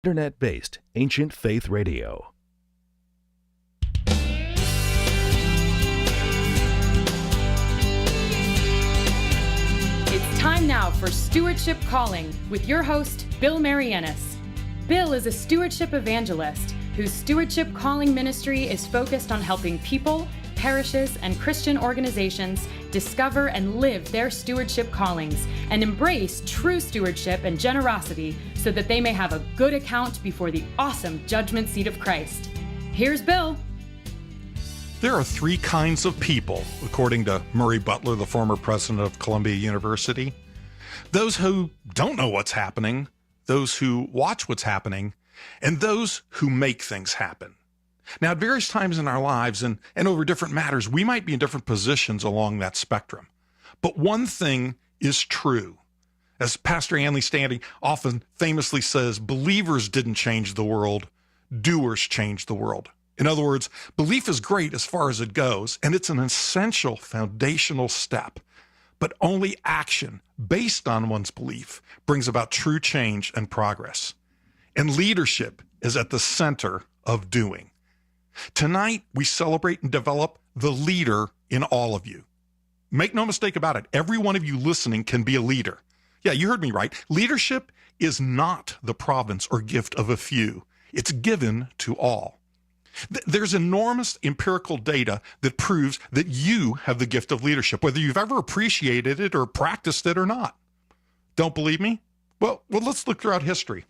Internet-based Ancient Faith Radio. It's time now for Stewardship Calling with your host, Bill Marianis. Bill is a stewardship evangelist whose Stewardship Calling ministry is focused on helping people, parishes, and Christian organizations discover and live their stewardship callings and embrace true stewardship and generosity so that they may have a good account before the awesome judgment seat of Christ. Here's Bill. There are three kinds of people, according to Murray Butler, the former president of Columbia University. Those who don't know what's happening, those who watch what's happening, and those who make things happen. Now, at various times in our lives and over different matters, we might be in different positions along that spectrum. But one thing is true. As Pastor Anley Standing often famously says, believers didn't change the world, doers changed the world. In other words, belief is great as far as it goes, and it's an essential foundational step. But only action based on one's belief brings about true change and progress. And leadership is at the center of doing. Tonight, we celebrate and develop the leader in all of you. Make no mistake about it. Every one of you listening can be a leader. Yeah, you heard me right. Leadership is not the province or gift of a few. It's given to all. There's enormous empirical data that proves that you have the gift of leadership, whether you've ever appreciated it or practiced it or not. Don't believe me? Well, let's look throughout history.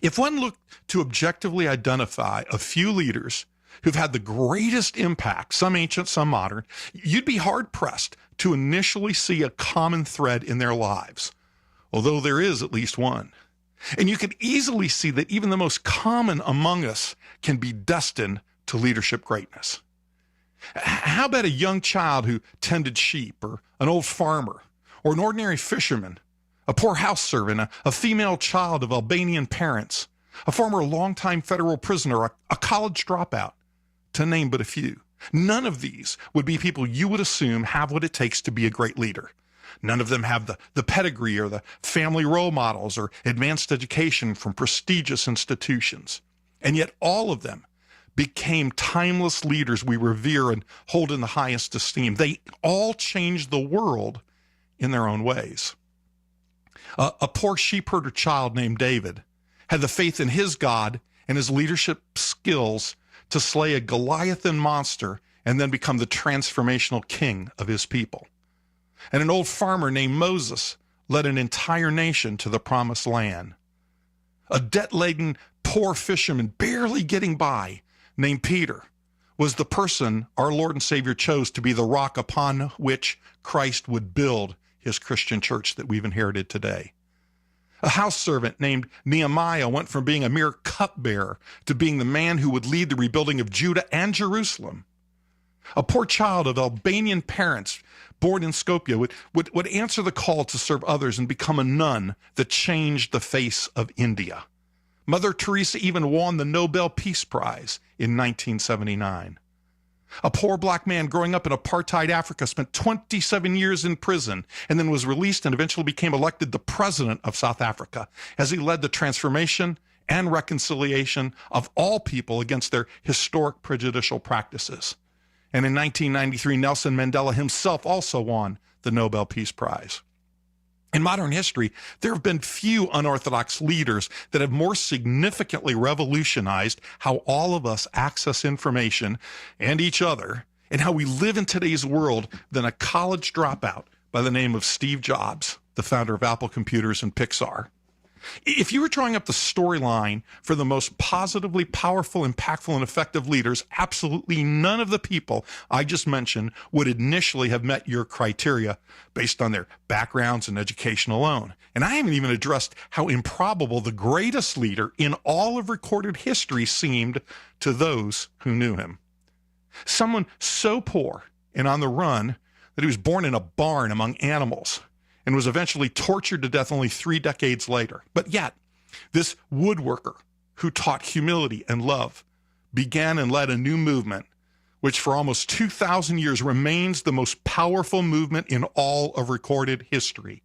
If one looked to objectively identify a few leaders who've had the greatest impact, some ancient, some modern, you'd be hard-pressed to initially see a common thread in their lives, although there is at least one. And you can easily see that even the most common among us can be destined to leadership greatness. How about a young child who tended sheep, or an old farmer, or an ordinary fisherman, a poor house servant, a female child of Albanian parents, a former longtime federal prisoner, a college dropout, to name but a few. None of these would be people you would assume have what it takes to be a great leader. None of them have the pedigree or the family role models or advanced education from prestigious institutions. And yet all of them became timeless leaders we revere and hold in the highest esteem. They all changed the world in their own ways. A poor sheep herder child named David had the faith in his God and his leadership skills to slay a Goliathan monster and then become the transformational king of his people. And an old farmer named Moses led an entire nation to the promised land. A debt-laden poor fisherman barely getting by named Peter was the person our Lord and Savior chose to be the rock upon which Christ would build his Christian church that we've inherited today. A house servant named Nehemiah went from being a mere cupbearer to being the man who would lead the rebuilding of Judah and Jerusalem. A poor child of Albanian parents born in Skopje would answer the call to serve others and become a nun that changed the face of India. Mother Teresa even won the Nobel Peace Prize in 1979. A poor black man growing up in apartheid Africa spent 27 years in prison and then was released and eventually became elected the president of South Africa as he led the transformation and reconciliation of all people against their historic prejudicial practices. And in 1993, Nelson Mandela himself also won the Nobel Peace Prize. In modern history, there have been few unorthodox leaders that have more significantly revolutionized how all of us access information and each other and how we live in today's world than a college dropout by the name of Steve Jobs, the founder of Apple Computers and Pixar. If you were drawing up the storyline for the most positively powerful, impactful, and effective leaders, absolutely none of the people I just mentioned would initially have met your criteria based on their backgrounds and education alone. And I haven't even addressed how improbable the greatest leader in all of recorded history seemed to those who knew him. Someone so poor and on the run that he was born in a barn among animals and was eventually tortured to death only 3 decades later. But yet, this woodworker who taught humility and love began and led a new movement, which for almost 2,000 years remains the most powerful movement in all of recorded history.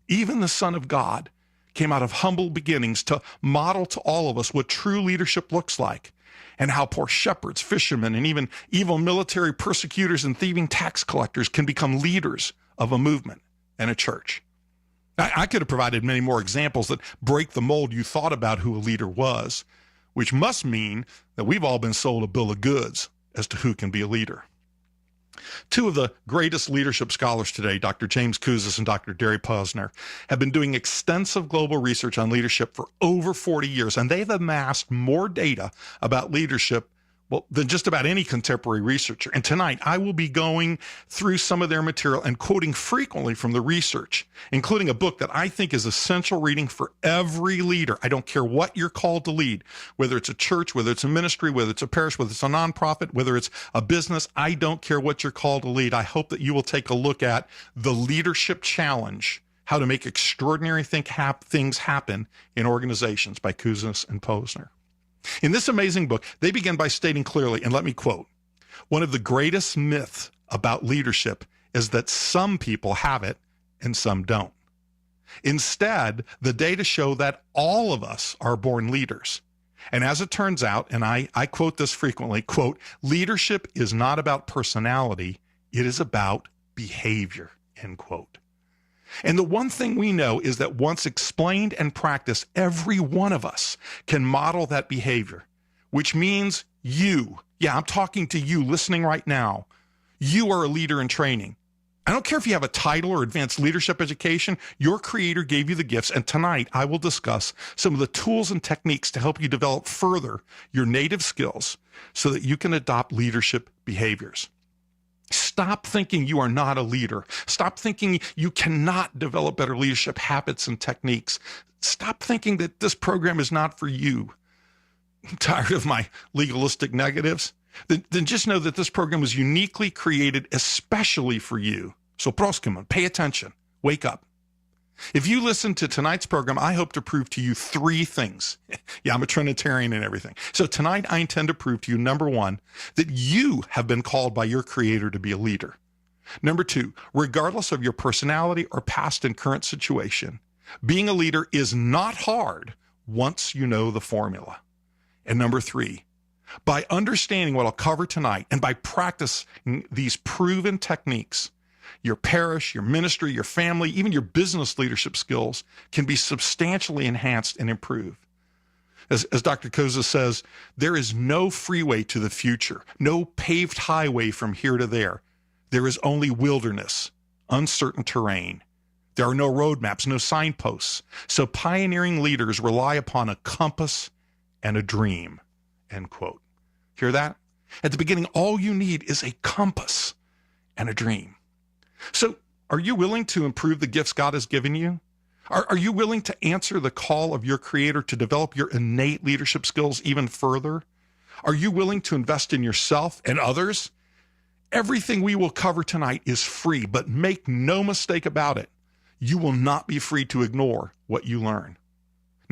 Even the Son of God came out of humble beginnings to model to all of us what true leadership looks like, and how poor shepherds, fishermen, and even evil military persecutors and thieving tax collectors can become leaders of a movement and a church. I could have provided many more examples that break the mold you thought about who a leader was, which must mean that we've all been sold a bill of goods as to who can be a leader. Two of the greatest leadership scholars today, Dr. James Kouzes and Dr. Derry Posner, have been doing extensive global research on leadership for over 40 years, and they've amassed more data about leadership than just about any contemporary researcher. And tonight, I will be going through some of their material and quoting frequently from the research, including a book that I think is essential reading for every leader. I don't care what you're called to lead, whether it's a church, whether it's a ministry, whether it's a parish, whether it's a nonprofit, whether it's a business. I don't care what you're called to lead. I hope that you will take a look at The Leadership Challenge: How to Make Extraordinary Things Happen in Organizations by Kouzes and Posner. In this amazing book, they begin by stating clearly, and let me quote, "One of the greatest myths about leadership is that some people have it and some don't. Instead, the data show that all of us are born leaders. And as it turns out," and I quote this frequently, quote, "leadership is not about personality, it is about behavior," end quote. And the one thing we know is that once explained and practiced, every one of us can model that behavior, which means you, I'm talking to you listening right now, you are a leader in training. I don't care if you have a title or advanced leadership education, your Creator gave you the gifts, and tonight I will discuss some of the tools and techniques to help you develop further your native skills so that you can adopt leadership behaviors. Stop thinking you are not a leader. Stop thinking you cannot develop better leadership habits and techniques. Stop thinking that this program is not for you. I'm tired of my legalistic negatives? Then just know that this program was uniquely created especially for you. So proskimon, pay attention. Wake up. If you listen to tonight's program, I hope to prove to you three things. I'm a Trinitarian and everything. So tonight I intend to prove to you, number one, that you have been called by your Creator to be a leader. Number two, regardless of your personality or past and current situation, being a leader is not hard once you know the formula. And number three, by understanding what I'll cover tonight and by practicing these proven techniques, your parish, your ministry, your family, even your business leadership skills can be substantially enhanced and improved. As Dr. Kouzes says, there is no freeway to the future, no paved highway from here to there. There is only wilderness, uncertain terrain. There are no roadmaps, no signposts. So pioneering leaders rely upon a compass and a dream, end quote. Hear that? At the beginning, all you need is a compass and a dream. So are you willing to improve the gifts God has given you? Are you willing to answer the call of your Creator to develop your innate leadership skills even further? Are you willing to invest in yourself and others? Everything we will cover tonight is free, but make no mistake about it. You will not be free to ignore what you learn.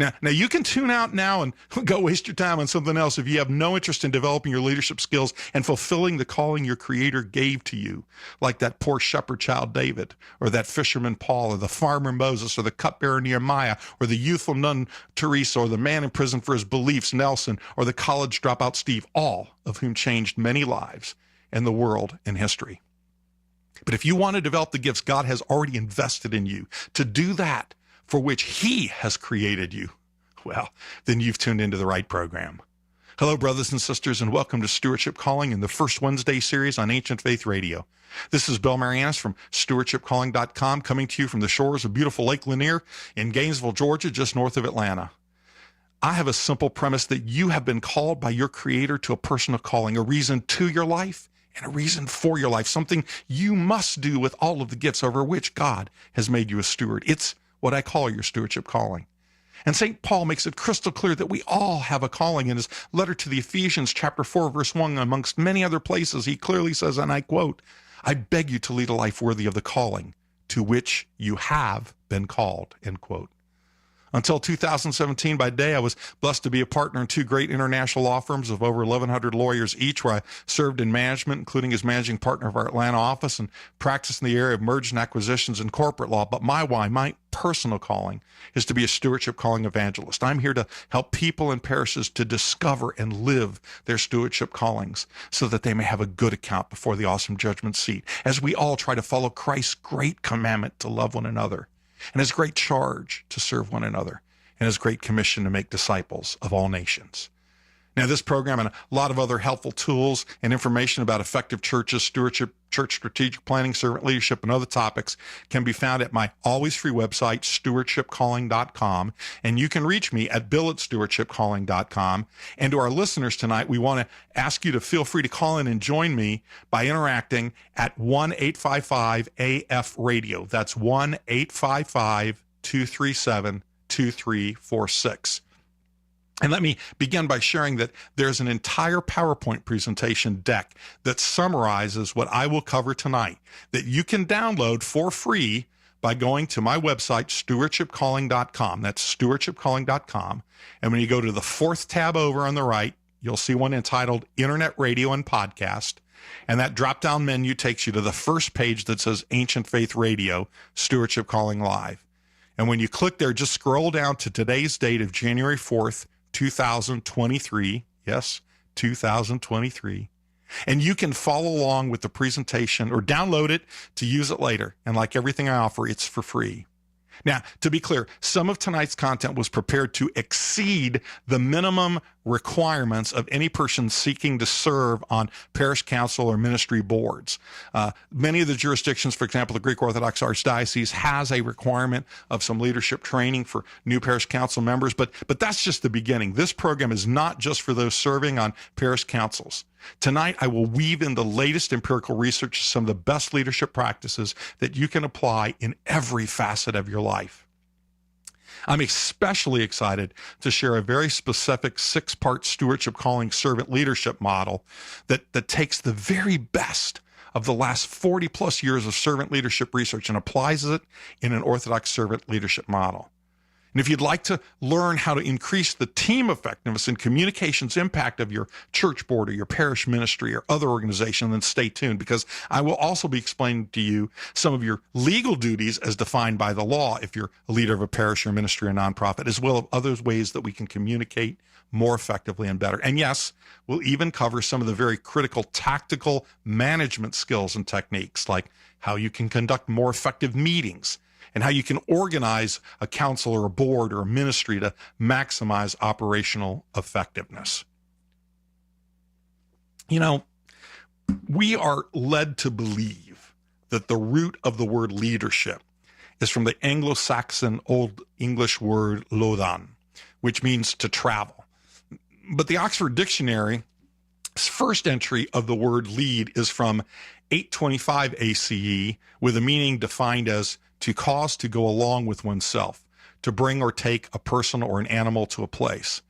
Now you can tune out now and go waste your time on something else if you have no interest in developing your leadership skills and fulfilling the calling your Creator gave to you, like that poor shepherd child David, or that fisherman Paul, or the farmer Moses, or the cupbearer Nehemiah, or the youthful nun Teresa, or the man in prison for his beliefs Nelson, or the college dropout Steve, all of whom changed many lives in the world and history. But if you want to develop the gifts God has already invested in you, to do that for which He has created you, well, then you've tuned into the right program. Hello, brothers and sisters, and welcome to Stewardship Calling in the First Wednesday series on Ancient Faith Radio. This is Bill Marianis from stewardshipcalling.com, coming to you from the shores of beautiful Lake Lanier in Gainesville, Georgia, just north of Atlanta. I have a simple premise that you have been called by your Creator to a personal calling, a reason to your life and a reason for your life, something you must do with all of the gifts over which God has made you a steward. It's what I call your stewardship calling. And St. Paul makes it crystal clear that we all have a calling. In his letter to the Ephesians, chapter 4, verse 1, amongst many other places, he clearly says, and I quote, "I beg you to lead a life worthy of the calling to which you have been called," end quote. Until 2017, by day, I was blessed to be a partner in two great international law firms of over 1,100 lawyers each, where I served in management, including as managing partner of our Atlanta office, and practiced in the area of mergers and acquisitions and corporate law. But my personal calling is to be a stewardship calling evangelist. I'm here to help people and parishes to discover and live their stewardship callings so that they may have a good account before the awesome judgment seat, as we all try to follow Christ's great commandment to love one another, and his great charge to serve one another, and his great commission to make disciples of all nations. Now, this program and a lot of other helpful tools and information about effective churches, stewardship, church strategic planning, servant leadership, and other topics can be found at my always free website, stewardshipcalling.com. And you can reach me at bill@stewardshipcalling.com. And to our listeners tonight, we want to ask you to feel free to call in and join me by interacting at 1-855-AF-RADIO. That's 1-855-237-2346. And let me begin by sharing that there's an entire PowerPoint presentation deck that summarizes what I will cover tonight that you can download for free by going to my website, stewardshipcalling.com. That's stewardshipcalling.com. And when you go to the fourth tab over on the right, you'll see one entitled Internet Radio and Podcast. And that drop-down menu takes you to the first page that says Ancient Faith Radio, Stewardship Calling Live. And when you click there, just scroll down to today's date of January 4th, 2023. Yes, 2023. And you can follow along with the presentation or download it to use it later. And like everything I offer, it's for free. Now, to be clear, some of tonight's content was prepared to exceed the minimum requirements of any person seeking to serve on parish council or ministry boards. Many of the jurisdictions, for example, the Greek Orthodox Archdiocese has a requirement of some leadership training for new parish council members, but that's just the beginning. This program is not just for those serving on parish councils. Tonight, I will weave in the latest empirical research, some of the best leadership practices that you can apply in every facet of your life. I'm especially excited to share a very specific 6-part stewardship calling servant leadership model that takes the very best of the last 40 plus years of servant leadership research and applies it in an Orthodox servant leadership model. And if you'd like to learn how to increase the team effectiveness and communications impact of your church board or your parish ministry or other organization, then stay tuned, because I will also be explaining to you some of your legal duties as defined by the law if you're a leader of a parish or ministry or nonprofit, as well as other ways that we can communicate more effectively and better. And yes, we'll even cover some of the very critical tactical management skills and techniques, like how you can conduct more effective meetings, and how you can organize a council or a board or a ministry to maximize operational effectiveness. You know, we are led to believe that the root of the word leadership is from the Anglo-Saxon Old English word lodan, which means to travel. But the Oxford Dictionary's first entry of the word lead is from 825 ACE, with a meaning defined as to cause to go along with oneself, to bring or take a person or an animal to a place.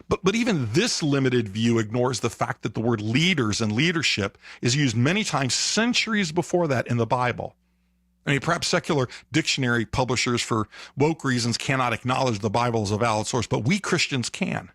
But even this limited view ignores the fact that the word leaders and leadership is used many times centuries before that in the Bible. I mean, perhaps secular dictionary publishers for woke reasons cannot acknowledge the Bible as a valid source, but we Christians can.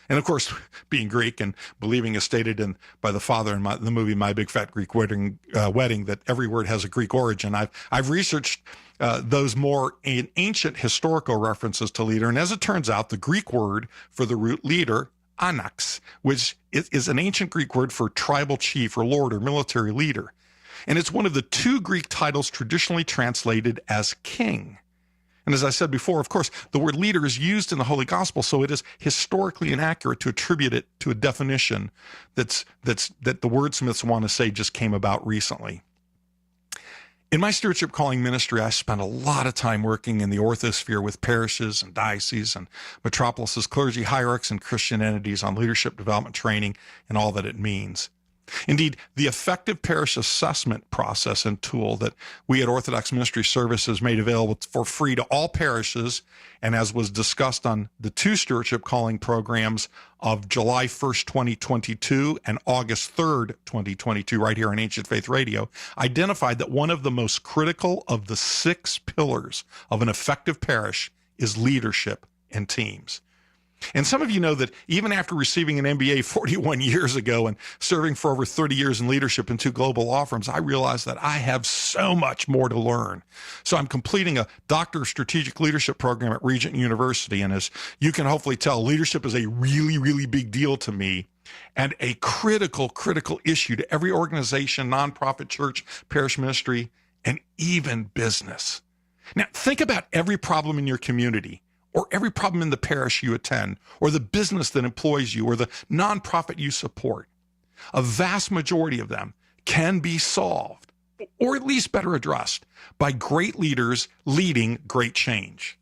And of course, being Greek and believing as stated by the father in the movie My Big Fat Greek Wedding, that every word has a Greek origin, I've researched those more ancient historical references to leader. And as it turns out, the Greek word for the root leader, anax, which is an ancient Greek word for tribal chief or lord or military leader. And it's one of the 2 Greek titles traditionally translated as king. And as I said before, of course, the word leader is used in the Holy Gospel, so it is historically inaccurate to attribute it to a definition that the wordsmiths want to say just came about recently. In my stewardship calling ministry, I spent a lot of time working in the orthosphere with parishes and dioceses and metropolises, clergy, hierarchs, and Christian entities on leadership development training and all that it means. Indeed, the effective parish assessment process and tool that we at Orthodox Ministry Services made available for free to all parishes, and as was discussed on the 2 stewardship calling programs of July 1st, 2022 and August 3rd, 2022, right here on Ancient Faith Radio, identified that one of the most critical of the 6 pillars of an effective parish is leadership and teams. And some of you know that even after receiving an MBA 41 years ago and serving for over 30 years in leadership in 2 global law firms, I realized that I have so much more to learn. So I'm completing a Doctor of Strategic Leadership program at Regent University. And as you can hopefully tell, leadership is a really, really big deal to me and a critical issue to every organization, nonprofit, church, parish ministry, and even business. Now, think about every problem in your community, or every problem in the parish you attend, or the business that employs you, or the nonprofit you support. A vast majority of them can be solved, or at least better addressed, by great leaders leading great change.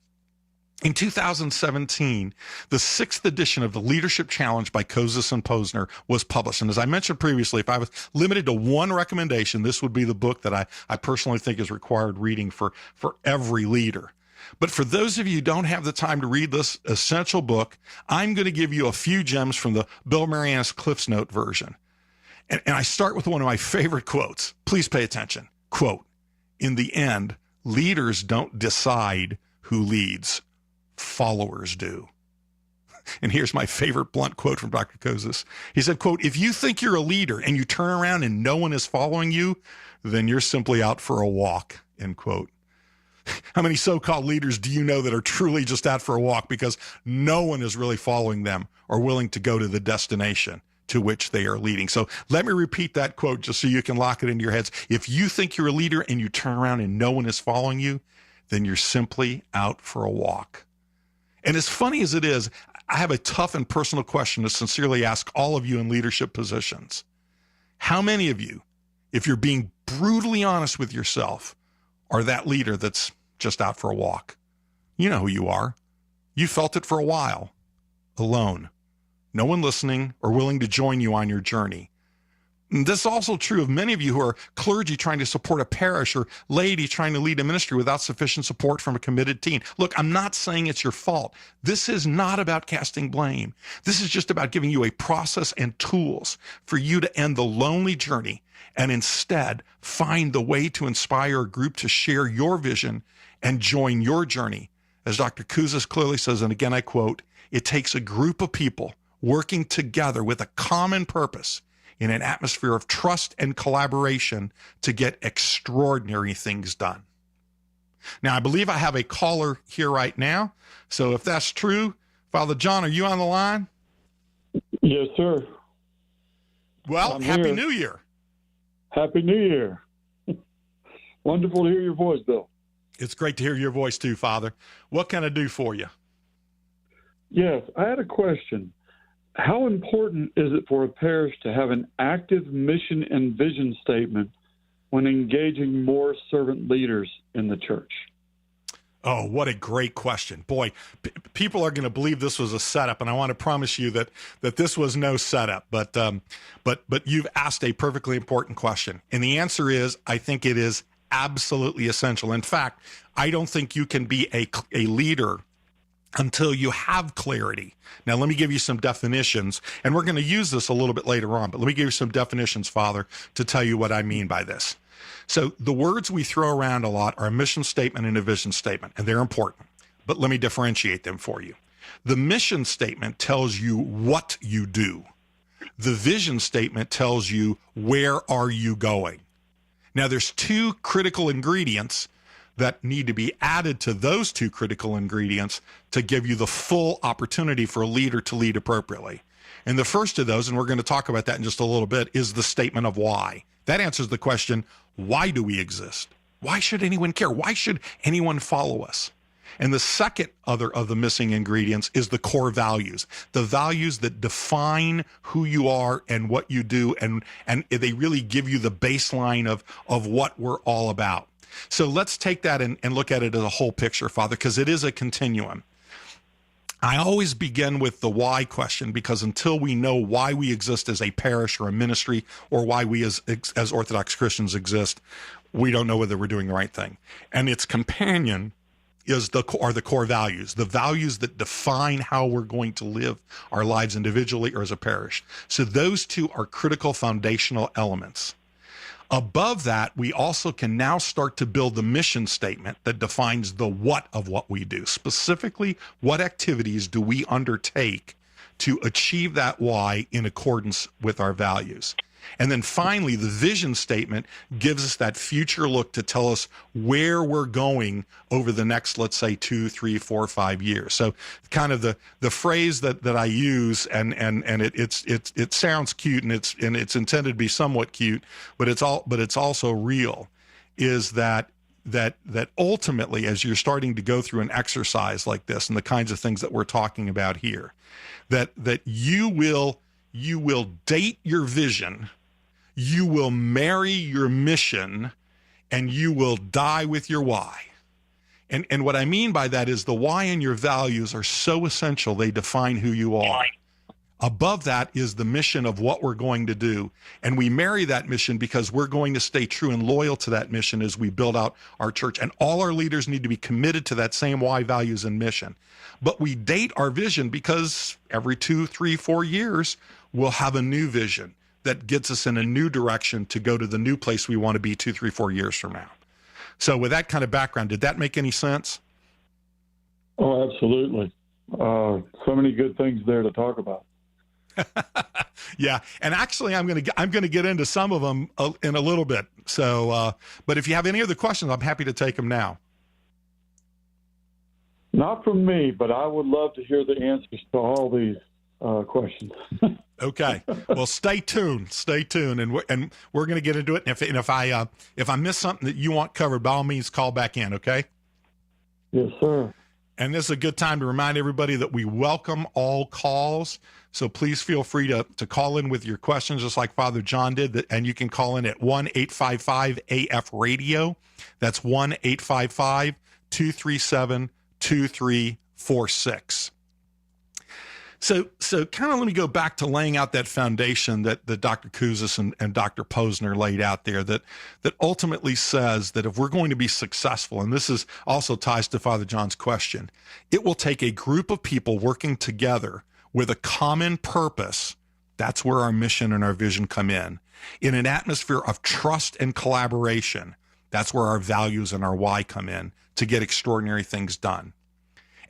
In 2017, the 6th edition of the Leadership Challenge by Kozis and Posner was published. And as I mentioned previously, if I was limited to one recommendation, this would be the book that I personally think is required reading for every leader. But for those of you who don't have the time to read this essential book, I'm going to give you a few gems from the Bill Marianus Cliff's Note version. And I start with one of my favorite quotes. Please pay attention. Quote, "In the end, leaders don't decide who leads. Followers do." And here's my favorite blunt quote from Dr. Kozis. He said, quote, "If you think you're a leader and you turn around and no one is following you, then you're simply out for a walk," end quote. How many so-called leaders do you know that are truly just out for a walk because no one is really following them or willing to go to the destination to which they are leading? So let me repeat that quote just so you can lock it into your heads. If you think you're a leader and you turn around and no one is following you, then you're simply out for a walk. And as funny as it is, I have a tough and personal question to sincerely ask all of you in leadership positions. How many of you, if you're being brutally honest with yourself, are that leader that's just out for a walk? You know who you are. You felt it for a while, alone. No one listening or willing to join you on your journey. And this is also true of many of you who are clergy trying to support a parish or laity trying to lead a ministry without sufficient support from a committed team. Look, I'm not saying it's your fault. This is not about casting blame. This is just about giving you a process and tools for you to end the lonely journey and instead find the way to inspire a group to share your vision and join your journey. As Dr. Kozis clearly says, and again I quote, "It takes a group of people working together with a common purpose in an atmosphere of trust and collaboration to get extraordinary things done." Now, I believe I have a caller here right now. So if that's true, Father John, are you on the line? Yes, sir. Well, I'm Happy here. New Year. Happy New Year. Wonderful to hear your voice, Bill. It's great to hear your voice too, Father. What can I do for you? Yes, I had a question. How important is it for a parish to have an active mission and vision statement when engaging more servant leaders in the church? Oh, what a great question. Boy, people are going to believe this was a setup, and I want to promise you that this was no setup, but you've asked a perfectly important question. And the answer is, I think it is absolutely essential. In fact, I don't think you can be a leader until you have clarity. Now, let me give you some definitions, and we're going to use this a little bit later on, but let me give you some definitions, Father, to tell you what I mean by this. So the words we throw around a lot are a mission statement and a vision statement, and they're important, but let me differentiate them for you. The mission statement tells you what you do. The vision statement tells you where are you going. Now, there's 2 critical ingredients that need to be added to those 2 critical ingredients to give you the full opportunity for a leader to lead appropriately. And the first of those, and we're going to talk about that in just a little bit, is the statement of why. That answers the question, why do we exist? Why should anyone care? Why should anyone follow us? And the second other of the missing ingredients is the core values, the values that define who you are and what you do, and they really give you the baseline of what we're all about. So let's take that and look at it as a whole picture, Father, because it is a continuum. I always begin with the why question, because until we know why we exist as a parish or a ministry, or why we as Orthodox Christians exist, we don't know whether we're doing the right thing. And its companion are the core values, the values that define how we're going to live our lives individually or as a parish. So those 2 are critical foundational elements. Above that, we also can now start to build the mission statement that defines the what of what we do. Specifically, what activities do we undertake to achieve that why in accordance with our values? And then finally, the vision statement gives us that future look to tell us where we're going over the next, let's say, 2, 3, 4, 5 years. So kind of the phrase that I use, and it sounds cute, and it's intended to be somewhat cute, but it's also real, is that ultimately, as you're starting to go through an exercise like this and the kinds of things that we're talking about here, that you will date your vision, you will marry your mission, and you will die with your why. And what I mean by that is the why and your values are so essential, they define who you are. Above that is the mission of what we're going to do. And we marry that mission because we're going to stay true and loyal to that mission as we build out our church. And all our leaders need to be committed to that same why, values, and mission. But we date our vision because every 2, 3, 4 years, we'll have a new vision that gets us in a new direction to go to the new place we want to be 2, 3, 4 years from now. So with that kind of background, did that make any sense? Oh, absolutely. So many good things there to talk about. Yeah, and actually, I'm going to get into some of them in a little bit. So, but if you have any other questions, I'm happy to take them now. Not from me, but I would love to hear the answers to all these questions. Okay. Well, stay tuned, and we're going to get into it. And if I miss something that you want covered, by all means, call back in. Okay. Yes, sir. And this is a good time to remind everybody that we welcome all calls. So please feel free to call in with your questions, just like Father John did. And you can call in at 1-855-AF-RADIO. That's 1-855-237-2346. So kind of let me go back to laying out that foundation that Dr. Kouzes and Dr. Posner laid out there that ultimately says that if we're going to be successful, and this is also ties to Father John's question, it will take a group of people working together with a common purpose. That's where our mission and our vision come in an atmosphere of trust and collaboration. That's where our values and our why come in to get extraordinary things done.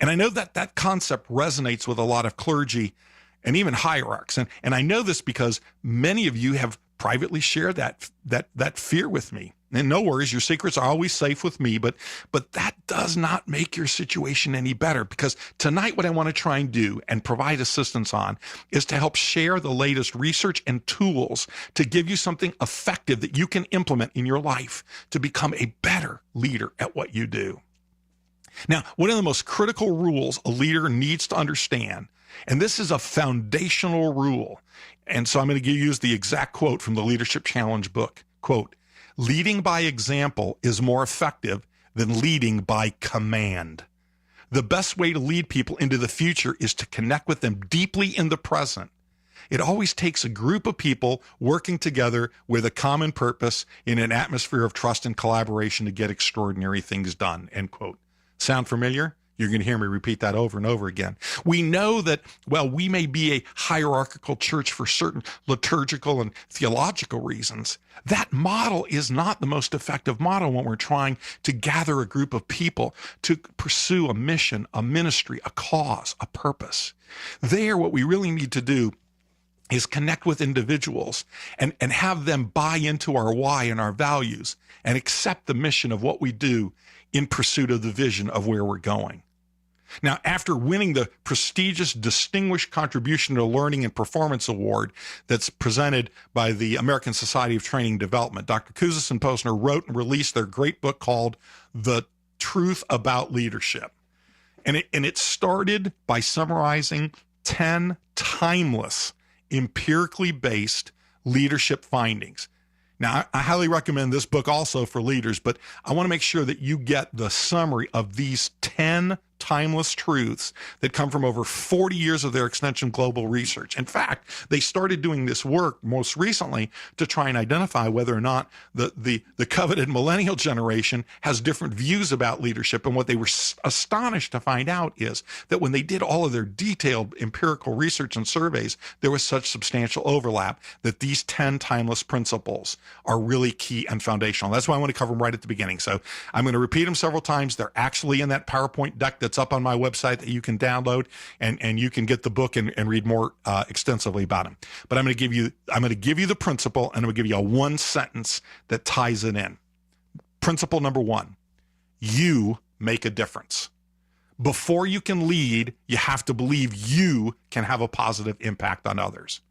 And I know that concept resonates with a lot of clergy and even hierarchs. And I know this because many of you have privately shared that fear with me. And no worries, your secrets are always safe with me, but that does not make your situation any better, because tonight what I want to try and do and provide assistance on is to help share the latest research and tools to give you something effective that you can implement in your life to become a better leader at what you do. Now, one of the most critical rules a leader needs to understand, and this is a foundational rule, and so I'm going to use the exact quote from the Leadership Challenge book, quote, "Leading by example is more effective than leading by command. The best way to lead people into the future is to connect with them deeply in the present. It always takes a group of people working together with a common purpose in an atmosphere of trust and collaboration to get extraordinary things done," end quote. Sound familiar? You're going to hear me repeat that over and over again. We know that, well, we may be a hierarchical church for certain liturgical and theological reasons. That model is not the most effective model when we're trying to gather a group of people to pursue a mission, a ministry, a cause, a purpose. There, what we really need to do is connect with individuals and have them buy into our why and our values and accept the mission of what we do in pursuit of the vision of where we're going. Now, after winning the prestigious Distinguished Contribution to Learning and Performance Award that's presented by the American Society of Training and Development, Dr. Kouzes and Posner wrote and released their great book called The Truth About Leadership. And it started by summarizing 10 timeless, empirically based leadership findings. Now, I highly recommend this book also for leaders, but I want to make sure that you get the summary of these 10 timeless truths that come from over 40 years of their extensive global research. In fact, they started doing this work most recently to try and identify whether or not the coveted millennial generation has different views about leadership. And what they were astonished to find out is that when they did all of their detailed empirical research and surveys, there was such substantial overlap that these 10 timeless principles are really key and foundational. That's why I want to cover them right at the beginning. So I'm going to repeat them several times. They're actually in that PowerPoint deck that's up on my website that you can download, and you can get the book and read more extensively about them. But I'm going to give you the principle, and I'm going to give you a one sentence that ties it in. Principle number 1, you make a difference. Before you can lead, you have to believe you can have a positive impact on others.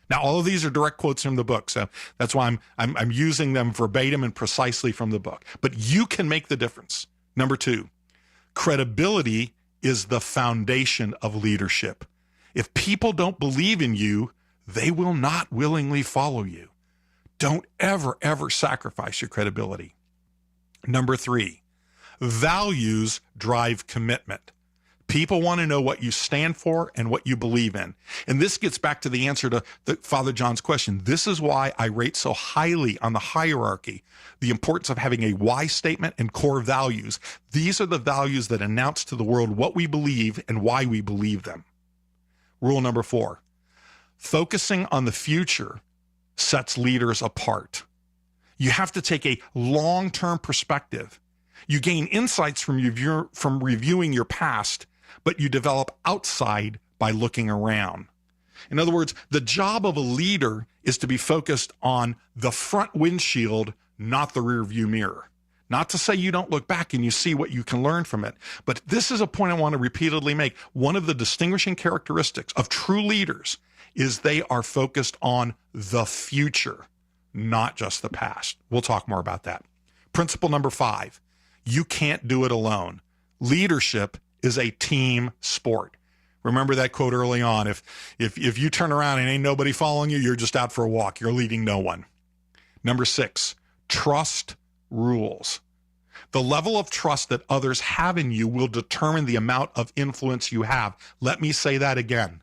Now, all of these are direct quotes from the book, so that's why I'm using them verbatim and precisely from the book. But you can make the difference. Number 2, credibility is the foundation of leadership. If people don't believe in you, they will not willingly follow you. Don't ever, ever sacrifice your credibility. Number 3, values drive commitment. People want to know what you stand for and what you believe in. And this gets back to the answer to Father John's question. This is why I rate so highly on the hierarchy the importance of having a why statement and core values. These are the values that announce to the world what we believe and why we believe them. Rule number 4, focusing on the future sets leaders apart. You have to take a long-term perspective. You gain insights from reviewing your past, but you develop outside by looking around. In other words, the job of a leader is to be focused on the front windshield, not the rear view mirror. Not to say you don't look back and you see what you can learn from it, but this is a point I want to repeatedly make. One of the distinguishing characteristics of true leaders is they are focused on the future, not just the past. We'll talk more about that. Principle number 5, you can't do it alone. Leadership is a team sport. Remember that quote early on. If you turn around and ain't nobody following you, you're just out for a walk. You're leading no one. Number 6, trust rules. The level of trust that others have in you will determine the amount of influence you have. Let me say that again.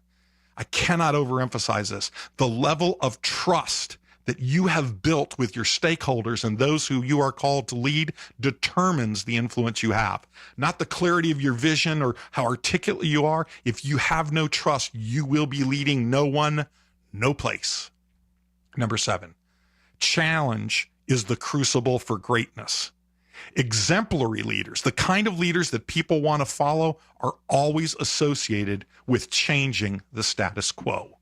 I cannot overemphasize this. The level of trust that you have built with your stakeholders and those who you are called to lead determines the influence you have. Not the clarity of your vision or how articulate you are. If you have no trust, you will be leading no one, no place. Number 7, challenge is the crucible for greatness. Exemplary leaders, the kind of leaders that people want to follow, are always associated with changing the status quo.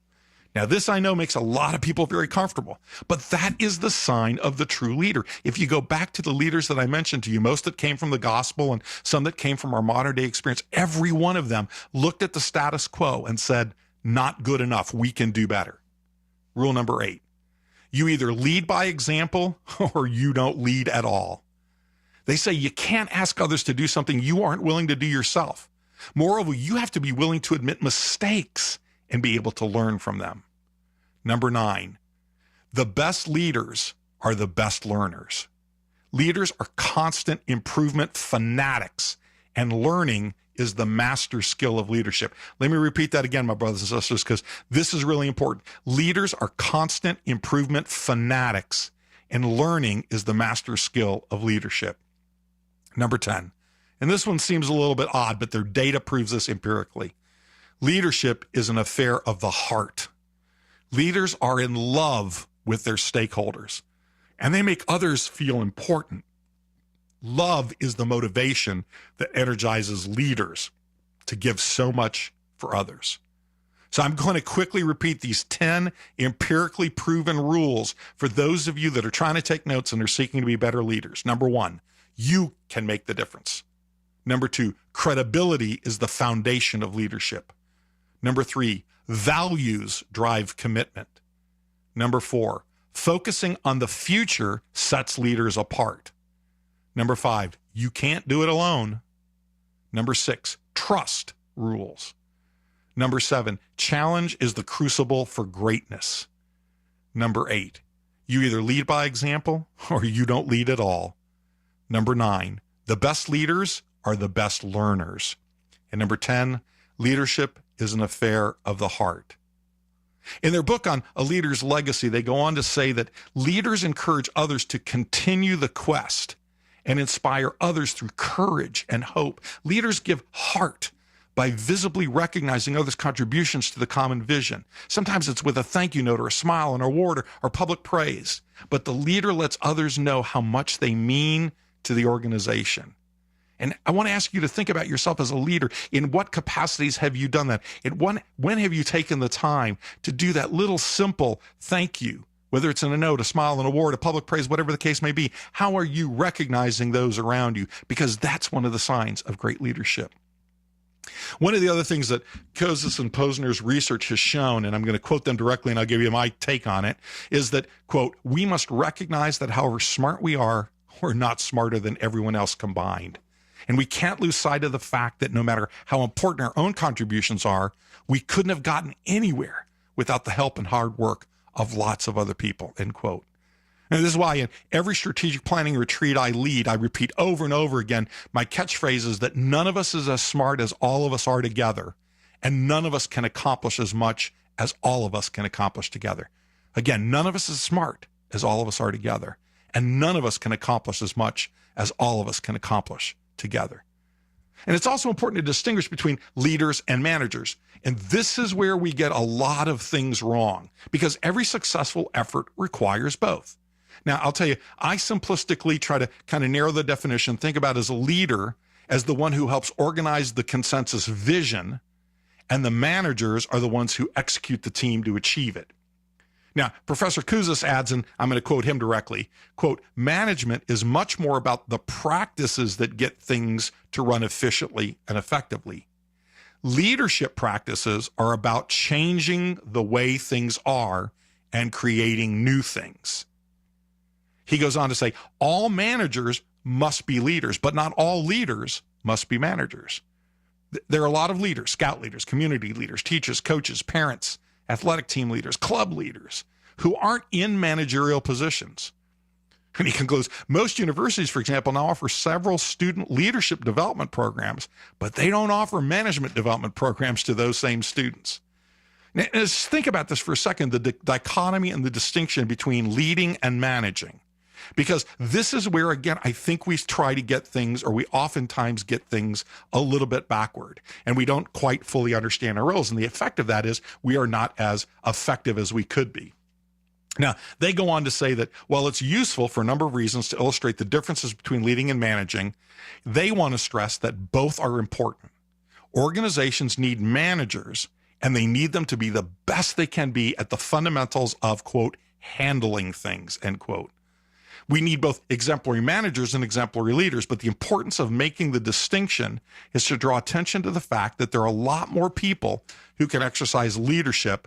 Now, this I know makes a lot of people very comfortable, but that is the sign of the true leader. If you go back to the leaders that I mentioned to you, most that came from the gospel and some that came from our modern day experience, every one of them looked at the status quo and said, not good enough, we can do better. Rule number 8, you either lead by example or you don't lead at all. They say you can't ask others to do something you aren't willing to do yourself. Moreover, you have to be willing to admit mistakes and be able to learn from them. Number 9, the best leaders are the best learners. Leaders are constant improvement fanatics, and learning is the master skill of leadership. Let me repeat that again, my brothers and sisters, because this is really important. Leaders are constant improvement fanatics, and learning is the master skill of leadership. Number 10, and this one seems a little bit odd, but their data proves this empirically. Leadership is an affair of the heart. Leaders are in love with their stakeholders, and they make others feel important. Love is the motivation that energizes leaders to give so much for others. So I'm going to quickly repeat these 10 empirically proven rules for those of you that are trying to take notes and are seeking to be better leaders. Number 1, you can make the difference. Number 2, credibility is the foundation of leadership. Number 3, values drive commitment. Number 4, focusing on the future sets leaders apart. Number 5, you can't do it alone. Number 6, trust rules. Number 7, challenge is the crucible for greatness. Number 8, you either lead by example or you don't lead at all. Number 9, the best leaders are the best learners. And number 10, leadership is an affair of the heart. In their book on A Leader's Legacy, they go on to say that leaders encourage others to continue the quest and inspire others through courage and hope. Leaders give heart by visibly recognizing others' contributions to the common vision. Sometimes it's with a thank you note or a smile, an award, or public praise. But the leader lets others know how much they mean to the organization. And I want to ask you to think about yourself as a leader. In what capacities have you done that? When have you taken the time to do that little simple thank you? Whether it's in a note, a smile, an award, a public praise, whatever the case may be, how are you recognizing those around you? Because that's one of the signs of great leadership. One of the other things that Kozis and Posner's research has shown, and I'm going to quote them directly and I'll give you my take on it, is that, quote, we must recognize that however smart we are, we're not smarter than everyone else combined. And we can't lose sight of the fact that no matter how important our own contributions are, we couldn't have gotten anywhere without the help and hard work of lots of other people, end quote. And this is why in every strategic planning retreat I lead, I repeat over and over again, my catchphrase is that none of us is as smart as all of us are together, and none of us can accomplish as much as all of us can accomplish together. Again, none of us is as smart as all of us are together, and none of us can accomplish as much as all of us can accomplish together. And it's also important to distinguish between leaders and managers. And this is where we get a lot of things wrong, because every successful effort requires both. Now, I'll tell you, I simplistically try to kind of narrow the definition, think about as a leader as the one who helps organize the consensus vision, and the managers are the ones who execute the team to achieve it. Now, Professor Kozis adds, and I'm going to quote him directly, quote, management is much more about the practices that get things to run efficiently and effectively. Leadership practices are about changing the way things are and creating new things. He goes on to say, all managers must be leaders, but not all leaders must be managers. There are a lot of leaders, scout leaders, community leaders, teachers, coaches, parents, athletic team leaders, club leaders, who aren't in managerial positions. And he concludes, most universities, for example, now offer several student leadership development programs, but they don't offer management development programs to those same students. Now, just think about this for a second, the dichotomy and the distinction between leading and managing. Because this is where, again, I think we try to get things, or we oftentimes get things a little bit backward, and we don't quite fully understand our roles. And the effect of that is we are not as effective as we could be. Now, they go on to say that while it's useful for a number of reasons to illustrate the differences between leading and managing, they want to stress that both are important. Organizations need managers, and they need them to be the best they can be at the fundamentals of, quote, handling things, end quote. We need both exemplary managers and exemplary leaders, but the importance of making the distinction is to draw attention to the fact that there are a lot more people who can exercise leadership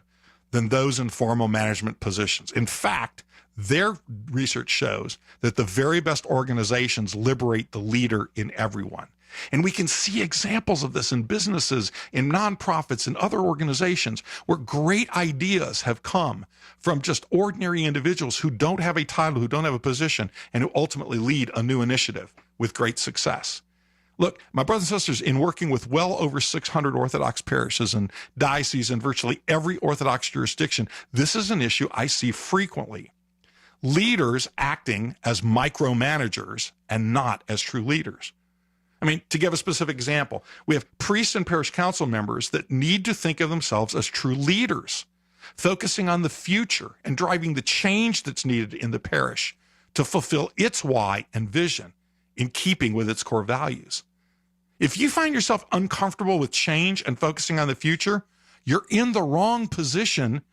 than those in formal management positions. In fact, their research shows that the very best organizations liberate the leader in everyone. And we can see examples of this in businesses, in nonprofits, and other organizations where great ideas have come from just ordinary individuals who don't have a title, who don't have a position, and who ultimately lead a new initiative with great success. Look, my brothers and sisters, in working with well over 600 Orthodox parishes and dioceses in virtually every Orthodox jurisdiction, this is an issue I see frequently. Leaders acting as micromanagers and not as true leaders. I mean, to give a specific example, we have priests and parish council members that need to think of themselves as true leaders, focusing on the future and driving the change that's needed in the parish to fulfill its why and vision in keeping with its core values. If you find yourself uncomfortable with change and focusing on the future, you're in the wrong position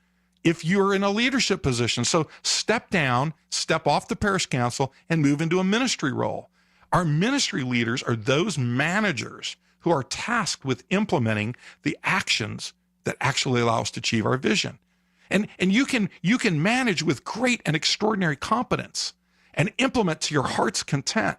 if you're in a leadership position. So step down, step off the parish council, and move into a ministry role. Our ministry leaders are those managers who are tasked with implementing the actions that actually allow us to achieve our vision. And you can manage with great and extraordinary competence and implement to your heart's content.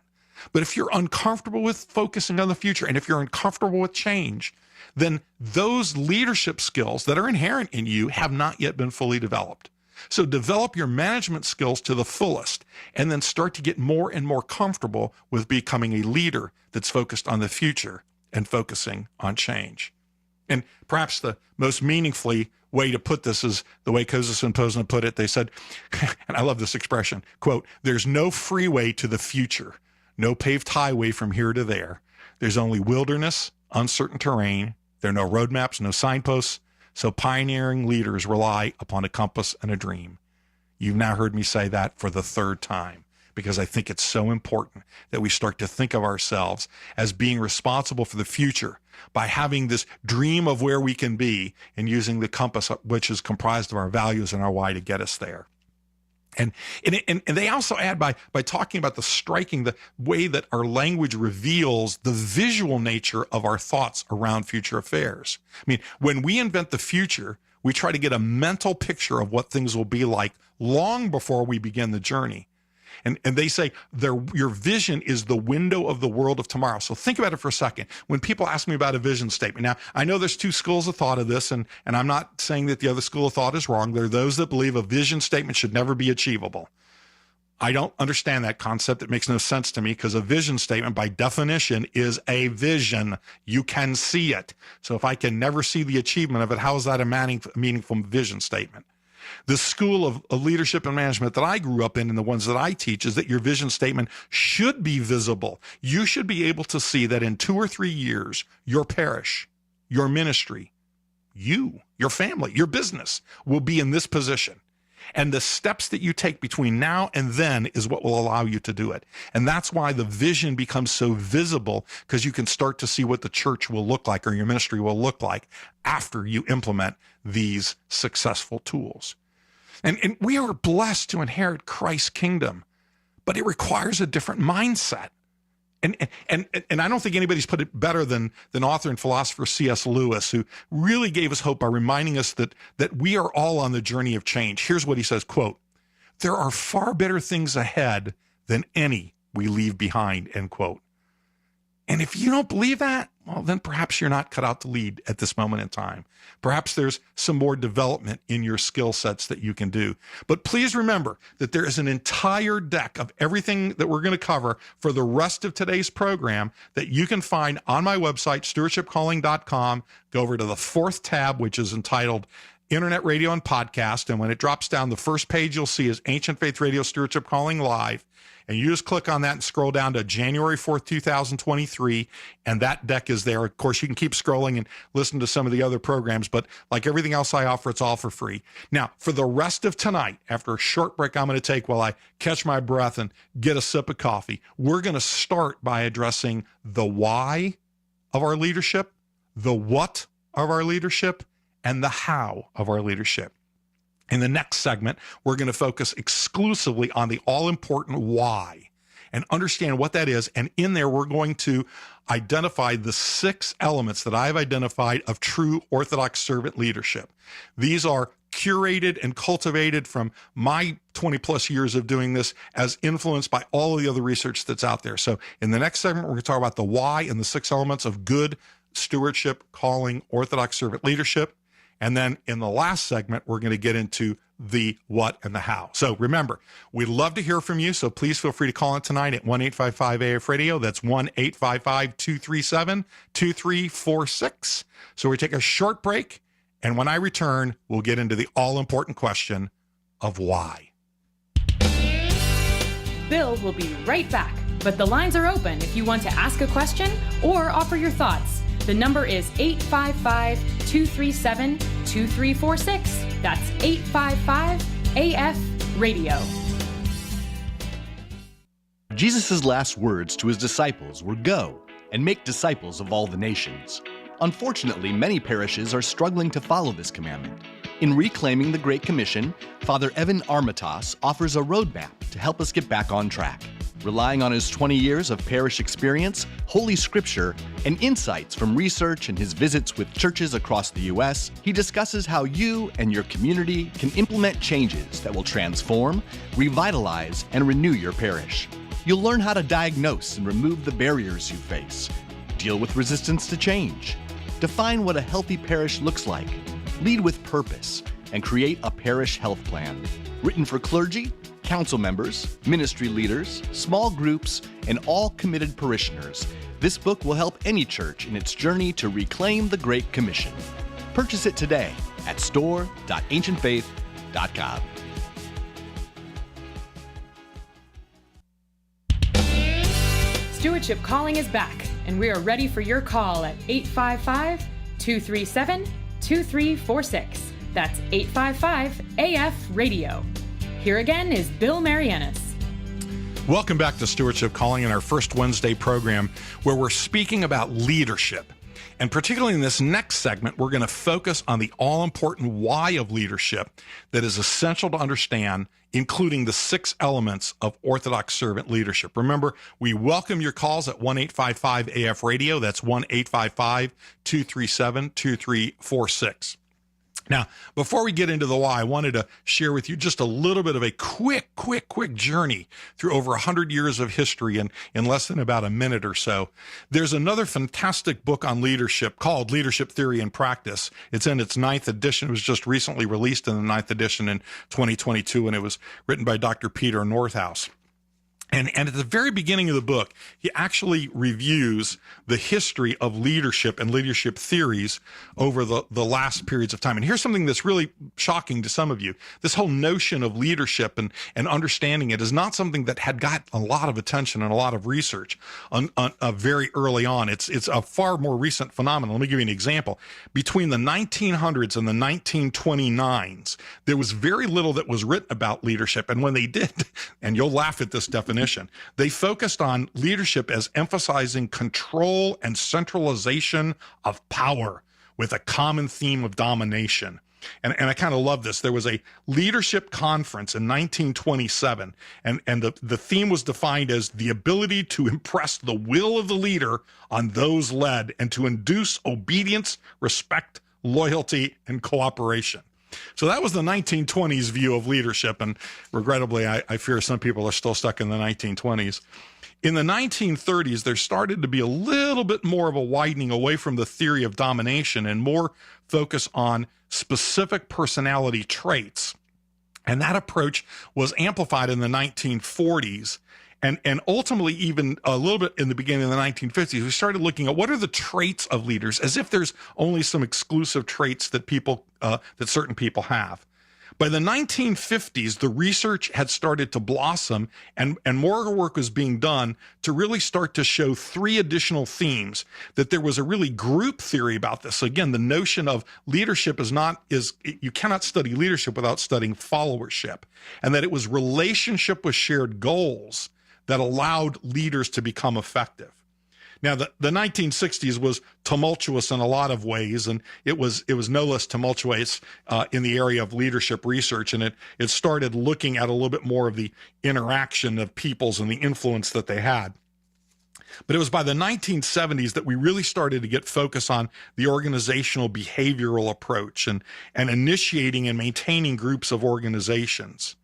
But if you're uncomfortable with focusing on the future, and if you're uncomfortable with change, then those leadership skills that are inherent in you have not yet been fully developed. So develop your management skills to the fullest, and then start to get more and more comfortable with becoming a leader that's focused on the future and focusing on change. And perhaps the most meaningfully way to put this is the way Kouzes and Posner put it. They said, and I love this expression, quote, "There's no freeway to the future, no paved highway from here to there. There's only wilderness, uncertain terrain. There are no roadmaps, no signposts. So pioneering leaders rely upon a compass and a dream." You've now heard me say that for the third time, because I think it's so important that we start to think of ourselves as being responsible for the future by having this dream of where we can be and using the compass, which is comprised of our values and our why, to get us there. And they also add by talking about the way that our language reveals the visual nature of our thoughts around future affairs. I mean, when we invent the future, we try to get a mental picture of what things will be like long before we begin the journey. And they say your vision is the window of the world of tomorrow. So think about it for a second. When people ask me about a vision statement, now I know there's two schools of thought of this, and I'm not saying that the other school of thought is wrong. There are those that believe a vision statement should never be achievable. I don't understand that concept. It makes no sense to me, because a vision statement by definition is a vision. You can see it. So if I can never see the achievement of it, how is that a meaningful vision statement? The school of leadership and management that I grew up in and the ones that I teach is that your vision statement should be visible. You should be able to see that in 2 or 3 years, your parish, your ministry, you, your family, your business will be in this position. And the steps that you take between now and then is what will allow you to do it. And that's why the vision becomes so visible, because you can start to see what the church will look like or your ministry will look like after you implement these successful tools. And we are blessed to inherit Christ's kingdom, but it requires a different mindset. And I don't think anybody's put it better than author and philosopher C.S. Lewis, who really gave us hope by reminding us that we are all on the journey of change. Here's what he says, quote, "There are far better things ahead than any we leave behind," end quote. And if you don't believe that, well, then perhaps you're not cut out to lead at this moment in time. Perhaps there's some more development in your skill sets that you can do. But please remember that there is an entire deck of everything that we're going to cover for the rest of today's program that you can find on my website, stewardshipcalling.com. Go over to the 4th tab, which is entitled Internet Radio and Podcast. And when it drops down, the first page you'll see is Ancient Faith Radio Stewardship Calling Live. And you just click on that and scroll down to January 4th, 2023, and that deck is there. Of course, you can keep scrolling and listen to some of the other programs, but like everything else I offer, it's all for free. Now, for the rest of tonight, after a short break I'm going to take while I catch my breath and get a sip of coffee, we're going to start by addressing the why of our leadership, the what of our leadership, and the how of our leadership. In the next segment, we're going to focus exclusively on the all-important why and understand what that is. And in there, we're going to identify the 6 elements that I've identified of true Orthodox servant leadership. These are curated and cultivated from my 20 plus years of doing this, as influenced by all of the other research that's out there. So in the next segment, we're going to talk about the why and the 6 elements of good stewardship, calling, Orthodox servant leadership. And then in the last segment, we're going to get into the what and the how. So remember, we'd love to hear from you. So please feel free to call in tonight at 1-855-AF-RADIO. That's 1-855-237-2346. So we take a short break. And when I return, we'll get into the all-important question of why. Bill will be right back. But the lines are open if you want to ask a question or offer your thoughts. The number is 855-237-2346. That's 855-AF-RADIO. Jesus' last words to his disciples were, "Go and make disciples of all the nations." Unfortunately, many parishes are struggling to follow this commandment. In Reclaiming the Great Commission, Father Evan Armatas offers a roadmap to help us get back on track. Relying on his 20 years of parish experience, Holy Scripture, and insights from research and his visits with churches across the U.S., he discusses how you and your community can implement changes that will transform, revitalize, and renew your parish. You'll learn how to diagnose and remove the barriers you face, deal with resistance to change, define what a healthy parish looks like, lead with purpose, and create a parish health plan. Written for clergy, council members, ministry leaders, small groups, and all committed parishioners, this book will help any church in its journey to reclaim the Great Commission. Purchase it today at store.ancientfaith.com. Stewardship Calling is back, and we are ready for your call at 855-237-2346. That's 855-AF-RADIO. Here again is Bill Marianis. Welcome back to Stewardship Calling in our first Wednesday program, where we're speaking about leadership. And particularly in this next segment, we're going to focus on the all-important why of leadership that is essential to understand, including the 6 elements of Orthodox servant leadership. Remember, we welcome your calls at 1-855-AF-RADIO. That's 1-855-237-2346. Now, before we get into the why, I wanted to share with you just a little bit of a quick journey through over 100 years of history in less than about a minute or so. There's another fantastic book on leadership called Leadership Theory and Practice. It's in its 9th edition. It was just recently released in the 9th edition in 2022, and it was written by Dr. Peter Northouse. And at the very beginning of the book, he actually reviews the history of leadership and leadership theories over the last periods of time. And here's something that's really shocking to some of you. This whole notion of leadership and understanding it is not something that had got a lot of attention and a lot of research very early on. It's a far more recent phenomenon. Let me give you an example. Between the 1900s and the 1929s, there was very little that was written about leadership. And when they did, and you'll laugh at this definition, they focused on leadership as emphasizing control and centralization of power with a common theme of domination. And I kind of love this. There was a leadership conference in 1927, and the theme was defined as the ability to impress the will of the leader on those led and to induce obedience, respect, loyalty, and cooperation. So that was the 1920s view of leadership, and regrettably, I fear some people are still stuck in the 1920s. In the 1930s, there started to be a little bit more of a widening away from the theory of domination and more focus on specific personality traits. And that approach was amplified in the 1940s. And ultimately, even a little bit in the beginning of the 1950s, we started looking at what are the traits of leaders, as if there's only some exclusive traits that certain people have. By the 1950s, the research had started to blossom, and more work was being done to really start to show 3 additional themes, that there was a really group theory about this. So again, the notion of leadership you cannot study leadership without studying followership, and that it was relationship with shared goals that allowed leaders to become effective. Now, the 1960s was tumultuous in a lot of ways, and it was no less tumultuous in the area of leadership research, and it started looking at a little bit more of the interaction of peoples and the influence that they had. But it was by the 1970s that we really started to get focus on the organizational behavioral approach and initiating and maintaining groups of organizations.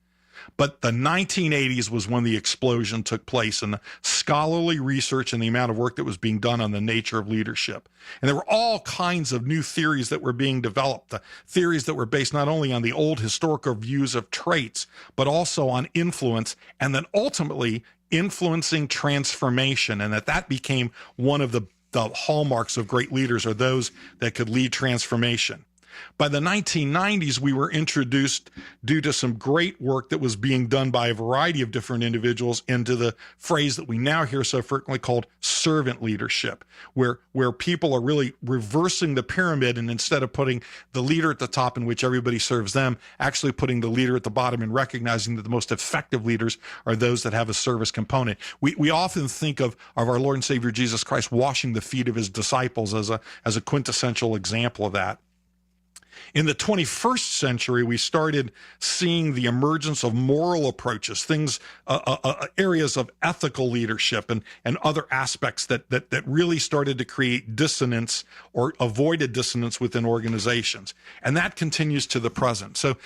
But the 1980s was when the explosion took place in the scholarly research and the amount of work that was being done on the nature of leadership. And there were all kinds of new theories that were being developed, the theories that were based not only on the old historical views of traits, but also on influence, and then ultimately influencing transformation, and that became one of the hallmarks of great leaders, are those that could lead transformation. By the 1990s, we were introduced, due to some great work that was being done by a variety of different individuals, into the phrase that we now hear so frequently called servant leadership, where people are really reversing the pyramid, and instead of putting the leader at the top in which everybody serves them, actually putting the leader at the bottom and recognizing that the most effective leaders are those that have a service component. We often think of our Lord and Savior Jesus Christ washing the feet of his disciples as a quintessential example of that. In the 21st century, we started seeing the emergence of moral approaches, things, areas of ethical leadership and other aspects that really started to create dissonance or avoided dissonance within organizations. And that continues to the present. So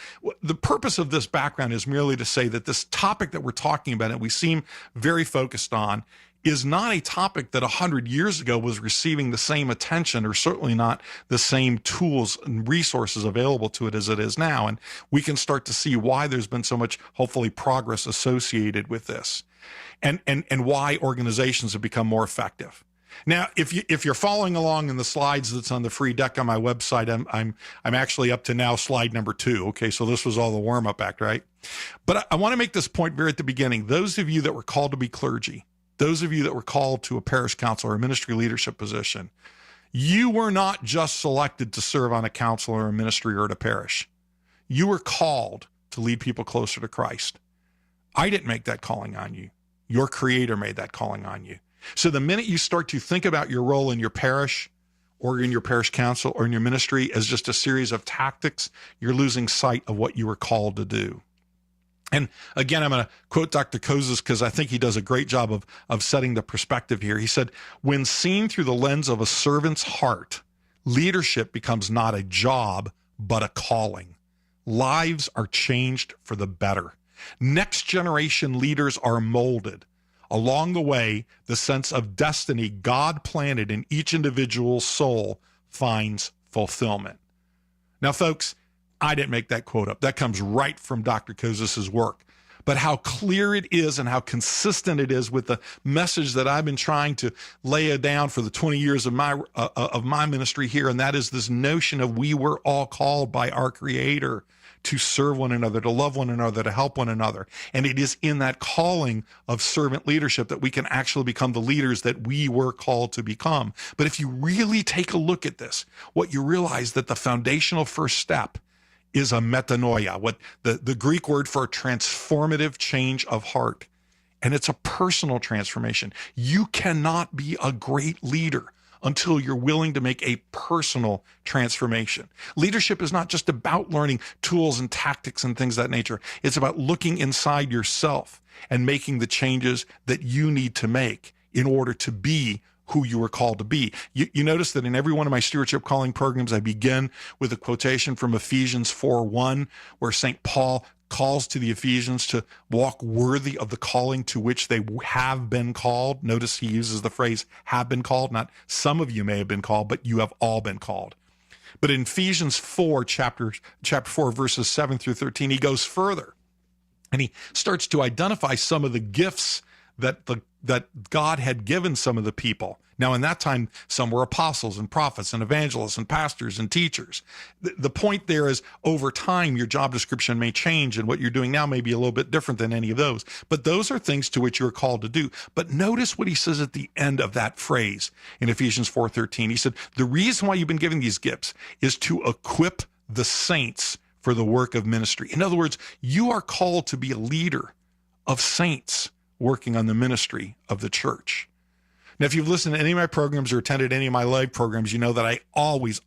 the purpose of this background is merely to say that this topic that we're talking about and we seem very focused on is not a topic that 100 years ago was receiving the same attention, or certainly not the same tools and resources available to it as it is now. And we can start to see why there's been so much, hopefully, progress associated with this, and why organizations have become more effective. Now, if you're following along in the slides that's on the free deck on my website, I'm actually up to now slide number 2. Okay, so this was all the warm-up act, right? But I want to make this point very at the beginning. Those of you that were called to be clergy, those of you that were called to a parish council or a ministry leadership position, you were not just selected to serve on a council or a ministry or at a parish. You were called to lead people closer to Christ. I didn't make that calling on you. Your Creator made that calling on you. So the minute you start to think about your role in your parish or in your parish council or in your ministry as just a series of tactics, you're losing sight of what you were called to do. And again, I'm going to quote Dr. Kozis because I think he does a great job of setting the perspective here. He said, when seen through the lens of a servant's heart, leadership becomes not a job, but a calling. Lives are changed for the better. Next generation leaders are molded. Along the way, the sense of destiny God planted in each individual's soul finds fulfillment. Now, folks, I didn't make that quote up. That comes right from Dr. Kozis' work. But how clear it is and how consistent it is with the message that I've been trying to lay down for the 20 years of my ministry here, and that is this notion of we were all called by our Creator to serve one another, to love one another, to help one another. And it is in that calling of servant leadership that we can actually become the leaders that we were called to become. But if you really take a look at this, what you realize that the foundational first step is a metanoia, what the Greek word for a transformative change of heart. And it's a personal transformation. You cannot be a great leader until you're willing to make a personal transformation. Leadership is not just about learning tools and tactics and things of that nature. It's about looking inside yourself and making the changes that you need to make in order to be who you were called to be. You notice that in every one of my stewardship calling programs, I begin with a quotation from Ephesians 4:1, where St. Paul calls to the Ephesians to walk worthy of the calling to which they have been called. Notice he uses the phrase have been called, not some of you may have been called, but you have all been called. But in Ephesians 4, chapter 4, verses 7 through 13, he goes further and he starts to identify some of the gifts that God had given some of the people. Now, in that time, some were apostles and prophets and evangelists and pastors and teachers. The point there is, over time, your job description may change, and what you're doing now may be a little bit different than any of those. But those are things to which you're called to do. But notice what he says at the end of that phrase in Ephesians 4:13. He said, the reason why you've been given these gifts is to equip the saints for the work of ministry. In other words, you are called to be a leader of saints working on the ministry of the church. Now, if you've listened to any of my programs or attended any of my live programs, you know that I always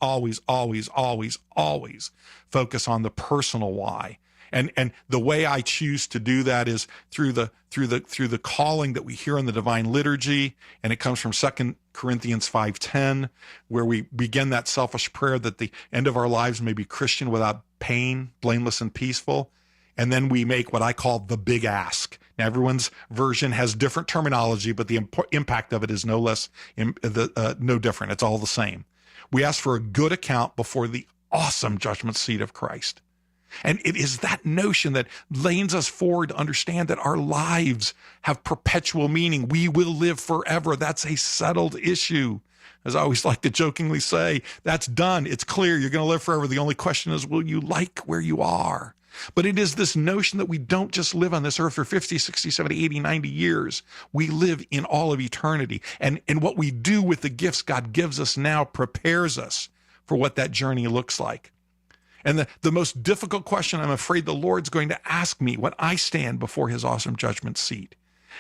focus on the personal why. And the way I choose to do that is through the calling that we hear in the divine liturgy, and it comes from 2 Corinthians 5:10, where we begin that selfish prayer that the end of our lives may be Christian without pain, blameless and peaceful. And then we make what I call the big ask. Now, everyone's version has different terminology, but the impact of it is no different. It's all the same. We ask for a good account before the awesome judgment seat of Christ. And it is that notion that lanes us forward to understand that our lives have perpetual meaning. We will live forever. That's a settled issue. As I always like to jokingly say, that's done. It's clear. You're going to live forever. The only question is, will you like where you are? But it is this notion that we don't just live on this earth for 50, 60, 70, 80, 90 years. We live in all of eternity. And what we do with the gifts God gives us now prepares us for what that journey looks like. And the most difficult question I'm afraid the Lord's going to ask me when I stand before his awesome judgment seat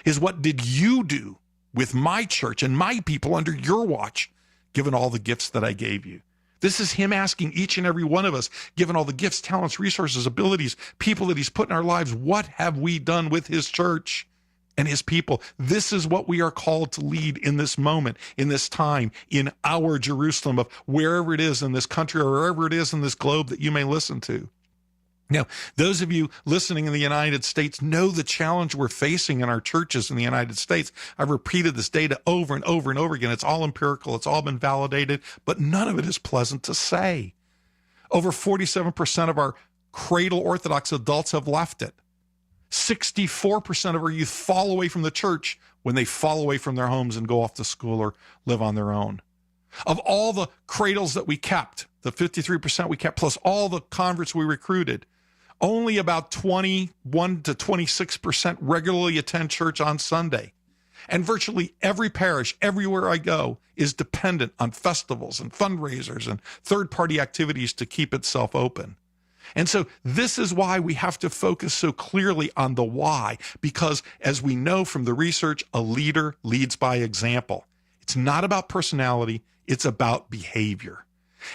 is, what did you do with my church and my people under your watch, given all the gifts that I gave you? This is him asking each and every one of us, given all the gifts, talents, resources, abilities, people that he's put in our lives, what have we done with his church and his people? This is what we are called to lead in this moment, in this time, in our Jerusalem of wherever it is in this country or wherever it is in this globe that you may listen to. Now, those of you listening in the United States know the challenge we're facing in our churches in the United States. I've repeated this data over and over and over again. It's all empirical. It's all been validated, but none of it is pleasant to say. Over 47% of our cradle Orthodox adults have left it. 64% of our youth fall away from the church when they fall away from their homes and go off to school or live on their own. Of all the cradles that we kept, the 53% we kept, plus all the converts we recruited, only about 21 to 26% regularly attend church on Sunday. And virtually every parish, everywhere I go, is dependent on festivals and fundraisers and third-party activities to keep itself open. And so this is why we have to focus so clearly on the why, because as we know from the research, a leader leads by example. It's not about personality, it's about behavior.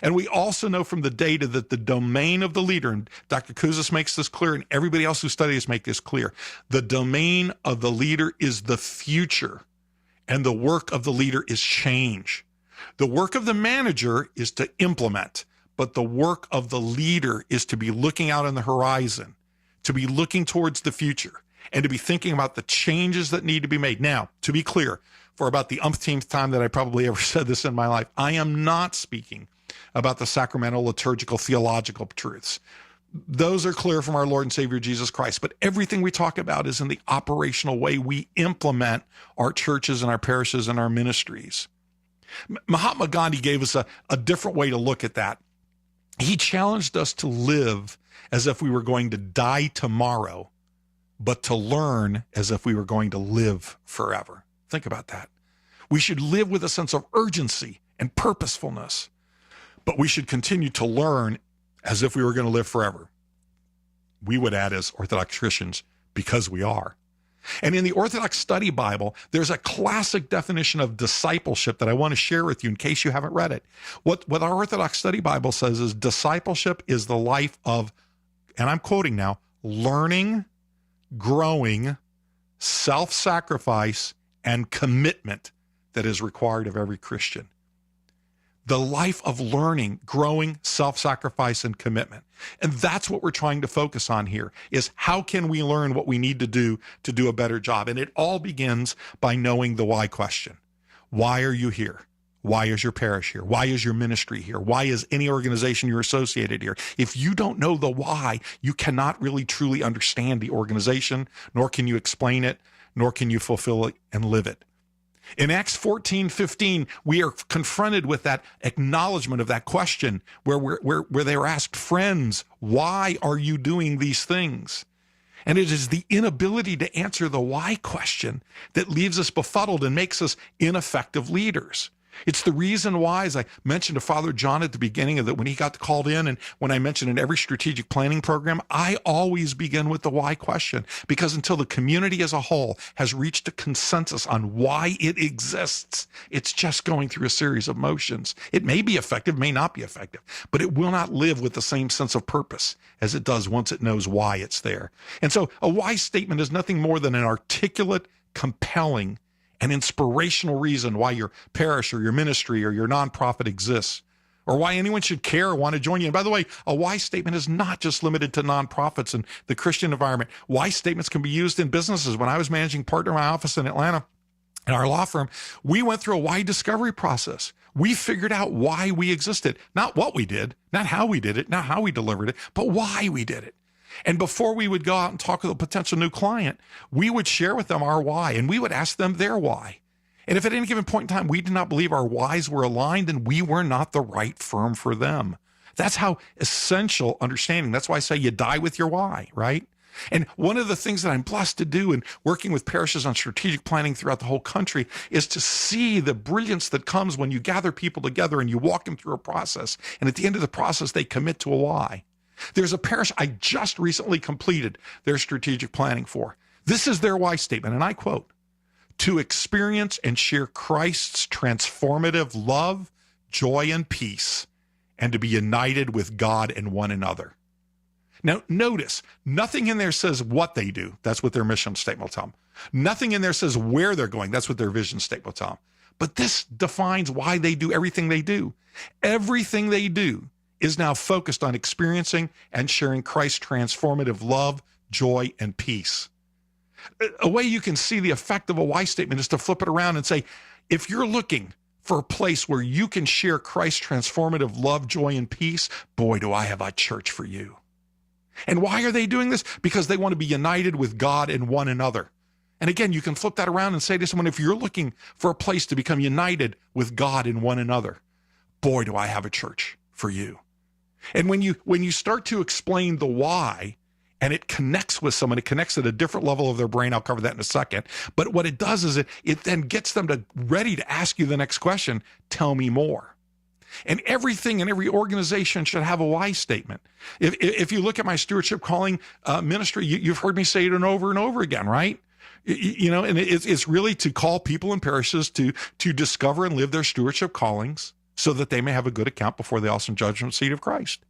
And we also know from the data that the domain of the leader, and Dr. Kouzes makes this clear, and everybody else who studies make this clear, the domain of the leader is the future, and the work of the leader is change. The work of the manager is to implement, but the work of the leader is to be looking out on the horizon, to be looking towards the future, and to be thinking about the changes that need to be made. Now, to be clear, for about the umpteenth time that I probably ever said this in my life, I am not speaking about the sacramental, liturgical, theological truths. Those are clear from our Lord and Savior Jesus Christ, but everything we talk about is in the operational way we implement our churches and our parishes and our ministries. Mahatma Gandhi gave us a different way to look at that. He challenged us to live as if we were going to die tomorrow, but to learn as if we were going to live forever. Think about that. We should live with a sense of urgency and purposefulness, but we should continue to learn as if we were going to live forever. We would add as Orthodox Christians, because we are. And in the Orthodox Study Bible, there's a classic definition of discipleship that I want to share with you in case you haven't read it. What our Orthodox Study Bible says is discipleship is the life of, and I'm quoting now, learning, growing, self-sacrifice, and commitment that is required of every Christian. The life of learning, growing, self-sacrifice, and commitment. And that's what we're trying to focus on here, is how can we learn what we need to do a better job? And it all begins by knowing the why question. Why are you here? Why is your parish here? Why is your ministry here? Why is any organization you're associated here? If you don't know the why, you cannot really truly understand the organization, nor can you explain it, nor can you fulfill it and live it. In Acts 14:15, we are confronted with that acknowledgement of that question where they were asked, friends, why are you doing these things? And it is the inability to answer the why question that leaves us befuddled and makes us ineffective leaders. It's the reason why, as I mentioned to Father John at the beginning of that, when he got called in, and when I mentioned in every strategic planning program, I always begin with the why question, because until the community as a whole has reached a consensus on why it exists, it's just going through a series of motions. It may be effective, may not be effective, but it will not live with the same sense of purpose as it does once it knows why it's there. And so a why statement is nothing more than an articulate, compelling, an inspirational reason why your parish or your ministry or your nonprofit exists, or why anyone should care or want to join you. And by the way, a why statement is not just limited to nonprofits and the Christian environment. Why statements can be used in businesses. When I was managing partner in my office in Atlanta, in our law firm, we went through a why discovery process. We figured out why we existed, not what we did, not how we did it, not how we delivered it, but why we did it. And before we would go out and talk with a potential new client, we would share with them our why, and we would ask them their why. And if at any given point in time we did not believe our whys were aligned, then we were not the right firm for them. That's how essential understanding. That's why I say you die with your why, right? And one of the things that I'm blessed to do in working with parishes on strategic planning throughout the whole country is to see the brilliance that comes when you gather people together and you walk them through a process. And at the end of the process, they commit to a why. There's a parish I just recently completed their strategic planning for. This is their why statement, and I quote, to experience and share Christ's transformative love, joy, and peace, and to be united with God and one another. Now, notice, nothing in there says what they do. That's what their mission statement will tell them. Nothing in there says where they're going. That's what their vision statement will tell them. But this defines why they do everything they do. Everything they do is now focused on experiencing and sharing Christ's transformative love, joy, and peace. A way you can see the effect of a why statement is to flip it around and say, if you're looking for a place where you can share Christ's transformative love, joy, and peace, boy, do I have a church for you. And why are they doing this? Because they want to be united with God and one another. And again, you can flip that around and say to someone, if you're looking for a place to become united with God and one another, boy, do I have a church for you. And when you start to explain the why, and it connects with someone, it connects at a different level of their brain. I'll cover that in a second. But what it does is it then gets them ready to ask you the next question, tell me more. And everything in every organization should have a why statement. If you look at my Stewardship Calling ministry, you've heard me say it over and over again, right? And it's really to call people in parishes to discover and live their stewardship callings so that they may have a good account before the awesome judgment seat of Christ.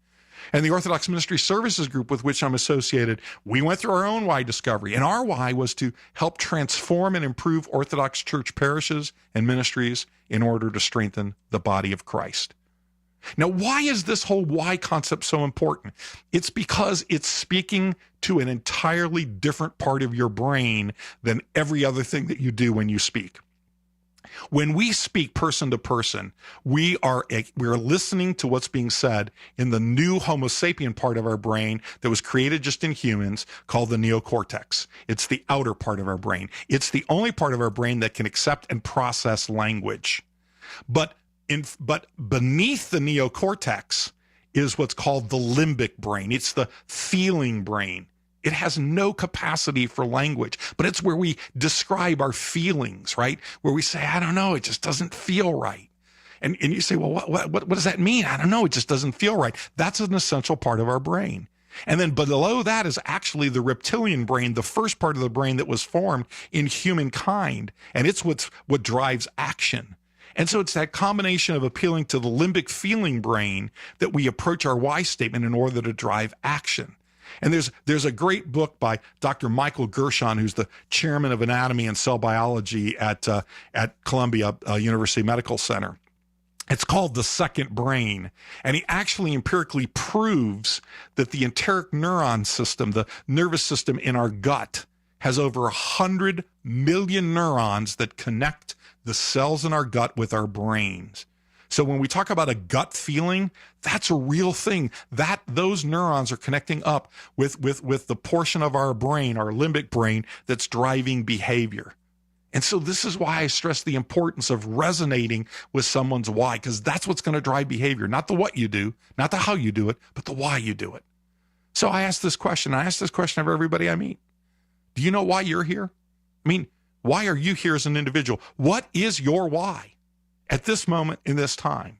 And the Orthodox Ministry Services group with which I'm associated, we went through our own why discovery. And our why was to help transform and improve Orthodox church parishes and ministries in order to strengthen the body of Christ. Now, why is this whole why concept so important? It's because it's speaking to an entirely different part of your brain than every other thing that you do when you speak. When we speak person to person, we're listening to what's being said in the new Homo sapien part of our brain that was created just in humans called the neocortex. It's the outer part of our brain. It's the only part of our brain that can accept and process language. But beneath the neocortex is what's called the limbic brain. It's the feeling brain. It has no capacity for language, but it's where we describe our feelings, right? Where we say, I don't know, it just doesn't feel right. And you say, well, what does that mean? I don't know, it just doesn't feel right. That's an essential part of our brain. And then below that is actually the reptilian brain, the first part of the brain that was formed in humankind. And it's what drives action. And so it's that combination of appealing to the limbic feeling brain that we approach our why statement in order to drive action. And there's a great book by Dr. Michael Gershon, who's the chairman of anatomy and cell biology at Columbia University Medical Center. It's called The Second Brain. And he actually empirically proves that the enteric neuron system, the nervous system in our gut, has over 100 million neurons that connect the cells in our gut with our brains. So when we talk about a gut feeling, that's a real thing. Those neurons are connecting up with the portion of our brain, our limbic brain, that's driving behavior. And so this is why I stress the importance of resonating with someone's why, because that's what's going to drive behavior, not the what you do, not the how you do it, but the why you do it. So I ask this question. I ask this question of everybody I meet. Do you know why you're here? I mean, why are you here as an individual? What is your why at this moment in this time?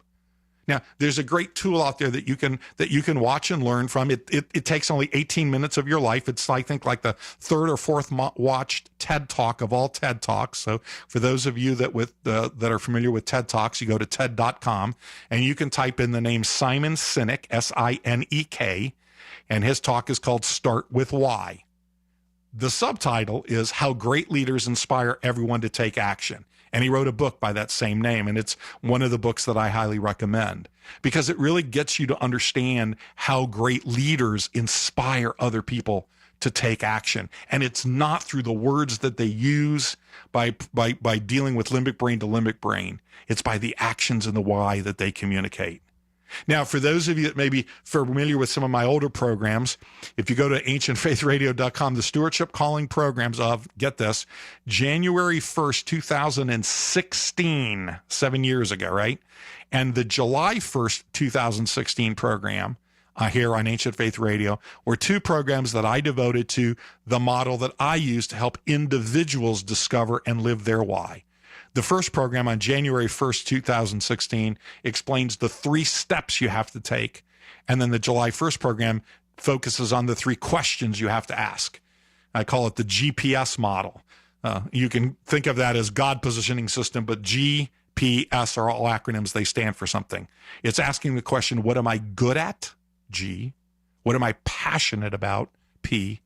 Now, there's a great tool out there that you can watch and learn from. It takes only 18 minutes of your life. It's, I think, like the third or fourth watched TED Talk of all TED Talks. So for those of you that are familiar with TED Talks, you go to TED.com and you can type in the name Simon Sinek, S-I-N-E-K, and his talk is called Start With Why. The subtitle is How Great Leaders Inspire Everyone to Take Action. And he wrote a book by that same name. And it's one of the books that I highly recommend because it really gets you to understand how great leaders inspire other people to take action. And it's not through the words that they use by dealing with limbic brain to limbic brain. It's by the actions and the why that they communicate. Now, for those of you that may be familiar with some of my older programs, if you go to ancientfaithradio.com, the Stewardship Calling programs of, get this, January 1st, 2016, 7 years ago, right? And the July 1st, 2016 program here on Ancient Faith Radio were two programs that I devoted to the model that I use to help individuals discover and live their why. The first program on January 1st, 2016 explains the 3 steps you have to take. And then the July 1st program focuses on the 3 questions you have to ask. I call it the GPS model. You can think of that as God positioning system, but GPS are all acronyms. They stand for something. It's asking the question, what am I good at? G. What am I passionate about? P.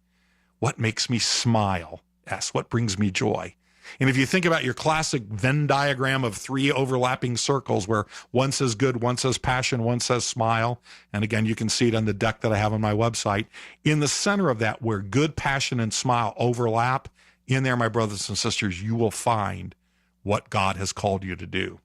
What makes me smile? S. What brings me joy? And if you think about your classic Venn diagram of 3 overlapping circles where one says good, one says passion, one says smile, and again, you can see it on the deck that I have on my website, in the center of that where good, passion, and smile overlap, in there, my brothers and sisters, you will find what God has called you to do.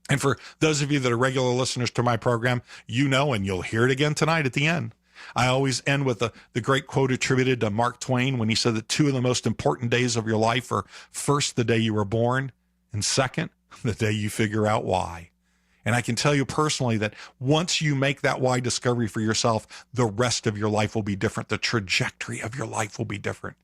And for those of you that are regular listeners to my program, you know, and you'll hear it again tonight at the end, I always end with the great quote attributed to Mark Twain when he said that 2 of the most important days of your life are, first, the day you were born, and second, the day you figure out why. And I can tell you personally that once you make that why discovery for yourself, the rest of your life will be different. The trajectory of your life will be different.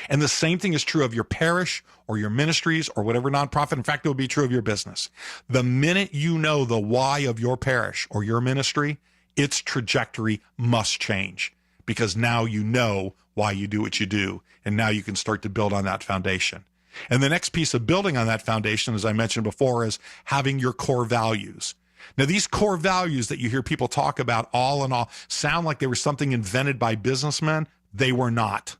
And the same thing is true of your parish or your ministries or whatever nonprofit. In fact, it will be true of your business. The minute you know the why of your parish or your ministry, its trajectory must change, because now you know why you do what you do. And now you can start to build on that foundation. And the next piece of building on that foundation, as I mentioned before, is having your core values. Now, these core values that you hear people talk about all in all sound like they were something invented by businessmen. They were not.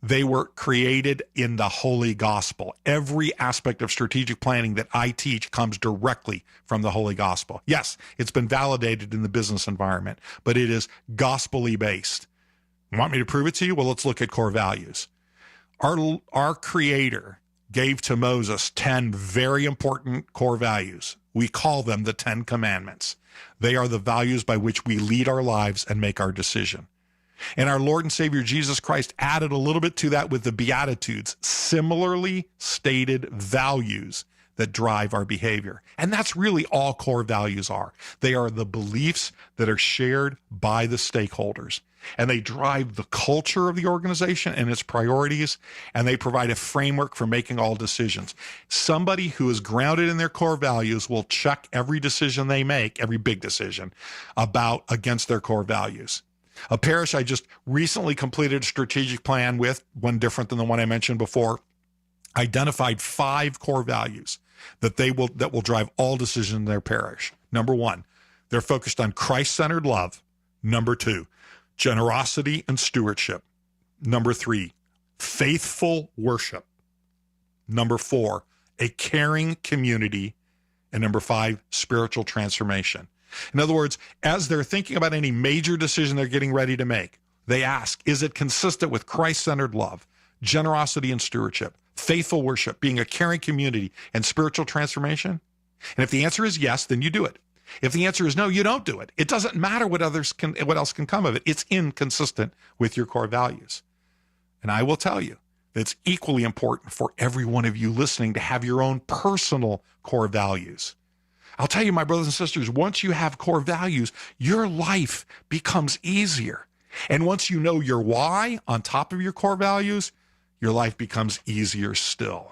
They were created in the Holy Gospel. Every aspect of strategic planning that I teach comes directly from the Holy Gospel. Yes, it's been validated in the business environment, but it is gospel-y based. You want me to prove it to you? Well, let's look at core values. Our Creator gave to Moses 10 very important core values. We call them the 10 Commandments. They are the values by which we lead our lives and make our decision. And our Lord and Savior Jesus Christ added a little bit to that with the Beatitudes, similarly stated values that drive our behavior. And that's really all core values are. They are the beliefs that are shared by the stakeholders. And they drive the culture of the organization and its priorities, and they provide a framework for making all decisions. Somebody who is grounded in their core values will check every decision they make, every big decision, against their core values. A parish I just recently completed a strategic plan with, one different than the one I mentioned before, identified 5 core values that will drive all decisions in their parish. Number 1, they're focused on Christ-centered love. Number 2, generosity and stewardship. Number 3, faithful worship. Number 4, a caring community. And number 5, spiritual transformation. In other words, as they're thinking about any major decision they're getting ready to make, they ask, is it consistent with Christ-centered love, generosity and stewardship, faithful worship, being a caring community, and spiritual transformation? And if the answer is yes, then you do it. If the answer is no, you don't do it. It doesn't matter what else can come of it. It's inconsistent with your core values. And I will tell you, it's equally important for every one of you listening to have your own personal core values. I'll tell you, my brothers and sisters, once you have core values, your life becomes easier. And once you know your why on top of your core values, your life becomes easier still.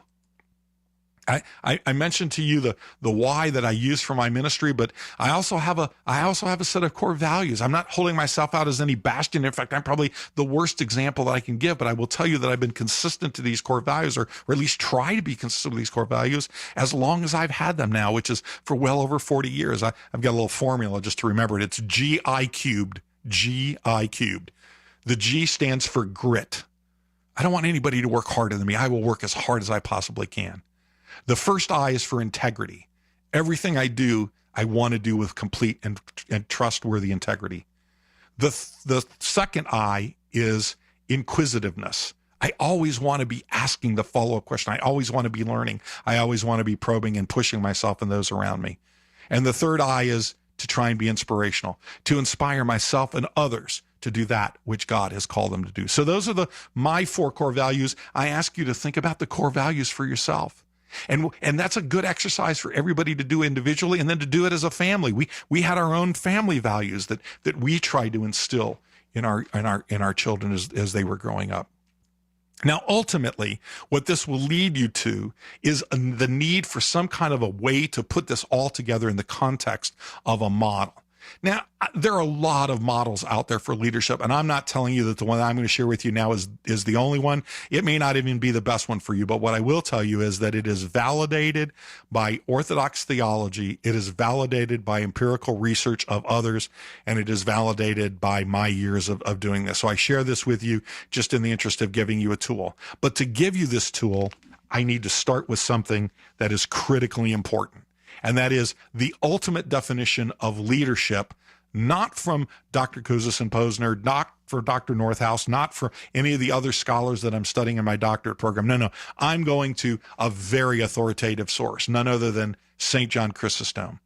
I mentioned to you the why that I use for my ministry, but I also have a set of core values. I'm not holding myself out as any bastion. In fact, I'm probably the worst example that I can give, but I will tell you that I've been consistent to these core values, or at least try to be consistent with these core values as long as I've had them now, which is for well over 40 years. I've got a little formula just to remember it. It's GI cubed, GI cubed. The G stands for grit. I don't want anybody to work harder than me. I will work as hard as I possibly can. The first I is for integrity. Everything I do, I want to do with complete and trustworthy integrity. The second I is inquisitiveness. I always want to be asking the follow-up question. I always want to be learning. I always want to be probing and pushing myself and those around me. And the third I is to try and be inspirational, to inspire myself and others to do that which God has called them to do. So those are my 4 core values. I ask you to think about the core values for yourself. And that's a good exercise for everybody to do individually, and then to do it as a family. We had our own family values that we tried to instill in our children as they were growing up. Now, ultimately, what this will lead you to is the need for some kind of a way to put this all together in the context of a model. Now, there are a lot of models out there for leadership, and I'm not telling you that the one I'm going to share with you now is the only one. It may not even be the best one for you, but what I will tell you is that it is validated by Orthodox theology, it is validated by empirical research of others, and it is validated by my years of doing this. So I share this with you just in the interest of giving you a tool. But to give you this tool, I need to start with something that is critically important. And that is the ultimate definition of leadership, not from Dr. Kouzes and Posner, not for Dr. Northouse, not for any of the other scholars that I'm studying in my doctorate program. No, I'm going to a very authoritative source, none other than St. John Chrysostom.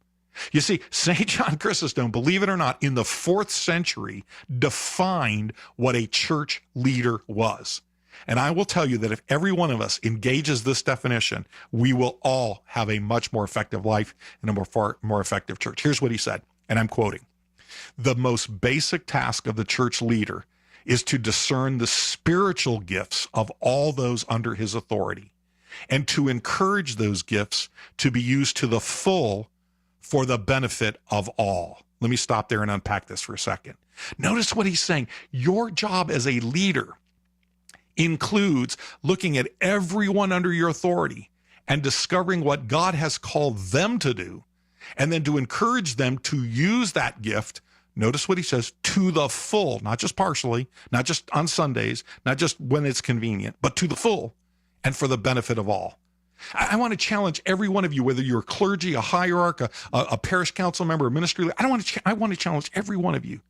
You see, St. John Chrysostom, believe it or not, in the 4th century, defined what a church leader was. And I will tell you that if every one of us engages this definition, we will all have a much more effective life and a more effective church. Here's what he said, and I'm quoting. The most basic task of the church leader is to discern the spiritual gifts of all those under his authority and to encourage those gifts to be used to the full for the benefit of all. Let me stop there and unpack this for a second. Notice what he's saying. Your job as a leader includes looking at everyone under your authority and discovering what God has called them to do, and then to encourage them to use that gift. Notice what he says, to the full, not just partially, not just on Sundays, not just when it's convenient, but to the full and for the benefit of all. I want to challenge every one of you, whether you're clergy, a hierarch, a parish council member, a ministry. I want to challenge every one of you.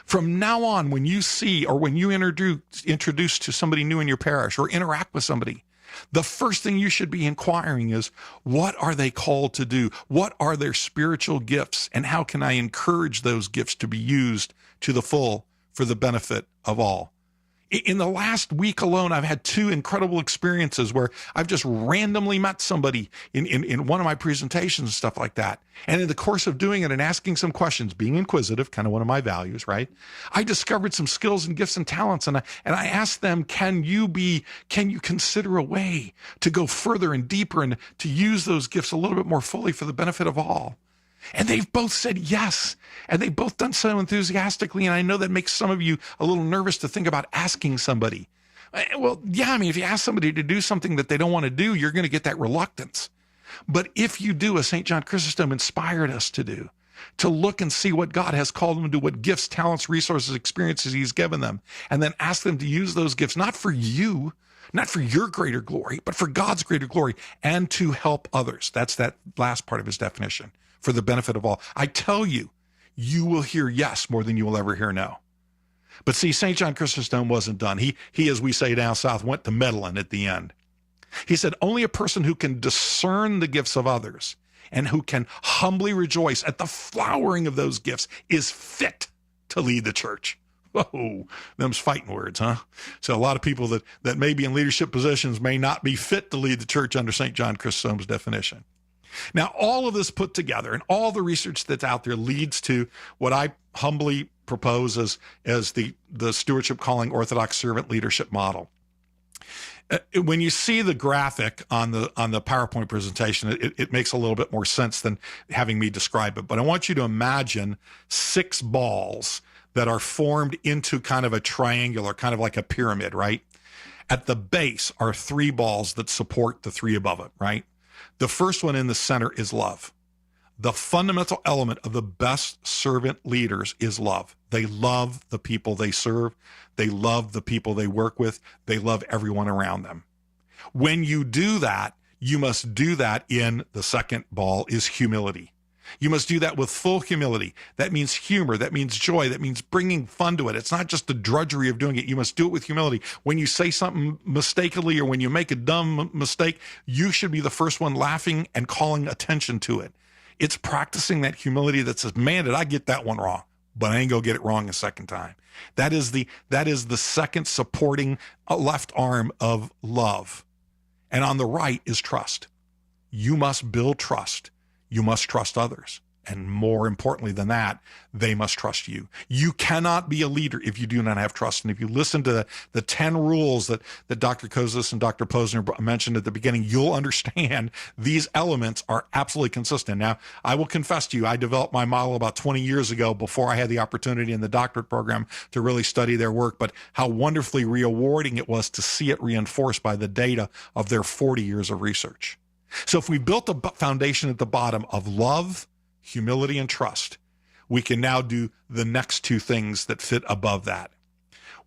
From now on, when you see or when you introduce to somebody new in your parish or interact with somebody, the first thing you should be inquiring is, what are they called to do? What are their spiritual gifts? And how can I encourage those gifts to be used to the full for the benefit of all? In the last week alone, I've had 2 incredible experiences where I've just randomly met somebody in one of my presentations and stuff like that. And in the course of doing it and asking some questions, being inquisitive, kind of one of my values, right? I discovered some skills and gifts and talents. And I asked them, can you consider a way to go further and deeper and to use those gifts a little bit more fully for the benefit of all? And they've both said yes, and they've both done so enthusiastically. And I know that makes some of you a little nervous to think about asking somebody. Well, yeah, I mean, if you ask somebody to do something that they don't want to do, you're going to get that reluctance. But if you do, as St. John Chrysostom inspired us to do, to look and see what God has called them to do, what gifts, talents, resources, experiences he's given them, and then ask them to use those gifts, not for you, not for your greater glory, but for God's greater glory, and to help others. That's that last part of his definition. For the benefit of all. I tell you, you will hear yes more than you will ever hear no. But see, St. John Chrysostom wasn't done. He, as we say down south, went to meddling at the end. He said, only a person who can discern the gifts of others and who can humbly rejoice at the flowering of those gifts is fit to lead the church. Whoa, them's fighting words, huh? So a lot of people that may be in leadership positions may not be fit to lead the church under St. John Chrysostom's definition. Now, all of this put together and all the research that's out there leads to what I humbly propose as the Stewardship Calling Orthodox Servant Leadership model. When you see the graphic on the PowerPoint presentation, it makes a little bit more sense than having me describe it. But I want you to imagine 6 balls that are formed into kind of a triangular, kind of like a pyramid, right? At the base are 3 balls that support the 3 above it, right? The first one in the center is love. The fundamental element of the best servant leaders is love. They love the people they serve. They love the people they work with. They love everyone around them. When you do that, you must do that in the second ball is humility. You must do that with full humility. That means humor. That means joy. That means bringing fun to it. It's not just the drudgery of doing it. You must do it with humility. When you say something mistakenly or when you make a dumb mistake, you should be the first one laughing and calling attention to it. It's practicing that humility that says, man, did I get that one wrong? But I ain't gonna get it wrong a second time. That is the second supporting left arm of love. And on the right is trust. You must build trust. You must trust others. And more importantly than that, they must trust you. You cannot be a leader if you do not have trust. And if you listen to the 10 rules that Dr. Kouzes and Dr. Posner mentioned at the beginning, you'll understand these elements are absolutely consistent. Now, I will confess to you, I developed my model about 20 years ago before I had the opportunity in the doctorate program to really study their work, but how wonderfully rewarding it was to see it reinforced by the data of their 40 years of research. So if we built a foundation at the bottom of love, humility, and trust, we can now do the next 2 things that fit above that.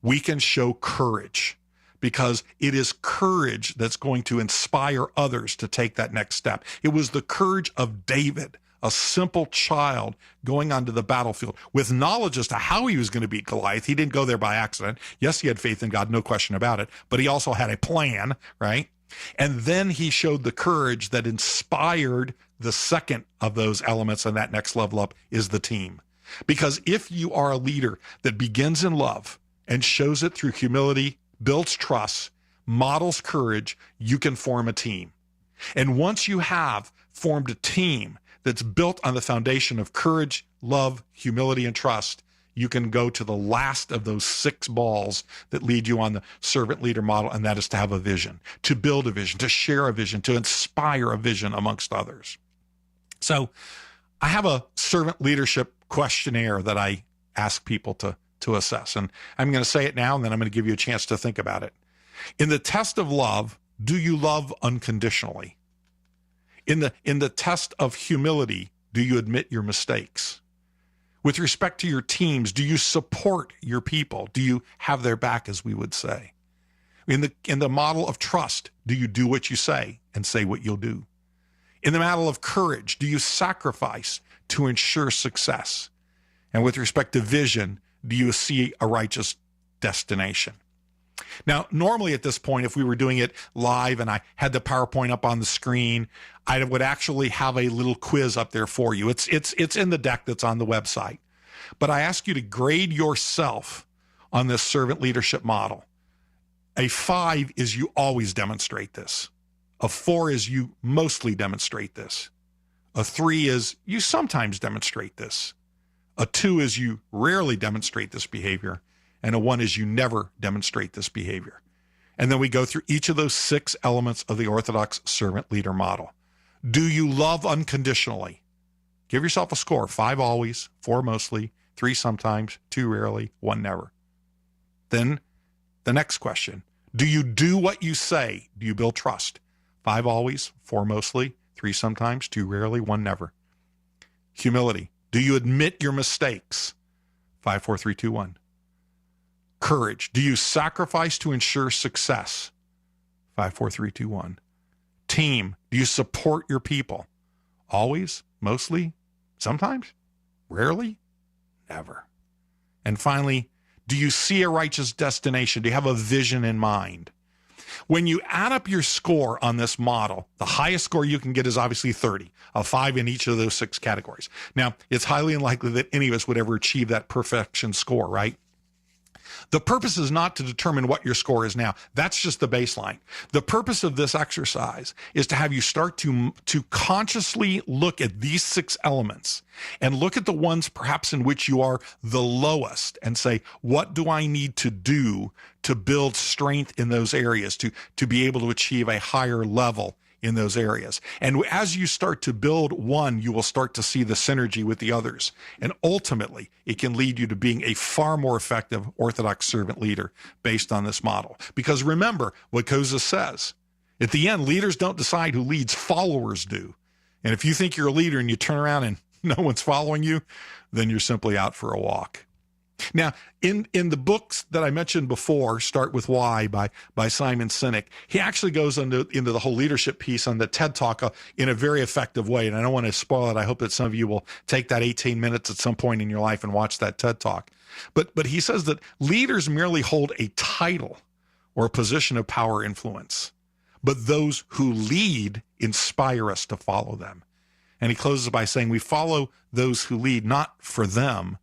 We can show courage because it is courage that's going to inspire others to take that next step. It was the courage of David, a simple child going onto the battlefield with knowledge as to how he was going to beat Goliath. He didn't go there by accident. Yes, he had faith in God, no question about it, but he also had a plan, right? And then he showed the courage that inspired the second of those elements, and that next level up is the team. Because if you are a leader that begins in love and shows it through humility, builds trust, models courage, you can form a team. And once you have formed a team that's built on the foundation of courage, love, humility, and trust, you can go to the last of those 6 balls that lead you on the servant leader model, and that is to have a vision, to build a vision, to share a vision, to inspire a vision amongst others. So I have a servant leadership questionnaire that I ask people to assess, and I'm going to say it now, and then I'm going to give you a chance to think about it. In the test of love, do you love unconditionally? In the test of humility, do you admit your mistakes? With respect to your teams, do you support your people? Do you have their back, as we would say? In the model of trust, do you do what you say and say what you'll do? In the model of courage, do you sacrifice to ensure success? And with respect to vision, do you see a righteous destination? Now, normally at this point, if we were doing it live and I had the PowerPoint up on the screen, I would actually have a little quiz up there for you. It's in the deck that's on the website. But I ask you to grade yourself on this servant leadership model. A 5 is you always demonstrate this. A 4 is you mostly demonstrate this. A 3 is you sometimes demonstrate this. A 2 is you rarely demonstrate this behavior. And a 1 is you never demonstrate this behavior. And then we go through each of those 6 elements of the Orthodox servant leader model. Do you love unconditionally? Give yourself a score. 5 always, 4 mostly, 3 sometimes, 2 rarely, 1 never. Then the next question. Do you do what you say? Do you build trust? 5 always, 4 mostly, 3 sometimes, 2 rarely, 1 never. Humility. Do you admit your mistakes? 5, 4, 3, 2, 1. Courage. Do you sacrifice to ensure success? 5, 4, 3, 2, 1. Team. Do you support your people? Always? Mostly? Sometimes? Rarely? Never. And finally, do you see a righteous destination? Do you have a vision in mind? When you add up your score on this model, the highest score you can get is obviously 30, a 5 in each of those 6 categories. Now, it's highly unlikely that any of us would ever achieve that perfection score, right? The purpose is not to determine what your score is now. That's just the baseline. The purpose of this exercise is to have you start to consciously look at these 6 elements and look at the ones perhaps in which you are the lowest and say, what do I need to do to build strength in those areas, to be able to achieve a higher level in those areas. And as you start to build one, you will start to see the synergy with the others. And ultimately, it can lead you to being a far more effective Orthodox servant leader based on this model. Because remember what Koza says, at the end, leaders don't decide who leads, followers do. And if you think you're a leader and you turn around and no one's following you, then you're simply out for a walk. Now, in the books that I mentioned before, Start With Why by Simon Sinek, he actually goes into the whole leadership piece on the TED Talk in a very effective way. And I don't want to spoil it. I hope that some of you will take that 18 minutes at some point in your life and watch that TED Talk. But he says that leaders merely hold a title or a position of power influence, but those who lead inspire us to follow them. And he closes by saying, we follow those who lead not for them,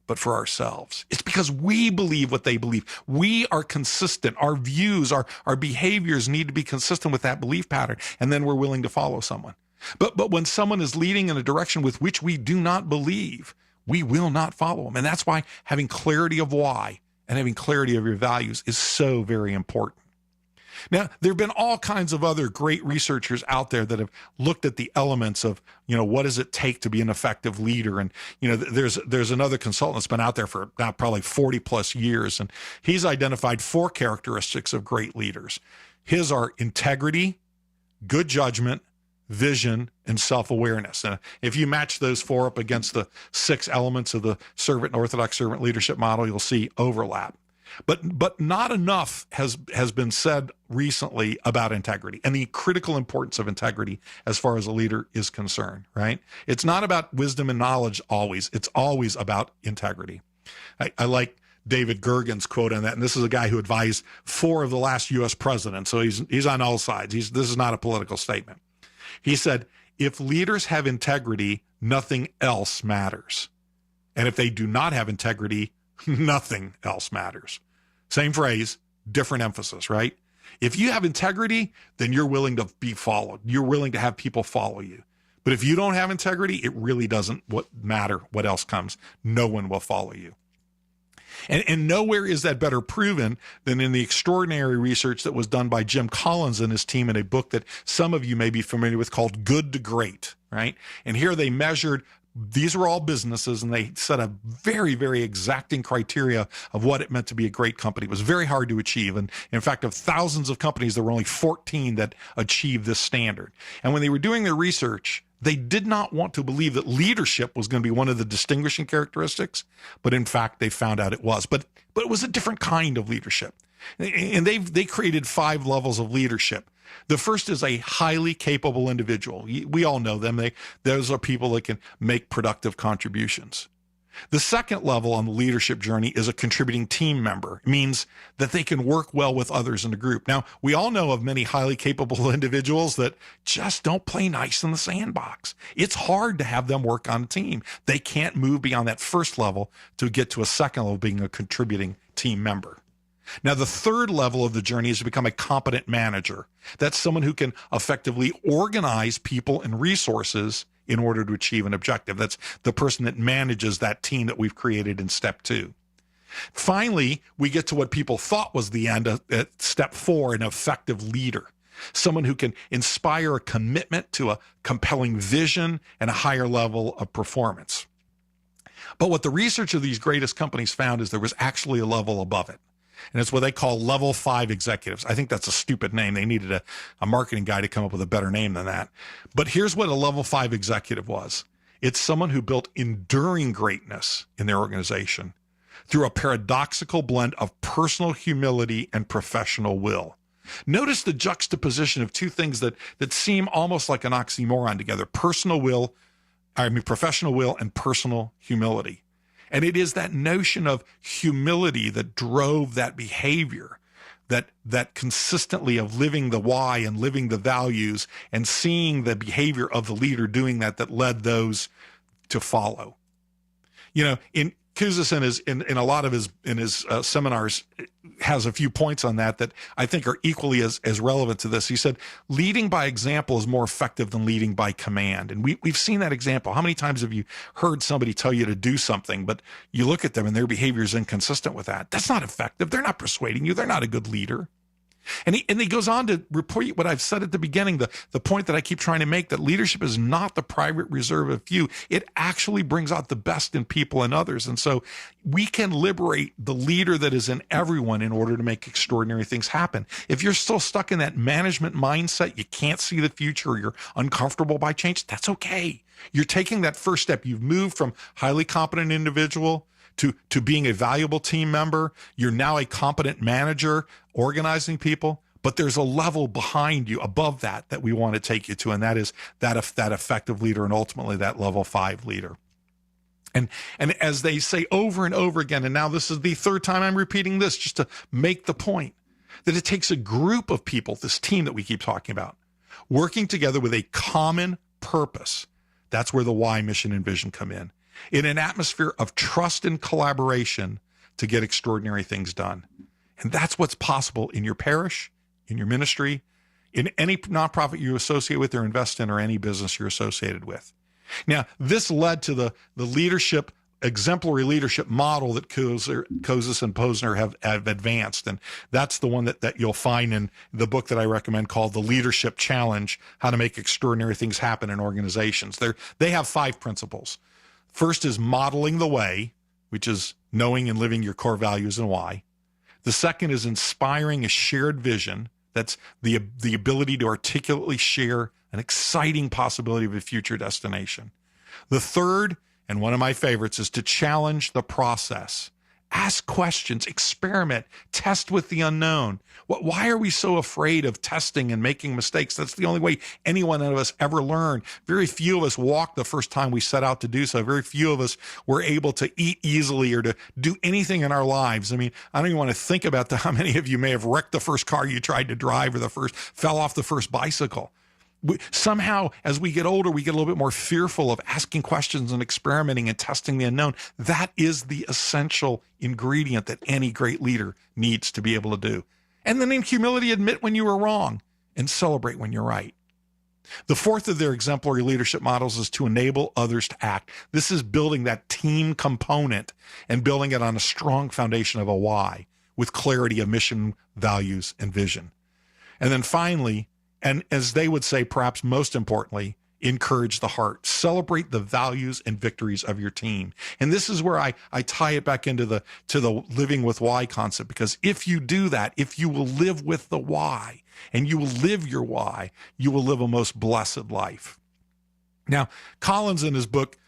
but for ourselves. It's because we believe what they believe. We are consistent. Our views, our behaviors need to be consistent with that belief pattern, and then we're willing to follow someone. But when someone is leading in a direction with which we do not believe, we will not follow them. And that's why having clarity of why and having clarity of your values is so very important. Now, there have been all kinds of other great researchers out there that have looked at the elements of, what does it take to be an effective leader? And, there's another consultant that's been out there for now probably 40 plus years, and he's identified 4 characteristics of great leaders. His are integrity, good judgment, vision, and self-awareness. And if you match those 4 up against the 6 elements of the Orthodox servant leadership model, you'll see overlap. But not enough has been said recently about integrity and the critical importance of integrity as far as a leader is concerned, right? It's not about wisdom and knowledge always. It's always about integrity. I like David Gergen's quote on that, and this is a guy who advised 4 of the last U.S. presidents, so he's on all sides. This is not a political statement. He said, if leaders have integrity, nothing else matters. And if they do not have integrity, nothing else matters. Same phrase, different emphasis, right? If you have integrity, then you're willing to be followed. You're willing to have people follow you. But if you don't have integrity, it really doesn't matter what else comes. No one will follow you. And nowhere is that better proven than in the extraordinary research that was done by Jim Collins and his team in a book that some of you may be familiar with called Good to Great, right? And here they measured, these were all businesses, and they set a very, very exacting criteria of what it meant to be a great company. It was very hard to achieve. And in fact, of thousands of companies, there were only 14 that achieved this standard. And when they were doing their research, they did not want to believe that leadership was going to be one of the distinguishing characteristics, but in fact, they found out it was. But it was a different kind of leadership. And they created 5 levels of leadership. The first is a highly capable individual. We all know them. Those are people that can make productive contributions. The second level on the leadership journey is a contributing team member. It means that they can work well with others in the group. Now, we all know of many highly capable individuals that just don't play nice in the sandbox. It's hard to have them work on a team. They can't move beyond that first level to get to a second level, being a contributing team member. Now, the third level of the journey is to become a competent manager. That's someone who can effectively organize people and resources in order to achieve an objective. That's the person that manages that team that we've created in step 2. Finally, we get to what people thought was the end at step 4, an effective leader. Someone who can inspire a commitment to a compelling vision and a higher level of performance. But what the research of these greatest companies found is there was actually a level above it. And it's what they call level 5 executives. I think that's a stupid name. They needed a marketing guy to come up with a better name than that. But here's what a level 5 executive was. It's someone who built enduring greatness in their organization through a paradoxical blend of personal humility and professional will. Notice the juxtaposition of 2 things that seem almost like an oxymoron together. Professional will and personal humility. And it is that notion of humility that drove that behavior, that consistently of living the why and living the values and seeing the behavior of the leader doing that led those to follow. You know, Kuzis in a lot of his seminars has a few points on that I think are equally as relevant to this. He said, leading by example is more effective than leading by command. And we've seen that example. How many times have you heard somebody tell you to do something, but you look at them and their behavior is inconsistent with that? That's not effective. They're not persuading you. They're not a good leader. And he goes on to report what I've said at the beginning, the point that I keep trying to make, that leadership is not the private reserve of few. It actually brings out the best in people and others. And so we can liberate the leader that is in everyone in order to make extraordinary things happen. If you're still stuck in that management mindset, you can't see the future, or you're uncomfortable by change, that's okay. You're taking that first step. You've moved from highly competent individual to being a valuable team member. You're now a competent manager, organizing people, but there's a level behind you above that we want to take you to, and that is that effective leader, and ultimately that level 5 leader. And as they say over and over again, and now this is the 3rd time I'm repeating this just to make the point, that it takes a group of people, this team that we keep talking about, working together with a common purpose. That's where the why, mission, and vision come in an atmosphere of trust and collaboration to get extraordinary things done. And that's what's possible in your parish, in your ministry, in any nonprofit you associate with or invest in, or any business you're associated with. Now, this led to the leadership, exemplary leadership model that Kozis and Posner have advanced. And that's the one that you'll find in the book that I recommend called The Leadership Challenge, How to Make Extraordinary Things Happen in Organizations. They have 5 principles. First is modeling the way, which is knowing and living your core values and why. The second is inspiring a shared vision. That's the ability to articulately share an exciting possibility of a future destination. The third, and one of my favorites, is to challenge the process Ask questions, experiment, test with the unknown. Why are we so afraid of testing and making mistakes? That's the only way any one of us ever learn. Very few of us walked the first time we set out to do so. Very few of us were able to eat easily or to do anything in our lives. I mean, I don't even want to think about how many of you may have wrecked the first car you tried to drive or fell off the first bicycle. Somehow, as we get older, we get a little bit more fearful of asking questions and experimenting and testing the unknown. That is the essential ingredient that any great leader needs to be able to do. And then in humility, admit when you were wrong and celebrate when you're right. The fourth of their exemplary leadership models is to enable others to act. This is building that team component and building it on a strong foundation of a why with clarity of mission, values, and vision. And then finally, and as they would say, perhaps most importantly, encourage the heart. Celebrate the values and victories of your team. And this is where I tie it back into the living with why concept, because if you do that, if you will live with the why and you will live your why, you will live a most blessed life. Now, Collins in his book,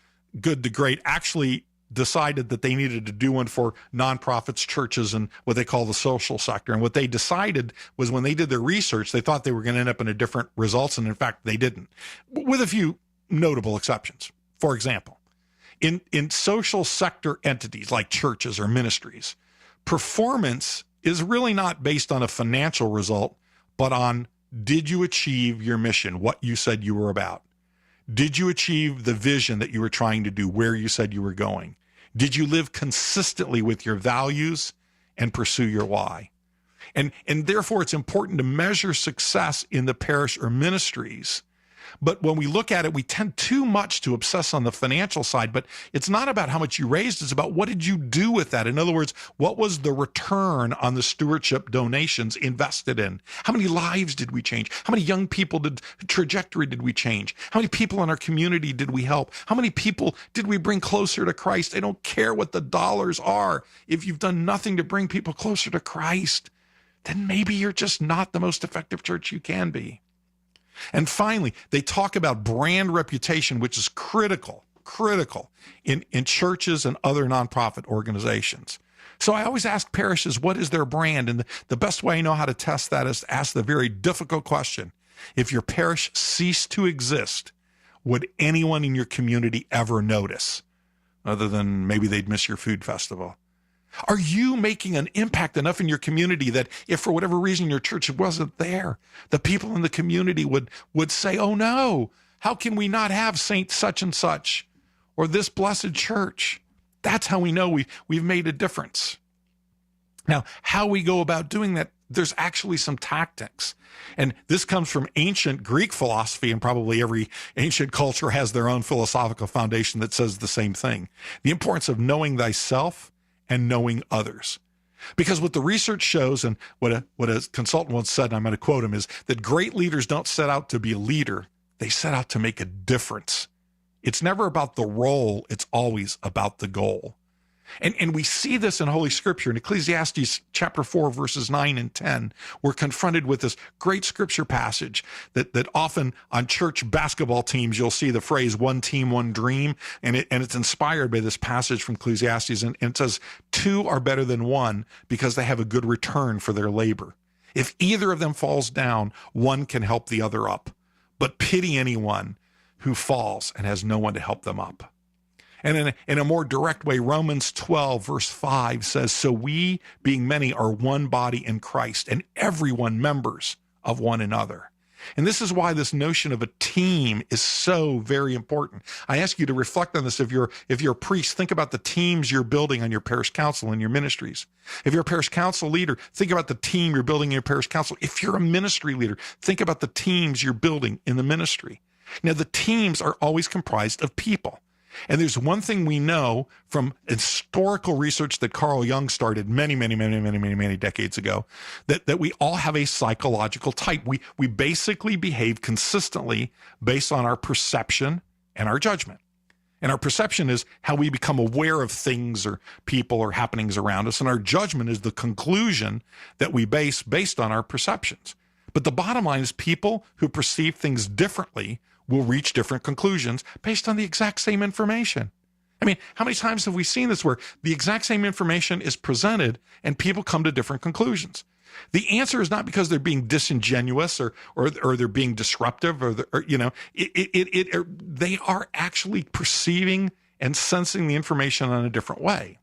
Good to Great, actually decided that they needed to do one for nonprofits, churches, and what they call the social sector. And what they decided was when they did their research, they thought they were going to end up in a different results. And in fact, they didn't, with a few notable exceptions. For example, in social sector entities like churches or ministries, performance is really not based on a financial result, but on, did you achieve your mission, what you said you were about? Did you achieve the vision that you were trying to do, where you said you were going? Did you live consistently with your values and pursue your why? And therefore, it's important to measure success in the parish or ministries. But when we look at it, we tend too much to obsess on the financial side, but it's not about how much you raised, it's about what did you do with that? In other words, what was the return on the stewardship donations invested in? How many lives did we change? How many young people trajectory did we change? How many people in our community did we help? How many people did we bring closer to Christ? I don't care what the dollars are. If you've done nothing to bring people closer to Christ, then maybe you're just not the most effective church you can be. And finally, they talk about brand reputation, which is critical in churches and other nonprofit organizations. So I always ask parishes, what is their brand? And the best way I know how to test that is to ask the very difficult question. If your parish ceased to exist, would anyone in your community ever notice? Other than maybe they'd miss your food festival. Are you making an impact enough in your community that if for whatever reason your church wasn't there, the people in the community would say, oh no, how can we not have Saint such and such or this blessed church? That's how we know we've made a difference. Now, how we go about doing that, there's actually some tactics. And this comes from ancient Greek philosophy, and probably every ancient culture has their own philosophical foundation that says the same thing. The importance of knowing thyself and knowing others. Because what the research shows, and what a consultant once said, and I'm going to quote him, is that great leaders don't set out to be a leader. They set out to make a difference. It's never about the role. It's always about the goal. And we see this in Holy Scripture. In Ecclesiastes chapter 4, verses 9 and 10, we're confronted with this great Scripture passage that often on church basketball teams, you'll see the phrase, one team, one dream. And it's inspired by this passage from Ecclesiastes. And it says, two are better than one because they have a good return for their labor. If either of them falls down, one can help the other up. But pity anyone who falls and has no one to help them up. And in a more direct way, Romans 12, verse 5 says, so we, being many, are one body in Christ, and everyone members of one another. And this is why this notion of a team is so very important. I ask you to reflect on this. If you're a priest, think about the teams you're building on your parish council and your ministries. If you're a parish council leader, think about the team you're building in your parish council. If you're a ministry leader, think about the teams you're building in the ministry. Now, the teams are always comprised of people. And there's one thing we know from historical research that Carl Jung started many decades ago, that we all have a psychological type. We basically behave consistently based on our perception and our judgment. And our perception is how we become aware of things or people or happenings around us. And our judgment is the conclusion that we base based on our perceptions. But the bottom line is people who perceive things differently will reach different conclusions based on the exact same information. I mean, how many times have we seen this where the exact same information is presented and people come to different conclusions? The answer is not because they're being disingenuous or they're being disruptive they are actually perceiving and sensing the information in a different way.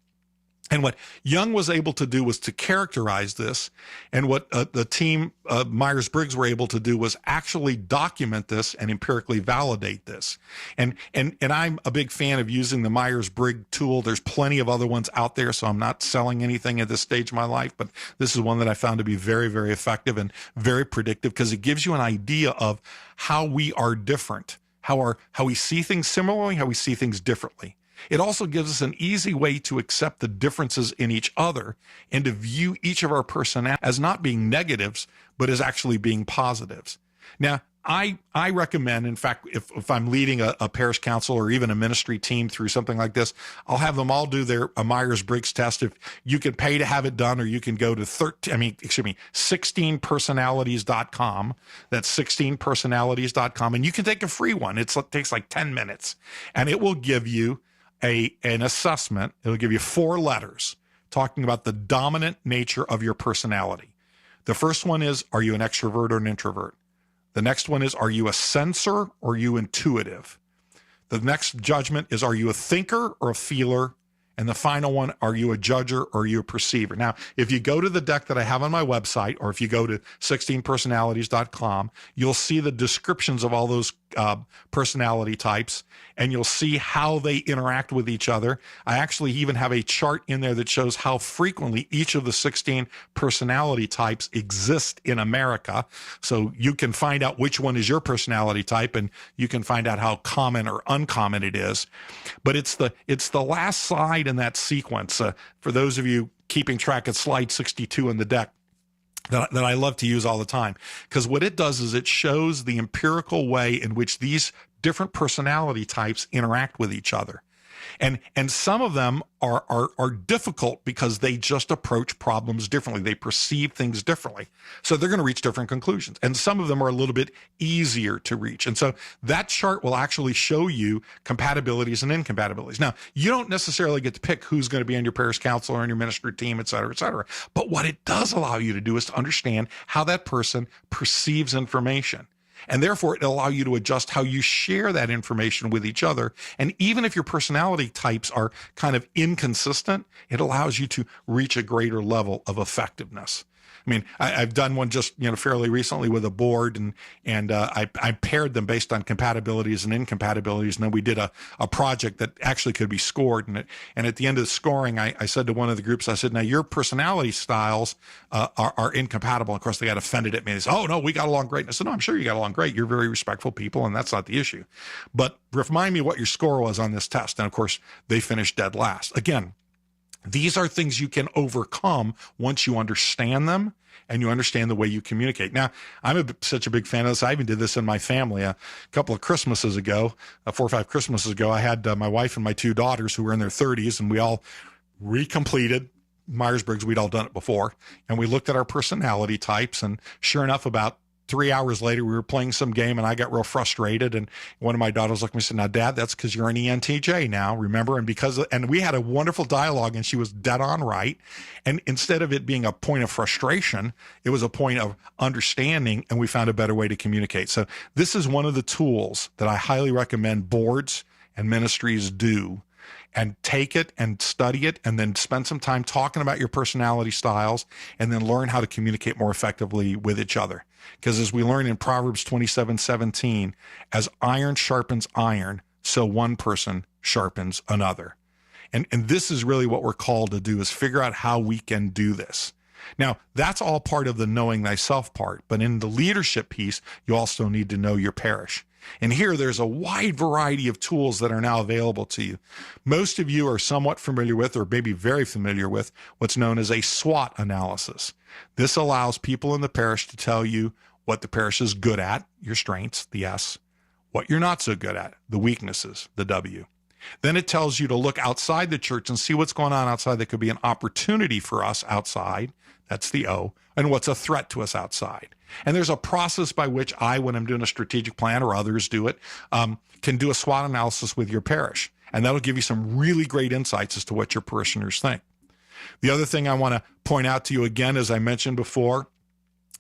And what Young was able to do was to characterize this, and what the team Myers-Briggs were able to do was actually document this and empirically validate this. And I'm a big fan of using the Myers-Briggs tool. There's plenty of other ones out there, so I'm not selling anything at this stage of my life, but this is one that I found to be very, very effective and very predictive because it gives you an idea of how we are different, how we see things similarly, how we see things differently. It also gives us an easy way to accept the differences in each other and to view each of our personalities as not being negatives, but as actually being positives. Now, I recommend, in fact, if I'm leading a parish council or even a ministry team through something like this, I'll have them all do a Myers-Briggs test. If you can pay to have it done, or you can go to 16personalities.com. That's 16personalities.com, and you can take a free one. It takes like 10 minutes, and it will give you an assessment. It'll give you 4 letters talking about the dominant nature of your personality. The first one is, are you an extrovert or an introvert? The next one is, are you a sensor or are you intuitive? The next judgment is, are you a thinker or a feeler? And the final one, are you a judger or are you a perceiver? Now, if you go to the deck that I have on my website, or if you go to 16personalities.com, you'll see the descriptions of all those personality types, and you'll see how they interact with each other. I actually even have a chart in there that shows how frequently each of the 16 personality types exist in America. So you can find out which one is your personality type, and you can find out how common or uncommon it is. But it's the last slide in that sequence. For those of you keeping track, it's slide 62 in the deck that I love to use all the time, because what it does is it shows the empirical way in which these different personality types interact with each other. And some of them are difficult because they just approach problems differently. They perceive things differently. So they're going to reach different conclusions. And some of them are a little bit easier to reach. And so that chart will actually show you compatibilities and incompatibilities. Now, you don't necessarily get to pick who's going to be on your parish council or on your ministry team, et cetera, et cetera. But what it does allow you to do is to understand how that person perceives information. And therefore, it'll allow you to adjust how you share that information with each other. And even if your personality types are kind of inconsistent, it allows you to reach a greater level of effectiveness. I mean, I've done one just fairly recently with a board, and I paired them based on compatibilities and incompatibilities, and then we did a project that actually could be scored. And at the end of the scoring, I said to one of the groups, I said, now your personality styles are incompatible. And of course, they got offended at me. They said, oh no, we got along great. And I said, no, I'm sure you got along great. You're very respectful people, and that's not the issue. But remind me what your score was on this test. And of course, they finished dead last. Again, these are things you can overcome once you understand them and you understand the way you communicate. Now, I'm such a big fan of this. I even did this in my family a couple of Christmases ago, 4 or 5 Christmases ago. I had my wife and my 2 daughters who were in their 30s, and we all recompleted Myers-Briggs. We'd all done it before. And we looked at our personality types, and sure enough, about 3 hours later, we were playing some game, and I got real frustrated. And one of my daughters looked at me and said, now, Dad, that's because you're an ENTJ now, remember? And we had a wonderful dialogue, and she was dead on right. And instead of it being a point of frustration, it was a point of understanding, and we found a better way to communicate. So this is one of the tools that I highly recommend boards and ministries do. And take it and study it, and then spend some time talking about your personality styles, and then learn how to communicate more effectively with each other. Because as we learn in Proverbs 27:17, as iron sharpens iron, so one person sharpens another. And this is really what we're called to do, is figure out how we can do this. Now, that's all part of the knowing thyself part, but in the leadership piece, you also need to know your parish. And here, there's a wide variety of tools that are now available to you. Most of you are somewhat familiar with, or maybe very familiar with, what's known as a SWOT analysis. This allows people in the parish to tell you what the parish is good at, your strengths, the S, what you're not so good at, the weaknesses, the W. Then it tells you to look outside the church and see what's going on outside that could be an opportunity for us outside, that's the O, and what's a threat to us outside. And there's a process by which I, when I'm doing a strategic plan, or others do it, can do a SWOT analysis with your parish. and that'll give you some really great insights as to what your parishioners think. The other thing I want to point out to you again, as I mentioned before,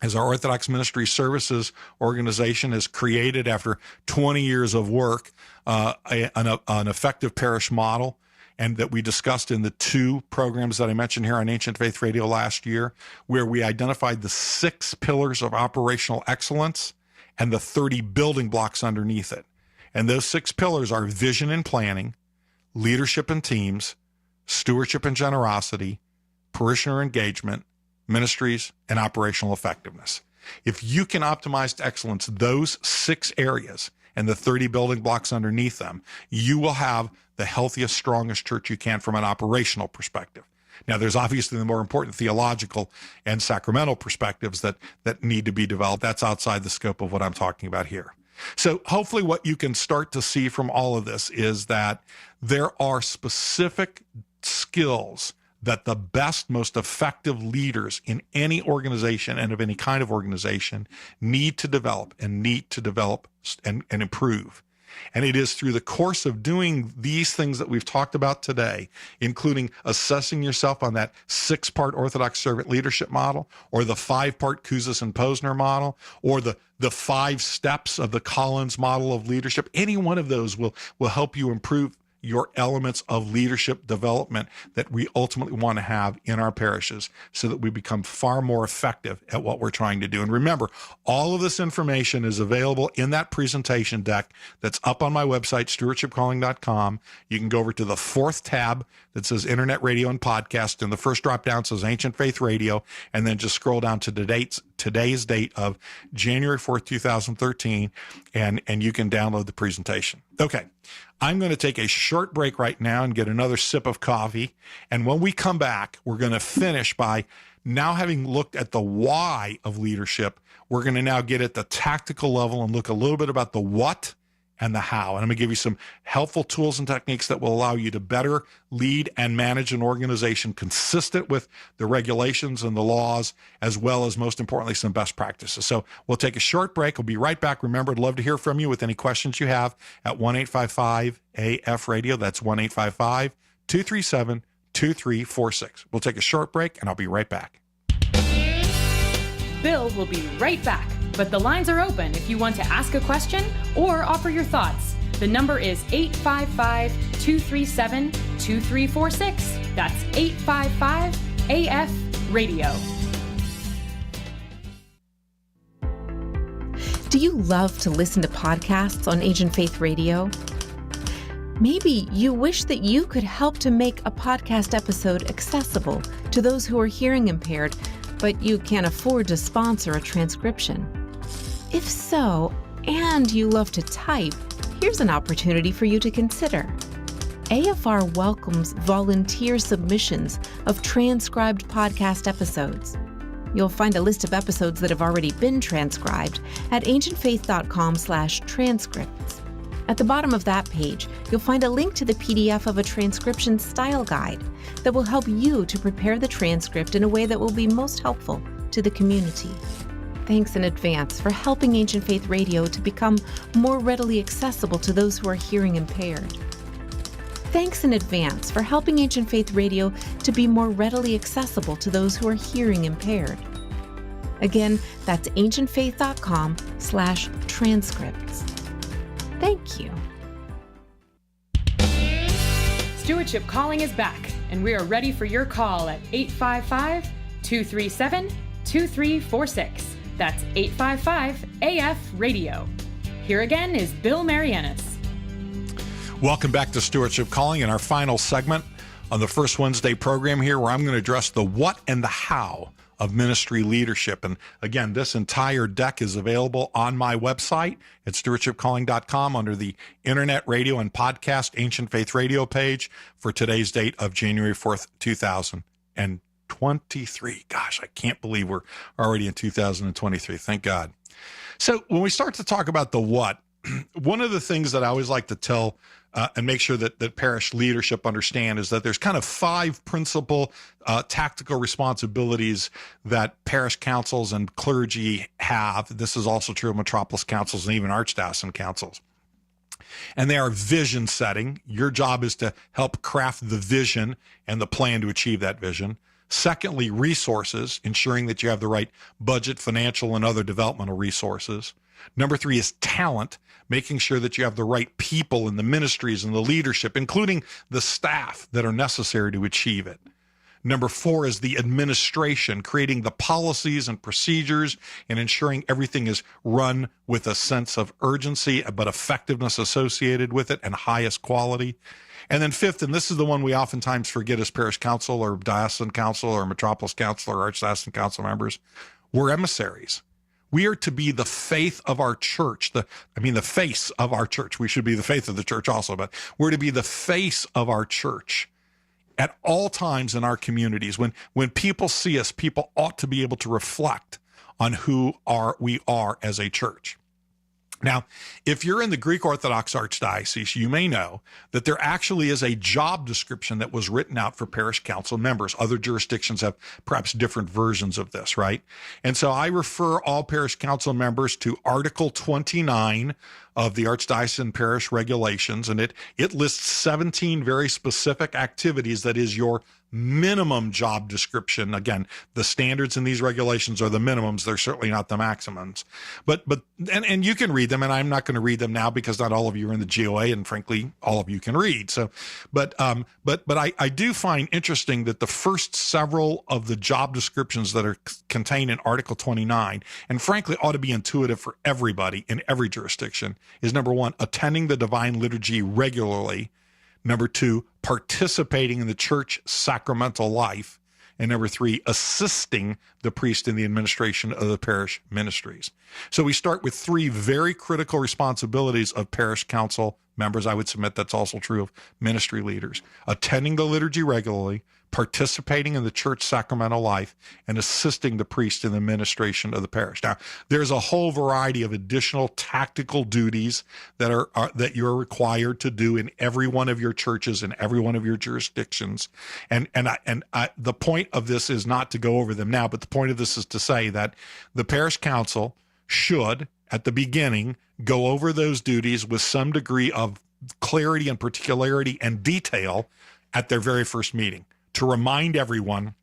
is our Orthodox Ministry Services organization has created, after 20 years of work, an effective parish model, and that we discussed in the 2 programs that I mentioned here on Ancient Faith Radio last year, where we identified the 6 pillars of operational excellence and the 30 building blocks underneath it. And those 6 pillars are vision and planning, leadership and teams, stewardship and generosity, parishioner engagement, ministries, and operational effectiveness. If you can optimize to excellence those 6 areas and the 30 building blocks underneath them, you will have the healthiest, strongest church you can from an operational perspective. Now, there's obviously the more important theological and sacramental perspectives that need to be developed. That's outside the scope of what I'm talking about here. So hopefully what you can start to see from all of this is that there are specific skills that the best, most effective leaders in any organization and of any kind of organization need to develop and improve. And it is through the course of doing these things that we've talked about today, including assessing yourself on that 6-part Orthodox servant leadership model, or the 5-part Kouzes and Posner model, or the 5 steps of the Collins model of leadership. Any one of those will help you improve your elements of leadership development that we ultimately want to have in our parishes, so that we become far more effective at what we're trying to do. And remember, all of this information is available in that presentation deck that's up on my website, stewardshipcalling.com. You can go over to the 4th tab that says Internet Radio and Podcast, and the first drop down says Ancient Faith Radio, and then just scroll down to today's date of January 4th, 2013, and you can download the presentation. Okay, I'm going to take a short break right now and get another sip of coffee. And when we come back, we're going to finish by, now having looked at the why of leadership, we're going to now get at the tactical level and look a little bit about the what and the how. And I'm going to give you some helpful tools and techniques that will allow you to better lead and manage an organization consistent with the regulations and the laws, as well as, most importantly, some best practices. So we'll take a short break. We'll be right back. Remember, I'd love to hear from you with any questions you have at 1-855-AF-RADIO. That's 1-855-237-2346. We'll take a short break, and I'll be right back. Bill will be right back, but the lines are open if you want to ask a question or offer your thoughts. The number is 855-237-2346. That's 855-AF-RADIO. Do you love to listen to podcasts on Ancient Faith Radio? Maybe you wish that you could help to make a podcast episode accessible to those who are hearing impaired, but you can't afford to sponsor a transcription. If so, and you love to type, here's an opportunity for you to consider. AFR welcomes volunteer submissions of transcribed podcast episodes. You'll find a list of episodes that have already been transcribed at ancientfaith.com/transcripts. At the bottom of that page, you'll find a link to the PDF of a transcription style guide that will help you to prepare the transcript in a way that will be most helpful to the community. Thanks in advance for helping Ancient Faith Radio to become more readily accessible to those who are hearing impaired. Thanks in advance for helping Ancient Faith Radio to be more readily accessible to those who are hearing impaired. Again, that's ancientfaith.com/transcripts. Thank you. Stewardship Calling is back, and we are ready for your call at 855-237-2346. That's 855-AF-RADIO. Here again is Bill Marianis. Welcome back to Stewardship Calling, in our final segment on the first Wednesday program here, where I'm going to address the what and the how of ministry leadership. And again, this entire deck is available on my website at stewardshipcalling.com under the Internet Radio and Podcast Ancient Faith Radio page for today's date of January 4th, 2023. Gosh, I can't believe we're already in 2023. Thank God. So when we start to talk about the what, one of the things that I always like to tell and make sure that parish leadership understand is that there's kind of 5 principal tactical responsibilities that parish councils and clergy have. This is also true of metropolis councils and even archdiocesan councils. And they are vision setting. Your job is to help craft the vision and the plan to achieve that vision. Secondly, resources, ensuring that you have the right budget, financial, and other developmental resources. Number 3 is talent, making sure that you have the right people in the ministries and the leadership, including the staff that are necessary to achieve it. Number 4 is the administration, creating the policies and procedures and ensuring everything is run with a sense of urgency, but effectiveness associated with it and highest quality. And then 5th, and this is the one we oftentimes forget as parish council or diocesan council or metropolis council or archdiocesan council members, we're emissaries. We are to be the faith of our church, the face of our church. We should be the faith of the church also, but we're to be the face of our church at all times in our communities. When people see us, people ought to be able to reflect on who we are as a church. Now, if you're in the Greek Orthodox Archdiocese, you may know that there actually is a job description that was written out for parish council members. Other jurisdictions have perhaps different versions of this, right? And so I refer all parish council members to Article 29 of the Archdiocesan Parish Regulations, and it lists 17 very specific activities that is your minimum job description. Again, the standards in these regulations are the minimums. They're certainly not the maximums. But you can read them, and I'm not going to read them now because not all of you are in the GOA, and frankly, all of you can read. So, but I do find interesting that the first several of the job descriptions that are contained in Article 29, and frankly ought to be intuitive for everybody in every jurisdiction, is number 1, attending the divine liturgy regularly. Number 2, participating in the church sacramental life. And number 3, assisting the priest in the administration of the parish ministries. So we start with 3 very critical responsibilities of parish council members. I would submit that's also true of ministry leaders. Attending the liturgy regularly, participating in the church sacramental life, and assisting the priest in the administration of the parish. Now, there's a whole variety of additional tactical duties that you're required to do in every one of your churches and every one of your jurisdictions. And the point of this is not to go over them now, but the point of this is to say that the parish council should, at the beginning, go over those duties with some degree of clarity and particularity and detail at their very first meeting, to remind everyone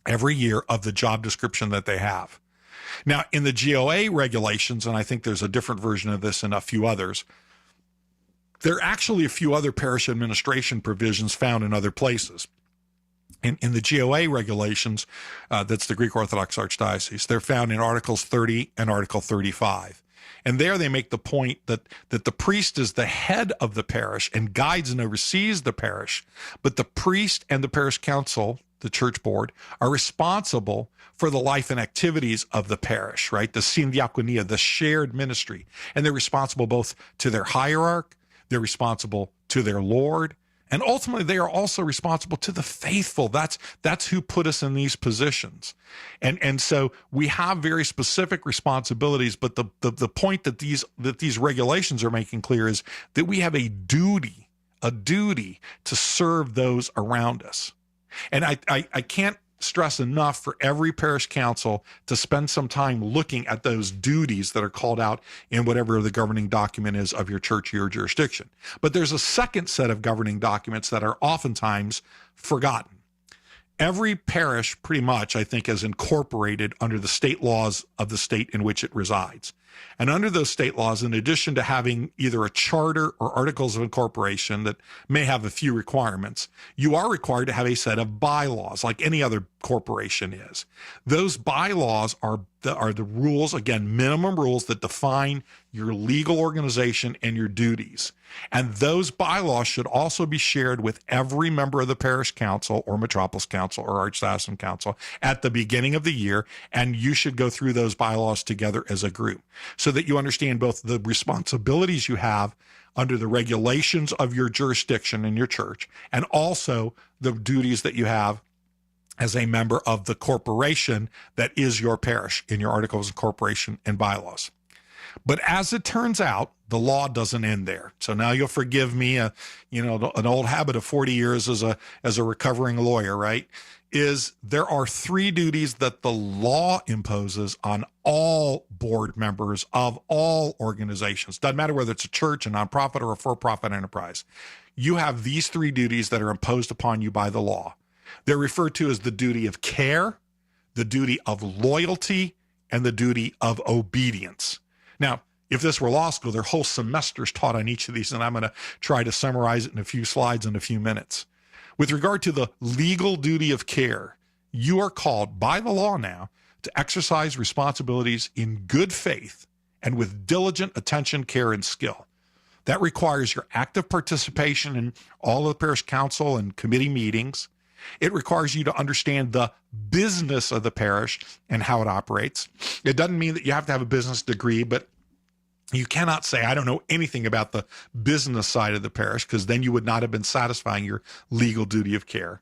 every year of the job description that they have. Now, in the GOA regulations, and I think there's a different version of this and a few others, there are actually a few other parish administration provisions found in other places. In the GOA regulations, that's the Greek Orthodox Archdiocese, they're found in Articles 30 and Article 35. And there they make the point that the priest is the head of the parish and guides and oversees the parish, but the priest and the parish council, the church board, are responsible for the life and activities of the parish, right? The syndiakonia, the shared ministry. And they're responsible both to their hierarch, they're responsible to their Lord, and ultimately, they are also responsible to the faithful. That's who put us in these positions. And so we have very specific responsibilities, but the point that these regulations are making clear is that we have a duty to serve those around us. And I can't stress enough for every parish council to spend some time looking at those duties that are called out in whatever the governing document is of your church or your jurisdiction. But there's a second set of governing documents that are oftentimes forgotten. Every parish, pretty much, I think, is incorporated under the state laws of the state in which it resides. And under those state laws, in addition to having either a charter or articles of incorporation that may have a few requirements, you are required to have a set of bylaws like any other corporation is. Those bylaws are the rules, again, minimum rules that define your legal organization and your duties. And those bylaws should also be shared with every member of the parish council or metropolis council or archdiocesan council at the beginning of the year. And you should go through those bylaws together as a group so that you understand both the responsibilities you have under the regulations of your jurisdiction and your church, and also the duties that you have as a member of the corporation that is your parish in your articles of incorporation and bylaws. But as it turns out, the law doesn't end there. So now you'll forgive me, an old habit of 40 years as a recovering lawyer, right? is there are 3 duties that the law imposes on all board members of all organizations. Doesn't matter whether it's a church, a nonprofit, or a for-profit enterprise. You have these 3 duties that are imposed upon you by the law. They're referred to as the duty of care, the duty of loyalty, and the duty of obedience. Now, if this were law school, there are whole semesters taught on each of these, and I'm going to try to summarize it in a few slides in a few minutes. With regard to the legal duty of care, you are called by the law now to exercise responsibilities in good faith and with diligent attention, care, and skill. That requires your active participation in all of the parish council and committee meetings. It requires you to understand the business of the parish and how it operates. It doesn't mean that you have to have a business degree, but you cannot say, I don't know anything about the business side of the parish, because then you would not have been satisfying your legal duty of care.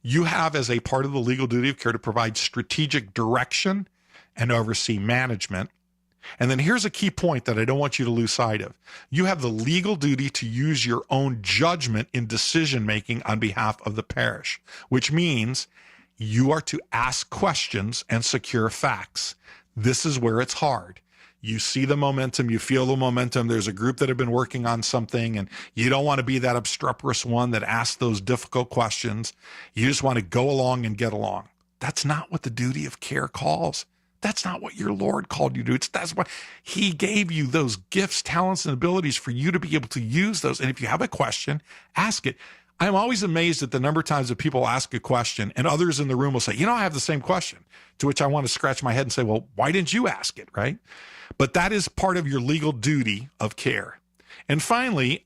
You have, as a part of the legal duty of care, to provide strategic direction and oversee management. And then here's a key point that I don't want you to lose sight of. You have the legal duty to use your own judgment in decision-making on behalf of the parish, which means you are to ask questions and secure facts. This is where it's hard. You see the momentum, you feel the momentum. There's a group that have been working on something, and you don't want to be that obstreperous one that asks those difficult questions. You just want to go along and get along. That's not what the duty of care calls. That's not what your Lord called you to do. That's why he gave you those gifts, talents, and abilities for you to be able to use those. And if you have a question, ask it. I'm always amazed at the number of times that people ask a question and others in the room will say, I have the same question, to which I want to scratch my head and say, well, why didn't you ask it, right? But that is part of your legal duty of care. And finally,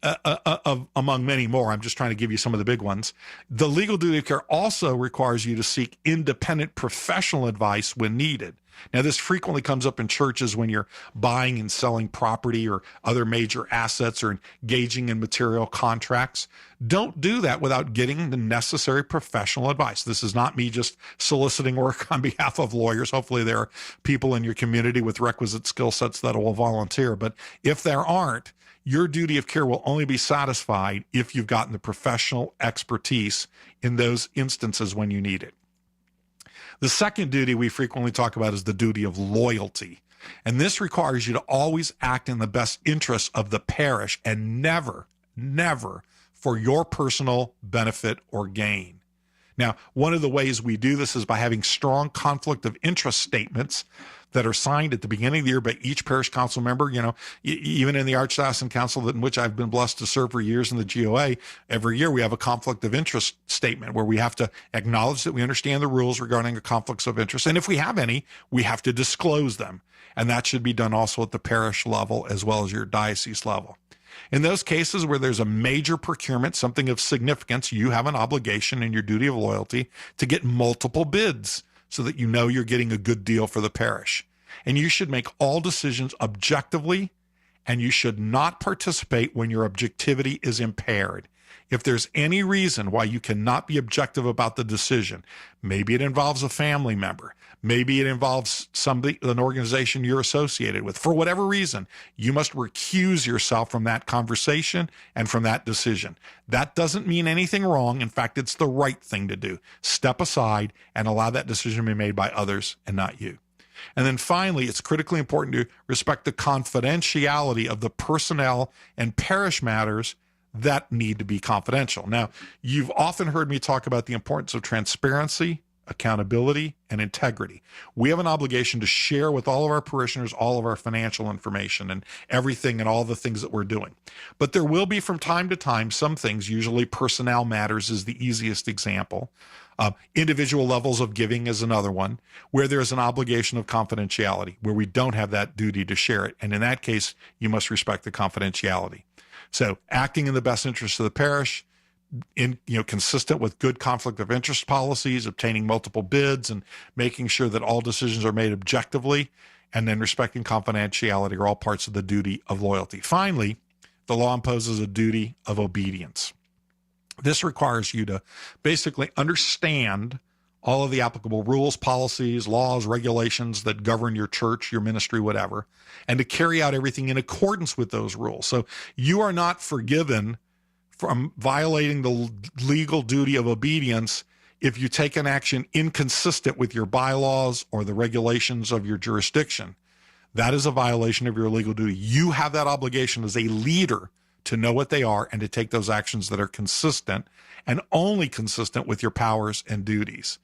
among many more, I'm just trying to give you some of the big ones, the legal duty of care also requires you to seek independent professional advice when needed. Now, this frequently comes up in churches when you're buying and selling property or other major assets or engaging in material contracts. Don't do that without getting the necessary professional advice. This is not me just soliciting work on behalf of lawyers. Hopefully there are people in your community with requisite skill sets that will volunteer. But if there aren't, your duty of care will only be satisfied if you've gotten the professional expertise in those instances when you need it. The second duty we frequently talk about is the duty of loyalty. And this requires you to always act in the best interests of the parish and never for your personal benefit or gain. Now, one of the ways we do this is by having strong conflict of interest statements that are signed at the beginning of the year by each parish council member. Even in the Archdiocesan Council, in which I've been blessed to serve for years in the GOA, every year we have a conflict of interest statement where we have to acknowledge that we understand the rules regarding the conflicts of interest. And if we have any, we have to disclose them. And that should be done also at the parish level as well as your diocese level. In those cases where there's a major procurement, something of significance, you have an obligation in your duty of loyalty to get multiple bids so that you know you're getting a good deal for the parish. And you should make all decisions objectively, and you should not participate when your objectivity is impaired. If there's any reason why you cannot be objective about the decision, maybe it involves a family member, maybe it involves somebody, an organization you're associated with, for whatever reason, you must recuse yourself from that conversation and from that decision. That doesn't mean anything wrong. In fact, it's the right thing to do. Step aside and allow that decision to be made by others and not you. And then finally, it's critically important to respect the confidentiality of the personnel and parish matters that need to be confidential. Now, you've often heard me talk about the importance of transparency, accountability, and integrity. We have an obligation to share with all of our parishioners all of our financial information and everything and all the things that we're doing. But there will be from time to time some things, usually personnel matters is the easiest example. Individual levels of giving is another one, where there's an obligation of confidentiality, where we don't have that duty to share it. And in that case, you must respect the confidentiality. So acting in the best interest of the parish, consistent with good conflict of interest policies, obtaining multiple bids, and making sure that all decisions are made objectively, and then respecting confidentiality are all parts of the duty of loyalty. Finally, the law imposes a duty of obedience. This requires you to basically understand all of the applicable rules, policies, laws, regulations that govern your church, your ministry, whatever, and to carry out everything in accordance with those rules. So you are not forgiven from violating the legal duty of obedience if you take an action inconsistent with your bylaws or the regulations of your jurisdiction, that is a violation of your legal duty. You have that obligation as a leader to know what they are and to take those actions that are consistent and only consistent with your powers and duties.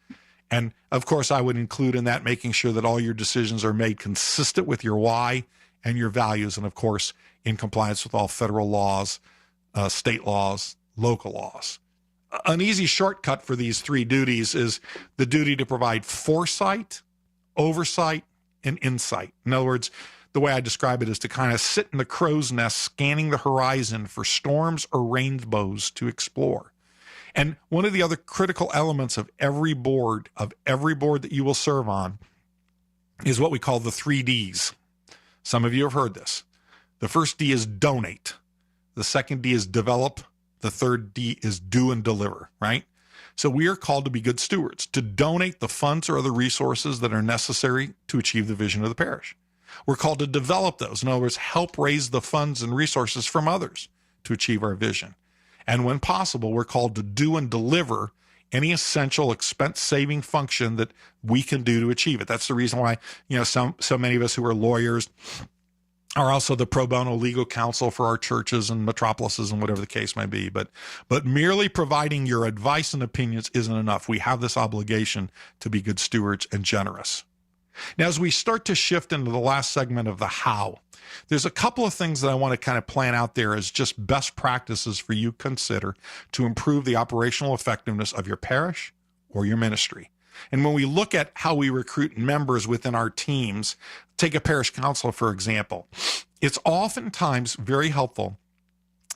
And of course, I would include in that making sure that all your decisions are made consistent with your why and your values, and of course, in compliance with all federal laws, state laws, local laws. An easy shortcut for these three duties is the duty to provide foresight, oversight, and insight. In other words, the way I describe it is to kind of sit in the crow's nest, scanning the horizon for storms or rainbows to explore. And one of the other critical elements of every board that you will serve on, is what we call the 3 Ds. Some of you have heard this. The first D is donate. The second D is develop. The third D is do and deliver, right? So we are called to be good stewards, to donate the funds or other resources that are necessary to achieve the vision of the parish. We're called to develop those. In other words, help raise the funds and resources from others to achieve our vision. And when possible, we're called to do and deliver any essential expense-saving function that we can do to achieve it. That's the reason why, so many of us who are lawyers are also the pro bono legal counsel for our churches and metropolises and whatever the case may be. But merely providing your advice and opinions isn't enough. We have this obligation to be good stewards and generous. Now, as we start to shift into the last segment of the how, there's a couple of things that I want to kind of plan out there as just best practices for you to consider to improve the operational effectiveness of your parish or your ministry. And when we look at how we recruit members within our teams, take a parish council, for example, it's oftentimes very helpful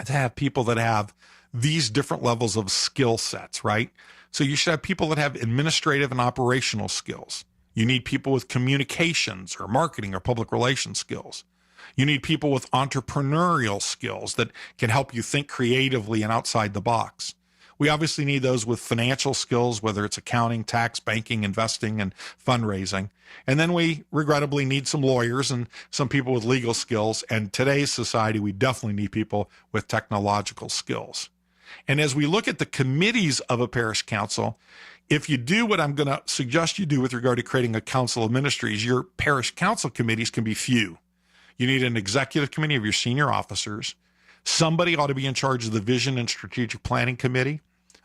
to have people that have these different levels of skill sets, right? So you should have people that have administrative and operational skills. You need people with communications or marketing or public relations skills. You need people with entrepreneurial skills that can help you think creatively and outside the box. We obviously need those with financial skills, whether it's accounting, tax, banking, investing, and fundraising. And then we regrettably need some lawyers and some people with legal skills. And today's society, we definitely need people with technological skills. And as we look at the committees of a parish council, if you do what I'm going to suggest you do with regard to creating a council of ministries, your parish council committees can be few. You need an executive committee of your senior officers. Somebody ought to be in charge of the vision and strategic planning committee.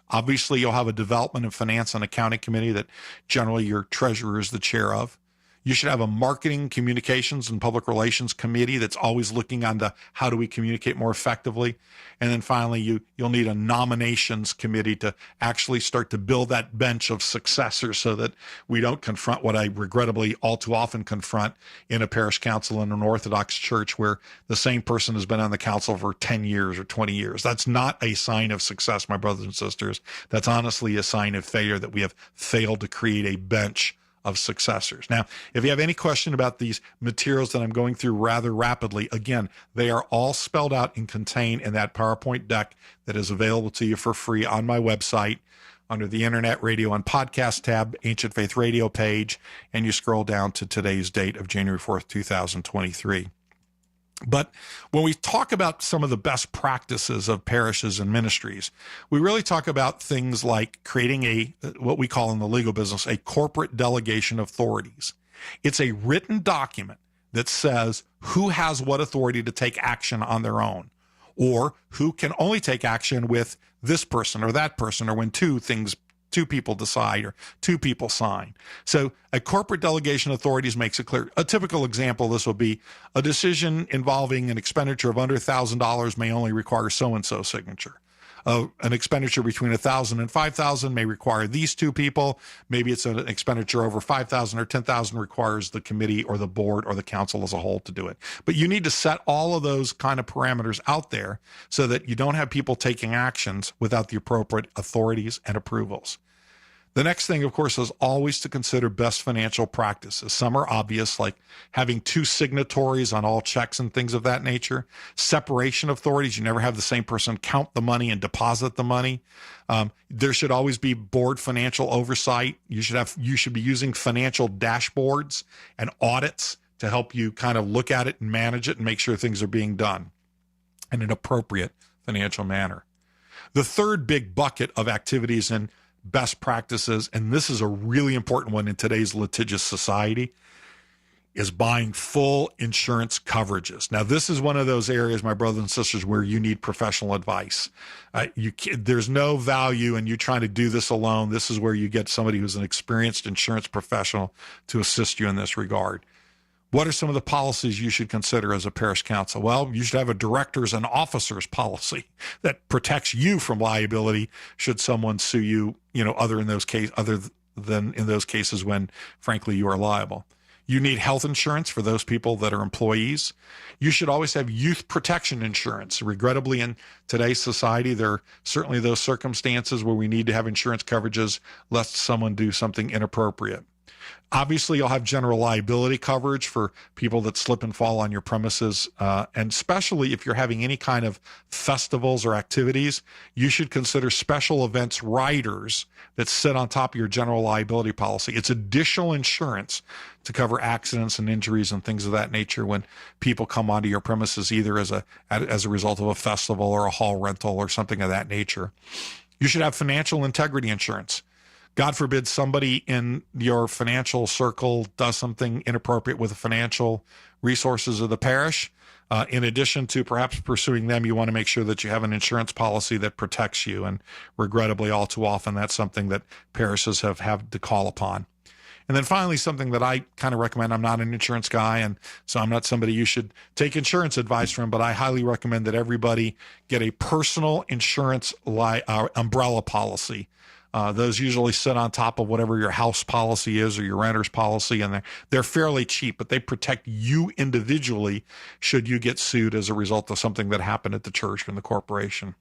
Obviously, you'll have a development and finance and accounting committee that generally your treasurer is the chair of. You should have a marketing, communications, and public relations committee that's always looking on the how do we communicate more effectively. And then finally, you'll need a nominations committee to actually start to build that bench of successors so that we don't confront what I regrettably all too often confront in a parish council in an Orthodox church where the same person has been on the council for 10 years or 20 years. That's not a sign of success, my brothers and sisters. That's honestly a sign of failure that we have failed to create a bench of successors. Now, if you have any question about these materials that I'm going through rather rapidly, again, they are all spelled out and contained in that PowerPoint deck that is available to you for free on my website under the Internet Radio and Podcast tab, Ancient Faith Radio page, and you scroll down to today's date of January 4th, 2023. But when we talk about some of the best practices of parishes and ministries, we really talk about things like creating what we call in the legal business, a corporate delegation of authorities. It's a written document that says who has what authority to take action on their own, or who can only take action with this person or that person, or when two people decide or two people sign. So a corporate delegation of authorities makes it clear. A typical example of this will be a decision involving an expenditure of under $1,000 may only require so-and-so signature. An expenditure between $1,000 and $5,000 may require these two people. Maybe it's an expenditure over $5,000 or $10,000 requires the committee or the board or the council as a whole to do it. But you need to set all of those kind of parameters out there so that you don't have people taking actions without the appropriate authorities and approvals. The next thing, of course, is always to consider best financial practices. Some are obvious, like having two signatories on all checks and things of that nature. Separation of authorities. You never have the same person count the money and deposit the money. There should always be board financial oversight. You should be using financial dashboards and audits to help you kind of look at it and manage it and make sure things are being done in an appropriate financial manner. The third big bucket of activities in best practices, and this is a really important one in today's litigious society, is buying full insurance coverages. Now, this is one of those areas, my brothers and sisters, where you need professional advice. There's no value in you trying to do this alone. This is where you get somebody who's an experienced insurance professional to assist you in this regard. What are some of the policies you should consider as a parish council? Well, you should have a directors and officers policy that protects you from liability should someone sue you, other than in those cases when, frankly, you are liable. You need health insurance for those people that are employees. You should always have youth protection insurance. Regrettably, in today's society, there are certainly those circumstances where we need to have insurance coverages lest someone do something inappropriate. Obviously, you'll have general liability coverage for people that slip and fall on your premises, and especially if you're having any kind of festivals or activities, you should consider special events riders that sit on top of your general liability policy. It's additional insurance to cover accidents and injuries and things of that nature when people come onto your premises, either as a result of a festival or a hall rental or something of that nature. You should have financial integrity insurance. God forbid somebody in your financial circle does something inappropriate with the financial resources of the parish. In addition to perhaps pursuing them, you want to make sure that you have an insurance policy that protects you. And regrettably, all too often, that's something that parishes have had to call upon. And then finally, something that I kind of recommend, I'm not an insurance guy, and so I'm not somebody you should take insurance advice from, but I highly recommend that everybody get a personal insurance umbrella policy. Those usually sit on top of whatever your house policy is or your renter's policy, and they're fairly cheap, but they protect you individually should you get sued as a result of something that happened at the church or in the corporation.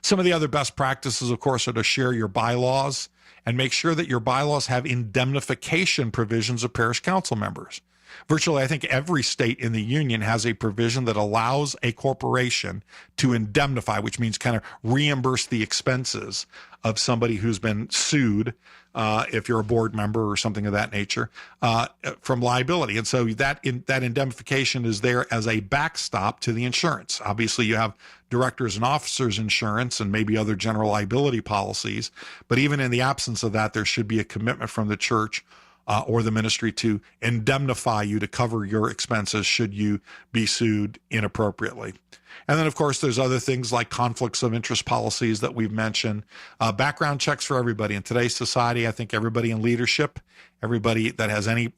Some of the other best practices, of course, are to share your bylaws and make sure that your bylaws have indemnification provisions of parish council members. Virtually, I think every state in the union has a provision that allows a corporation to indemnify, which means kind of reimburse the expenses of somebody who's been sued, if you're a board member or something of that nature, from liability. And so that indemnification is there as a backstop to the insurance. Obviously, you have directors and officers insurance and maybe other general liability policies, but even in the absence of that, there should be a commitment from the church or the ministry to indemnify you to cover your expenses should you be sued inappropriately. And then, of course, there's other things like conflicts of interest policies that we've mentioned, background checks for everybody. In today's society, I think everybody in leadership, everybody that has any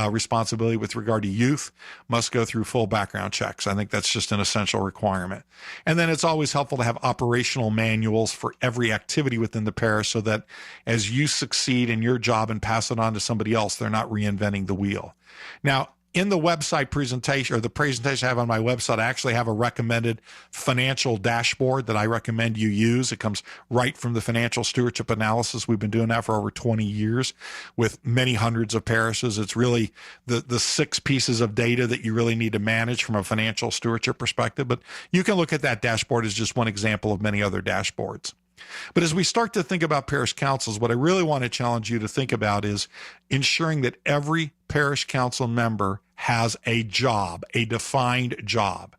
responsibility with regard to youth must go through full background checks. I think that's just an essential requirement. And then it's always helpful to have operational manuals for every activity within the parish so that as you succeed in your job and pass it on to somebody else, they're not reinventing the wheel. Now, in the website presentation, or the presentation I have on my website, I actually have a recommended financial dashboard that I recommend you use. It comes right from the financial stewardship analysis. We've been doing that for over 20 years with many hundreds of parishes. It's really the 6 pieces of data that you really need to manage from a financial stewardship perspective. But you can look at that dashboard as just one example of many other dashboards. But as we start to think about parish councils, what I really want to challenge you to think about is ensuring that every parish council member has a job, a defined job.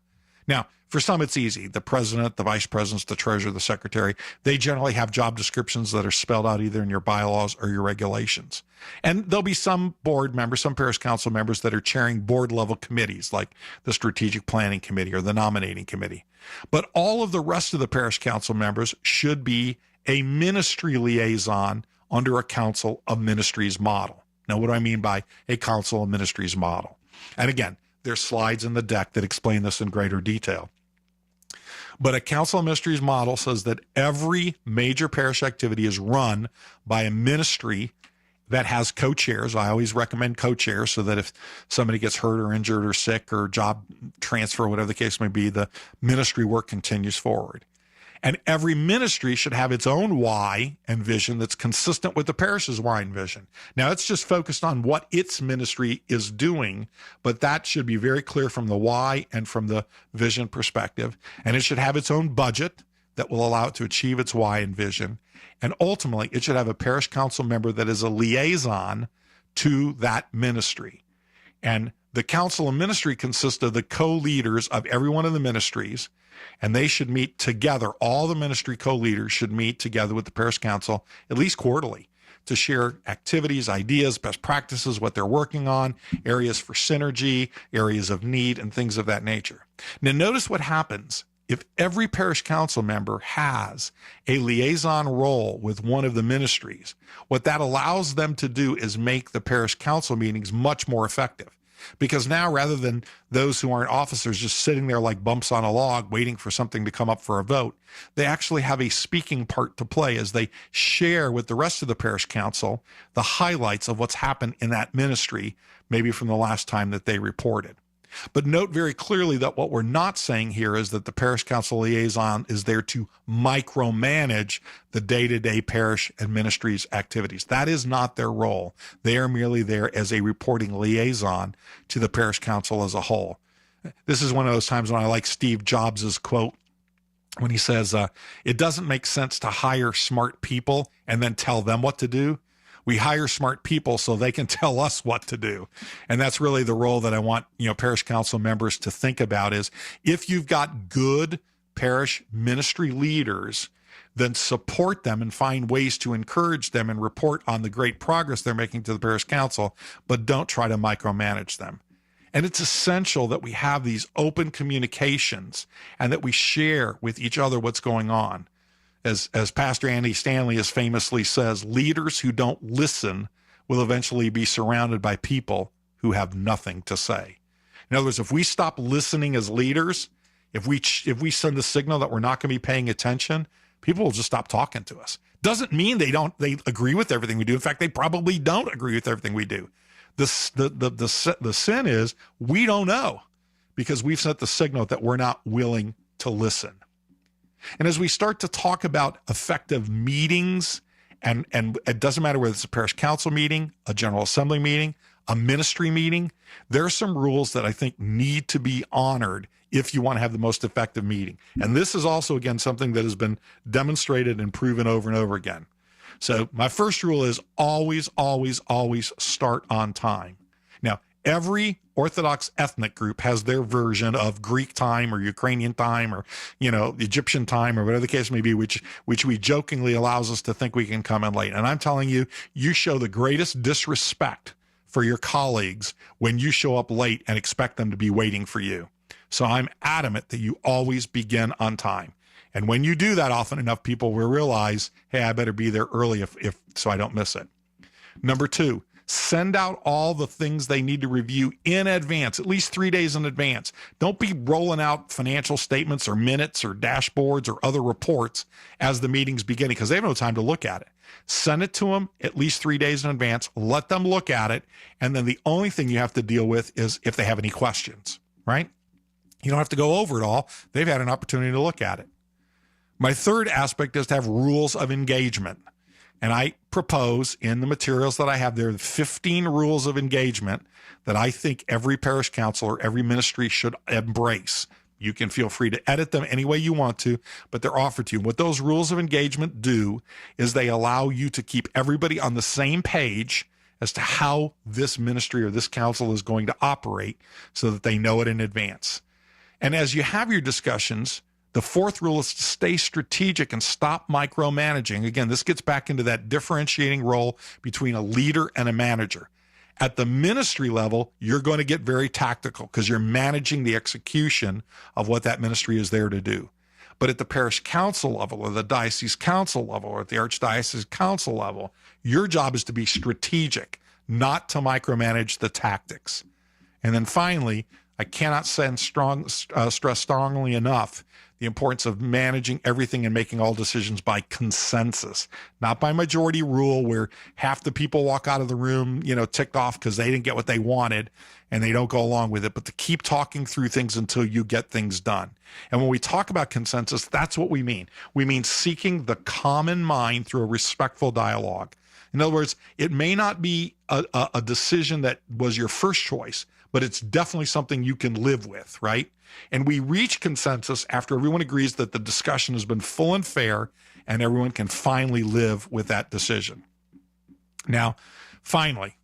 Now, for some, it's easy. The president, the vice presidents, the treasurer, the secretary, they generally have job descriptions that are spelled out either in your bylaws or your regulations. And there'll be some board members, some parish council members that are chairing board level committees like the strategic planning committee or the nominating committee. But all of the rest of the parish council members should be a ministry liaison under a council of ministries model. Now, what do I mean by a council of ministries model? And again, there's slides in the deck that explain this in greater detail. But a council of ministries model says that every major parish activity is run by a ministry that has co-chairs. I always recommend co-chairs so that if somebody gets hurt or injured or sick or job transfer, whatever the case may be, the ministry work continues forward. And every ministry should have its own why and vision that's consistent with the parish's why and vision. Now, it's just focused on what its ministry is doing, but that should be very clear from the why and from the vision perspective. And it should have its own budget that will allow it to achieve its why and vision. And ultimately, it should have a parish council member that is a liaison to that ministry. And The council of ministry consists of the co-leaders of every one of the ministries, and they should meet together. All the ministry co-leaders should meet together with the parish council at least quarterly to share activities, ideas, best practices, what they're working on, areas for synergy, areas of need, and things of that nature. Now, notice what happens if every parish council member has a liaison role with one of the ministries. What that allows them to do is make the parish council meetings much more effective. Because now, rather than those who aren't officers just sitting there like bumps on a log waiting for something to come up for a vote, they actually have a speaking part to play as they share with the rest of the parish council the highlights of what's happened in that ministry, maybe from the last time that they reported. But note very clearly that what we're not saying here is that the parish council liaison is there to micromanage the day-to-day parish and ministries activities. That is not their role. They are merely there as a reporting liaison to the parish council as a whole. This is one of those times when I like Steve Jobs' quote when he says, it doesn't make sense to hire smart people and then tell them what to do. We hire smart people so they can tell us what to do. And that's really the role that I want, parish council members to think about is if you've got good parish ministry leaders, then support them and find ways to encourage them and report on the great progress they're making to the parish council, but don't try to micromanage them. And it's essential that we have these open communications and that we share with each other what's going on. As Pastor Andy Stanley as famously says, leaders who don't listen will eventually be surrounded by people who have nothing to say. In other words, if we stop listening as leaders, if we send the signal that we're not going to be paying attention, people will just stop talking to us. Doesn't mean they agree with everything we do. In fact, they probably don't agree with everything we do. The sin is we don't know because we've sent the signal that we're not willing to listen. And as we start to talk about effective meetings, and it doesn't matter whether it's a parish council meeting, a general assembly meeting, a ministry meeting, there are some rules that I think need to be honored if you want to have the most effective meeting. And this is also, again, something that has been demonstrated and proven over and over again. So my first rule is always, always, always start on time. Now, every Orthodox ethnic group has their version of Greek time or Ukrainian time or, Egyptian time or whatever the case may be, which we jokingly allows us to think we can come in late. And I'm telling you, you show the greatest disrespect for your colleagues when you show up late and expect them to be waiting for you. So I'm adamant that you always begin on time. And when you do that often enough, people will realize, hey, I better be there early if so I don't miss it. Number 2, send out all the things they need to review in advance, at least 3 days in advance. Don't be rolling out financial statements or minutes or dashboards or other reports as the meeting's beginning because they have no time to look at it. Send it to them at least 3 days in advance. Let them look at it. And then the only thing you have to deal with is if they have any questions, right? You don't have to go over it all. They've had an opportunity to look at it. My third aspect is to have rules of engagement. And I propose in the materials that I have there 15 rules of engagement that I think every parish council or every ministry should embrace. You can feel free to edit them any way you want to, but they're offered to you. What those rules of engagement do is they allow you to keep everybody on the same page as to how this ministry or this council is going to operate so that they know it in advance. And as you have your discussions, the fourth rule is to stay strategic and stop micromanaging. Again, this gets back into that differentiating role between a leader and a manager. At the ministry level, you're going to get very tactical because you're managing the execution of what that ministry is there to do. But at the parish council level or the diocese council level or at the archdiocese council level, your job is to be strategic, not to micromanage the tactics. And then finally, I cannot stress strongly enough the importance of managing everything and making all decisions by consensus, not by majority rule where half the people walk out of the room, ticked off because they didn't get what they wanted and they don't go along with it, but to keep talking through things until you get things done. And when we talk about consensus, that's what we mean. We mean seeking the common mind through a respectful dialogue. In other words, it may not be a decision that was your first choice, but it's definitely something you can live with, right? And we reach consensus after everyone agrees that the discussion has been full and fair and everyone can finally live with that decision. Now, finally,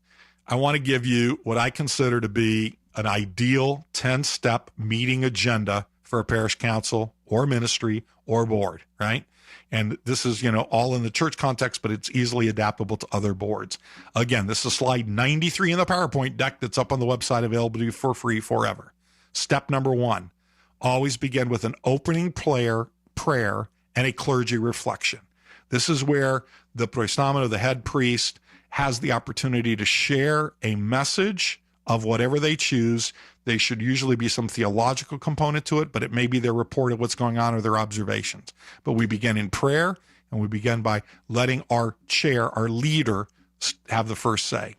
I want to give you what I consider to be an ideal 10-step meeting agenda for a parish council or ministry or board, right? And this is, all in the church context, but it's easily adaptable to other boards. Again, this is slide 93 in the PowerPoint deck that's up on the website, available to you for free forever. Step number 1, always begin with an opening prayer and a clergy reflection. This is where the proestamino, the head priest, has the opportunity to share a message of whatever they choose. They should usually be some theological component to it, but it may be their report of what's going on or their observations. But we begin in prayer, and we begin by letting our chair, our leader, have the first say.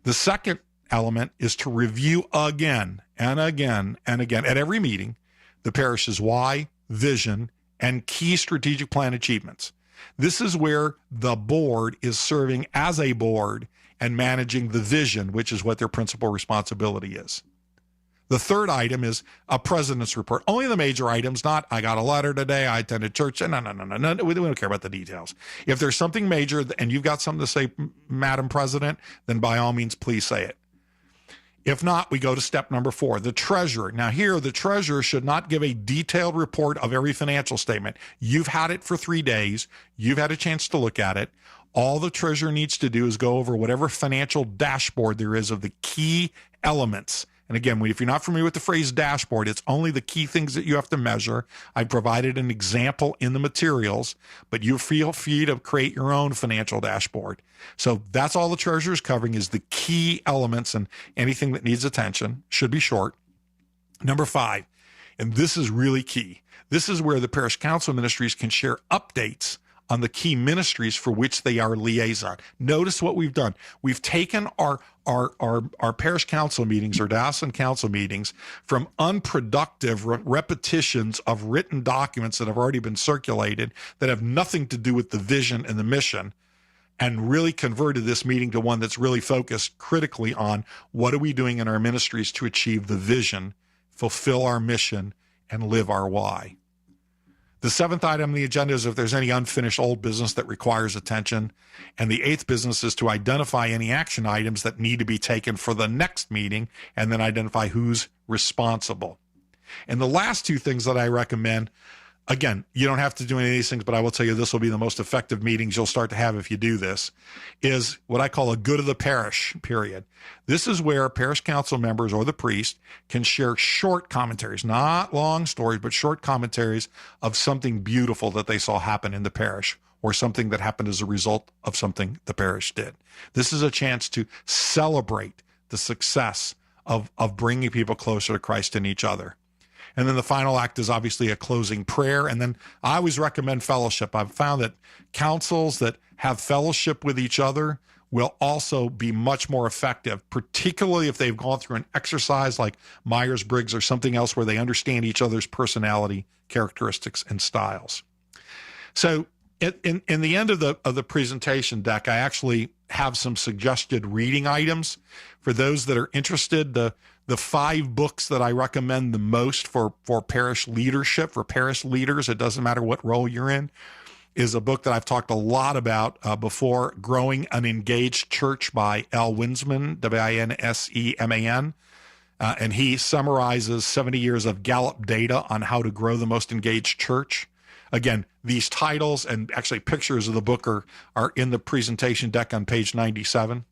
The second element is to review again and again and again at every meeting the parish's why, vision, and key strategic plan achievements. This is where the board is serving as a board and managing the vision, which is what their principal responsibility is. The third item is a president's report. Only the major items, not I got a letter today, I attended church. No. We don't care about the details. If there's something major and you've got something to say, Madam President, then by all means, please say it. If not, we go to step number 4, the treasurer. Now here, the treasurer should not give a detailed report of every financial statement. You've had it for 3 days. You've had a chance to look at it. All the treasurer needs to do is go over whatever financial dashboard there is of the key elements. And again, if you're not familiar with the phrase dashboard, it's only the key things that you have to measure. I provided an example in the materials, but you feel free to create your own financial dashboard. So that's all the treasurer is covering, is the key elements, and anything that needs attention should be short. Number 5, and this is really key. This is where the parish council ministries can share updates on the key ministries for which they are liaison. Notice what we've done. We've taken our parish council meetings or diocesan council meetings from unproductive repetitions of written documents that have already been circulated that have nothing to do with the vision and the mission, and really converted this meeting to one that's really focused critically on what are we doing in our ministries to achieve the vision, fulfill our mission, and live our why. The 7th item on the agenda is if there's any unfinished old business that requires attention. And the 8th business is to identify any action items that need to be taken for the next meeting, and then identify who's responsible. And the last 2 things that I recommend, again, you don't have to do any of these things, but I will tell you this will be the most effective meetings you'll start to have if you do this, is what I call a good of the parish period. This is where parish council members or the priest can share short commentaries, not long stories, but short commentaries of something beautiful that they saw happen in the parish, or something that happened as a result of something the parish did. This is a chance to celebrate the success of bringing people closer to Christ and each other. And then the final act is obviously a closing prayer. And then I always recommend fellowship. I've found that councils that have fellowship with each other will also be much more effective, particularly if they've gone through an exercise like Myers-Briggs or something else where they understand each other's personality, characteristics, and styles. So in the end of the presentation deck, I actually have some suggested reading items for those that are interested. The 5 books that I recommend the most for parish leadership, for parish leaders, it doesn't matter what role you're in, is a book that I've talked a lot about before, Growing an Engaged Church by L. Winsman, W-I-N-S-E-M-A-N. And he summarizes 70 years of Gallup data on how to grow the most engaged church. Again, these titles and actually pictures of the book are in the presentation deck on page 97.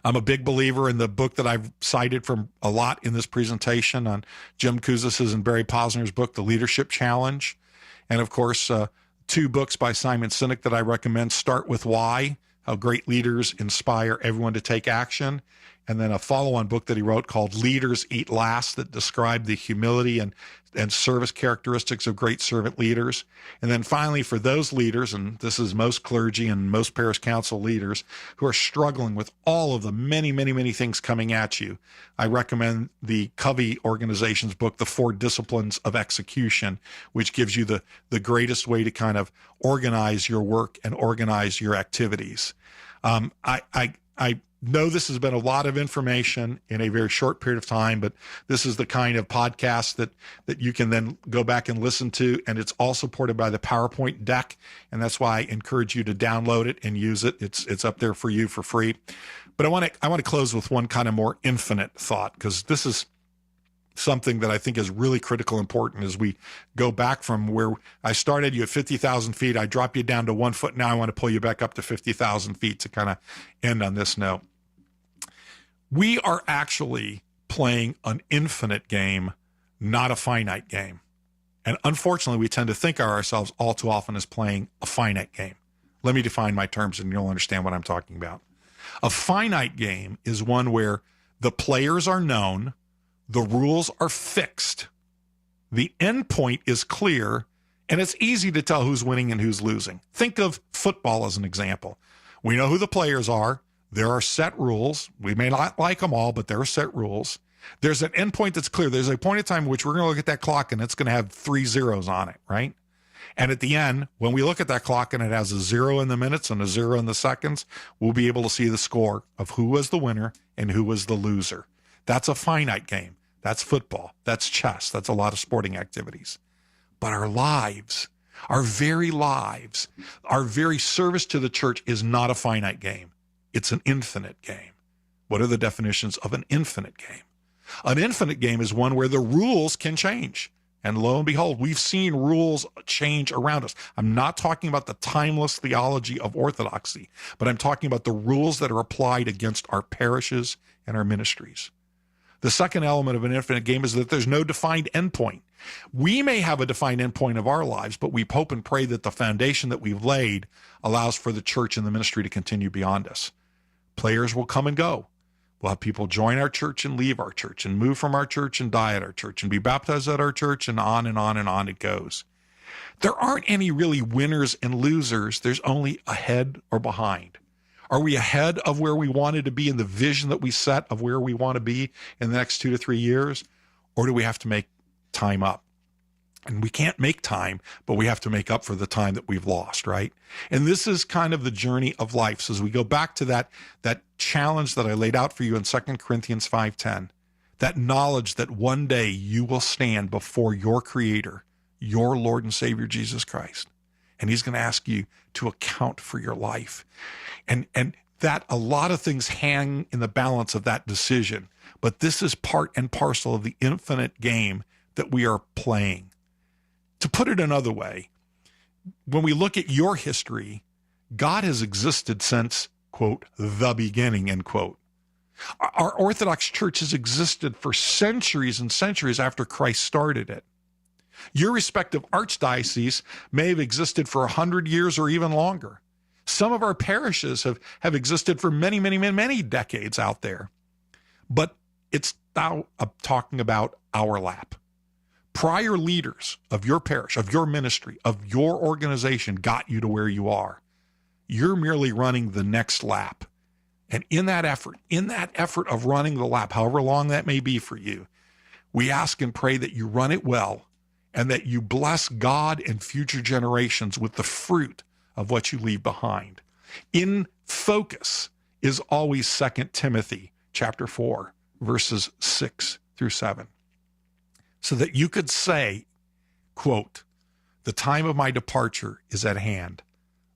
I'm a big believer in the book that I've cited from a lot in this presentation on Jim Kouzis's and Barry Posner's book, The Leadership Challenge. And of course, 2 books by Simon Sinek that I recommend, Start With Why, How Great Leaders Inspire Everyone to Take Action. And then a follow-on book that he wrote called Leaders Eat Last, that described the humility and service characteristics of great servant leaders. And then finally, for those leaders, and this is most clergy and most parish council leaders who are struggling with all of the many, many, many things coming at you, I recommend the Covey organization's book, The 4 Disciplines of Execution, which gives you the greatest way to kind of organize your work and organize your activities. I know this has been a lot of information in a very short period of time, but this is the kind of podcast that you can then go back and listen to, and it's all supported by the PowerPoint deck, and that's why I encourage you to download it and use it. It's up there for you for free. But I want to close with one kind of more infinite thought, because this is something that I think is really critical important as we go back from where I started you at 50,000 feet. I drop you down to 1 foot. Now I want to pull you back up to 50,000 feet to kind of end on this note. We are actually playing an infinite game, not a finite game. And unfortunately, we tend to think of ourselves all too often as playing a finite game. Let me define my terms and you'll understand what I'm talking about. A finite game is one where the players are known, the rules are fixed, the end point is clear, and it's easy to tell who's winning and who's losing. Think of football as an example. We know who the players are. There are set rules. We may not like them all, but there are set rules. There's an end point that's clear. There's a point in time in which we're going to look at that clock and it's going to have 3 zeros on it, right? And at the end, when we look at that clock and it has a 0 in the minutes and a 0 in the seconds, we'll be able to see the score of who was the winner and who was the loser. That's a finite game. That's football. That's chess. That's a lot of sporting activities. But our lives, our very lives, our very service to the church is not a finite game. It's an infinite game. What are the definitions of an infinite game? An infinite game is one where the rules can change. And lo and behold, we've seen rules change around us. I'm not talking about the timeless theology of orthodoxy, but I'm talking about the rules that are applied against our parishes and our ministries. The second element of an infinite game is that there's no defined endpoint. We may have a defined endpoint of our lives, but we hope and pray that the foundation that we've laid allows for the church and the ministry to continue beyond us. Players will come and go. We'll have people join our church and leave our church and move from our church and die at our church and be baptized at our church, and on and on and on it goes. There aren't any really winners and losers. There's only ahead or behind. Are we ahead of where we wanted to be in the vision that we set of where we want to be in the next 2 to 3 years? Or do we have to make time up? And we can't make time, but we have to make up for the time that we've lost, right? And this is kind of the journey of life. So as we go back to that challenge that I laid out for you in 2 Corinthians 5:10, that knowledge that one day you will stand before your Creator, your Lord and Savior, Jesus Christ. And he's going to ask you to account for your life. And that a lot of things hang in the balance of that decision. But this is part and parcel of the infinite game that we are playing. To put it another way, when we look at your history, God has existed since, quote, the beginning, end quote. Our Orthodox Church has existed for centuries and centuries after Christ started it. Your respective archdiocese may have existed for 100 years or even longer. Some of our parishes have existed for many, many, many, many decades out there. But it's now talking about our lap. Prior leaders of your parish, of your ministry, of your organization got you to where you are. You're merely running the next lap. And in that effort of running the lap, however long that may be for you, we ask and pray that you run it well and that you bless God and future generations with the fruit of what you leave behind. In focus is always 2 Timothy chapter 4, verses 6 through 7. So that you could say, quote, the time of my departure is at hand.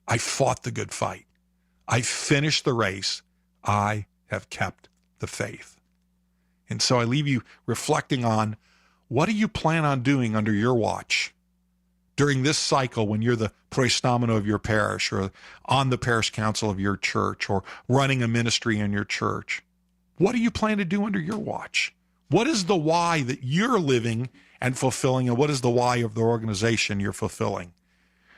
I fought the good fight. I finished the race. I have kept the faith. And so I leave you reflecting on, what do you plan on doing under your watch during this cycle when you're the proestamino of your parish or on the parish council of your church or running a ministry in your church? What do you plan to do under your watch? What is the why that you're living and fulfilling, and what is the why of the organization you're fulfilling?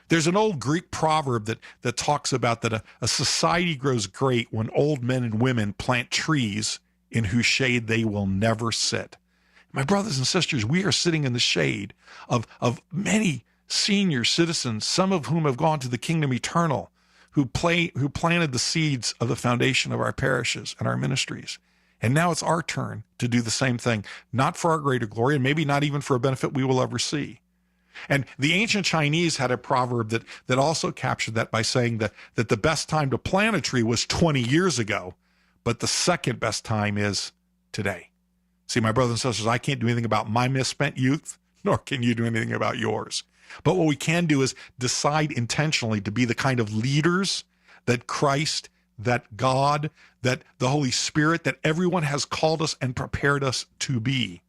There's an old Greek proverb that talks about that a society grows great when old men and women plant trees in whose shade they will never sit. My brothers and sisters, we are sitting in the shade of many senior citizens, some of whom have gone to the kingdom eternal, who planted the seeds of the foundation of our parishes and our ministries. And now it's our turn to do the same thing, not for our greater glory, and maybe not even for a benefit we will ever see. And the ancient Chinese had a proverb that also captured that by saying that the best time to plant a tree was 20 years ago, but the second best time is today. See, my brothers and sisters, I can't do anything about my misspent youth, nor can you do anything about yours. But what we can do is decide intentionally to be the kind of leaders that Christ that God, that the Holy Spirit, that everyone has called us and prepared us to be.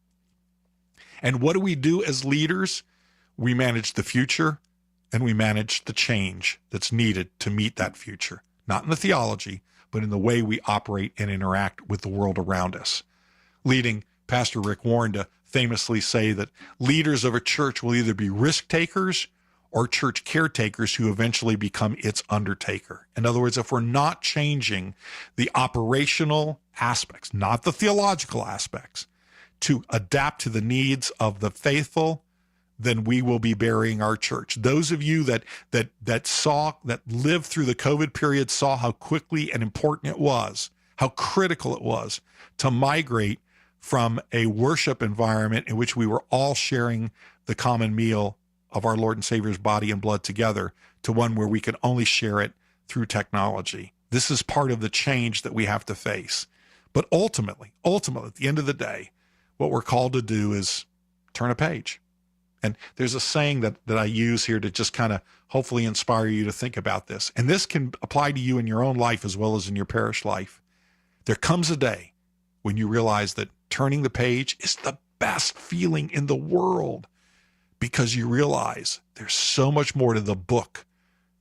And what do we do as leaders? We manage the future and we manage the change that's needed to meet that future, not in the theology, but in the way we operate and interact with the world around us. Leading Pastor Rick Warren to famously say that leaders of a church will either be risk takers or church caretakers who eventually become its undertaker. In other words, if we're not changing the operational aspects, not the theological aspects, to adapt to the needs of the faithful, then we will be burying our church. Those of you that lived through the COVID period saw how quickly and important it was, how critical it was to migrate from a worship environment in which we were all sharing the common meal of our Lord and Savior's body and blood together to one where we could only share it through technology. This is part of the change that we have to face. But ultimately, at the end of the day, what we're called to do is turn a page. And there's a saying that I use here to just kind of hopefully inspire you to think about this. And this can apply to you in your own life as well as in your parish life. There comes a day when you realize that turning the page is the best feeling in the world, because you realize there's so much more to the book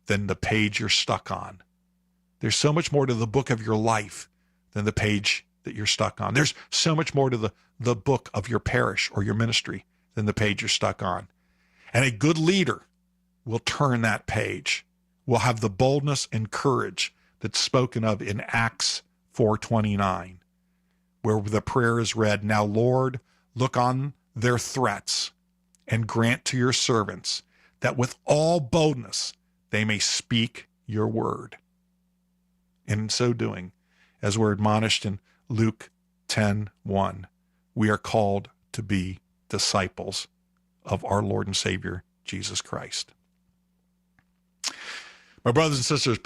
than the page you're stuck on. There's so much more to the book of your life than the page that you're stuck on. There's so much more to the book of your parish or your ministry than the page you're stuck on. And a good leader will turn that page, will have the boldness and courage that's spoken of in Acts 4:29, where the prayer is read, "Now, Lord, look on their threats and grant to your servants that with all boldness they may speak your word." And in so doing, as we're admonished in Luke 10:1, we are called to be disciples of our Lord and Savior, Jesus Christ. My brothers and sisters,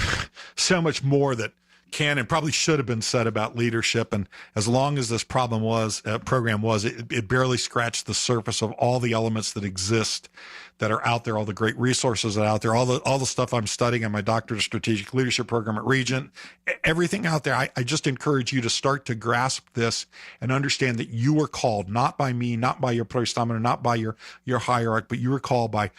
so much more that can and probably should have been said about leadership. And as long as this program was, it barely scratched the surface of all the elements that exist, that are out there, all the great resources that are out there, all the stuff I'm studying in my Doctorate of Strategic Leadership program at Regent, everything out there. I just encourage you to start to grasp this and understand that you were called, not by me, not by your prostamen, not by your hierarch, but you were called by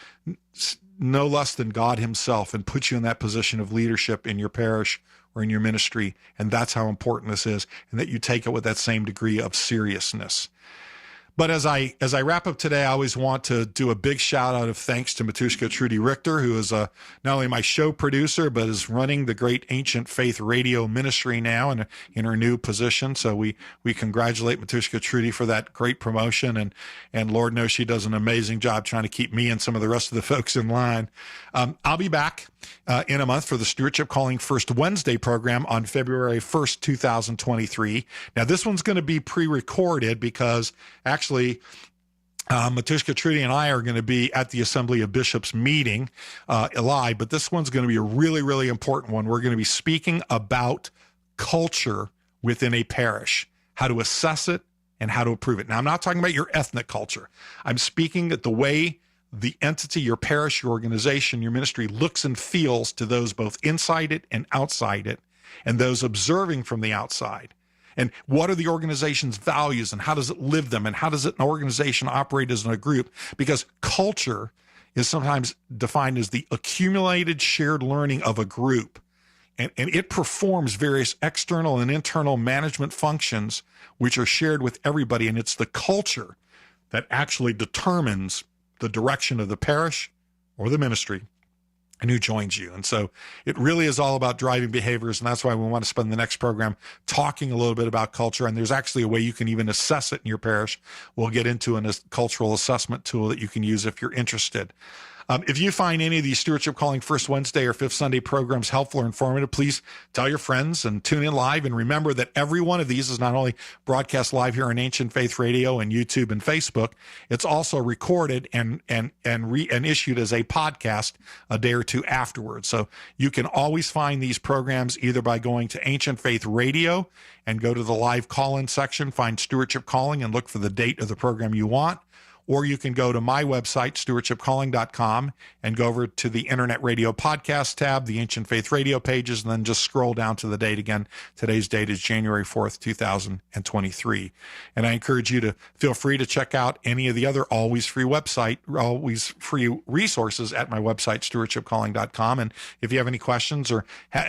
no less than God himself, and put you in that position of leadership in your parish or in your ministry. And that's how important this is, and that you take it with that same degree of seriousness. But as I wrap up today, I always want to do a big shout out of thanks to Matushka Trudy Richter, who is not only my show producer, but is running the great Ancient Faith Radio ministry now in her new position. So we congratulate Matushka Trudy for that great promotion. And Lord knows she does an amazing job trying to keep me and some of the rest of the folks in line. I'll be back in a month for the Stewardship Calling First Wednesday program on February 1st, 2023. Now, this one's going to be pre-recorded because actually Matushka Trudy and I are going to be at the Assembly of Bishops meeting live, but this one's going to be a really, really important one. We're going to be speaking about culture within a parish, how to assess it and how to improve it. Now, I'm not talking about your ethnic culture. I'm speaking that the way the entity, your parish, your organization, your ministry looks and feels to those both inside it and outside it, and those observing from the outside. And what are the organization's values, and how does it live them, and how does an organization operate as a group? Because culture is sometimes defined as the accumulated shared learning of a group. And it performs various external and internal management functions which are shared with everybody. And it's the culture that actually determines the direction of the parish or the ministry and who joins you. And so it really is all about driving behaviors. And that's why we want to spend the next program talking a little bit about culture. And there's actually a way you can even assess it in your parish. We'll get into a cultural assessment tool that you can use if you're interested. If you find any of these Stewardship Calling First Wednesday or Fifth Sunday programs helpful or informative, please tell your friends and tune in live. And remember that every one of these is not only broadcast live here on Ancient Faith Radio and YouTube and Facebook, it's also recorded and issued as a podcast a day or two afterwards. So you can always find these programs either by going to Ancient Faith Radio and go to the live call-in section, find Stewardship Calling, and look for the date of the program you want, or you can go to my website, stewardshipcalling.com, and go over to the Internet Radio Podcast tab, the Ancient Faith Radio pages, and then just scroll down to the date again. Today's date is January 4th, 2023. And I encourage you to feel free to check out any of the other always free resources at my website, stewardshipcalling.com. And if you have any questions or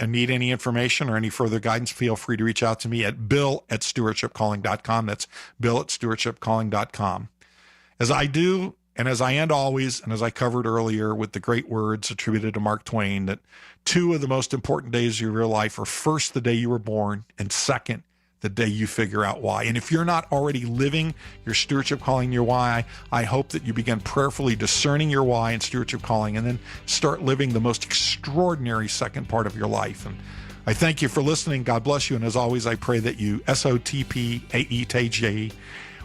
need any information or any further guidance, feel free to reach out to me at bill@stewardshipcalling.com. That's bill@stewardshipcalling.com. As I do, and as I end always, and as I covered earlier with the great words attributed to Mark Twain, that two of the most important days of your life are first, the day you were born, and second, the day you figure out why. And if you're not already living your stewardship calling, your why, I hope that you begin prayerfully discerning your why and stewardship calling, and then start living the most extraordinary second part of your life. And I thank you for listening. God bless you. And as always, I pray that you SOTPAETJ,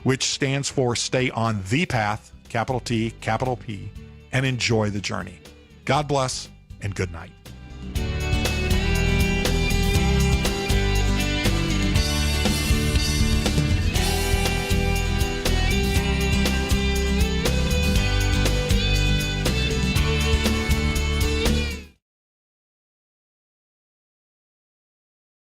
which stands for stay on the path, capital T, capital P, and enjoy the journey. God bless and good night.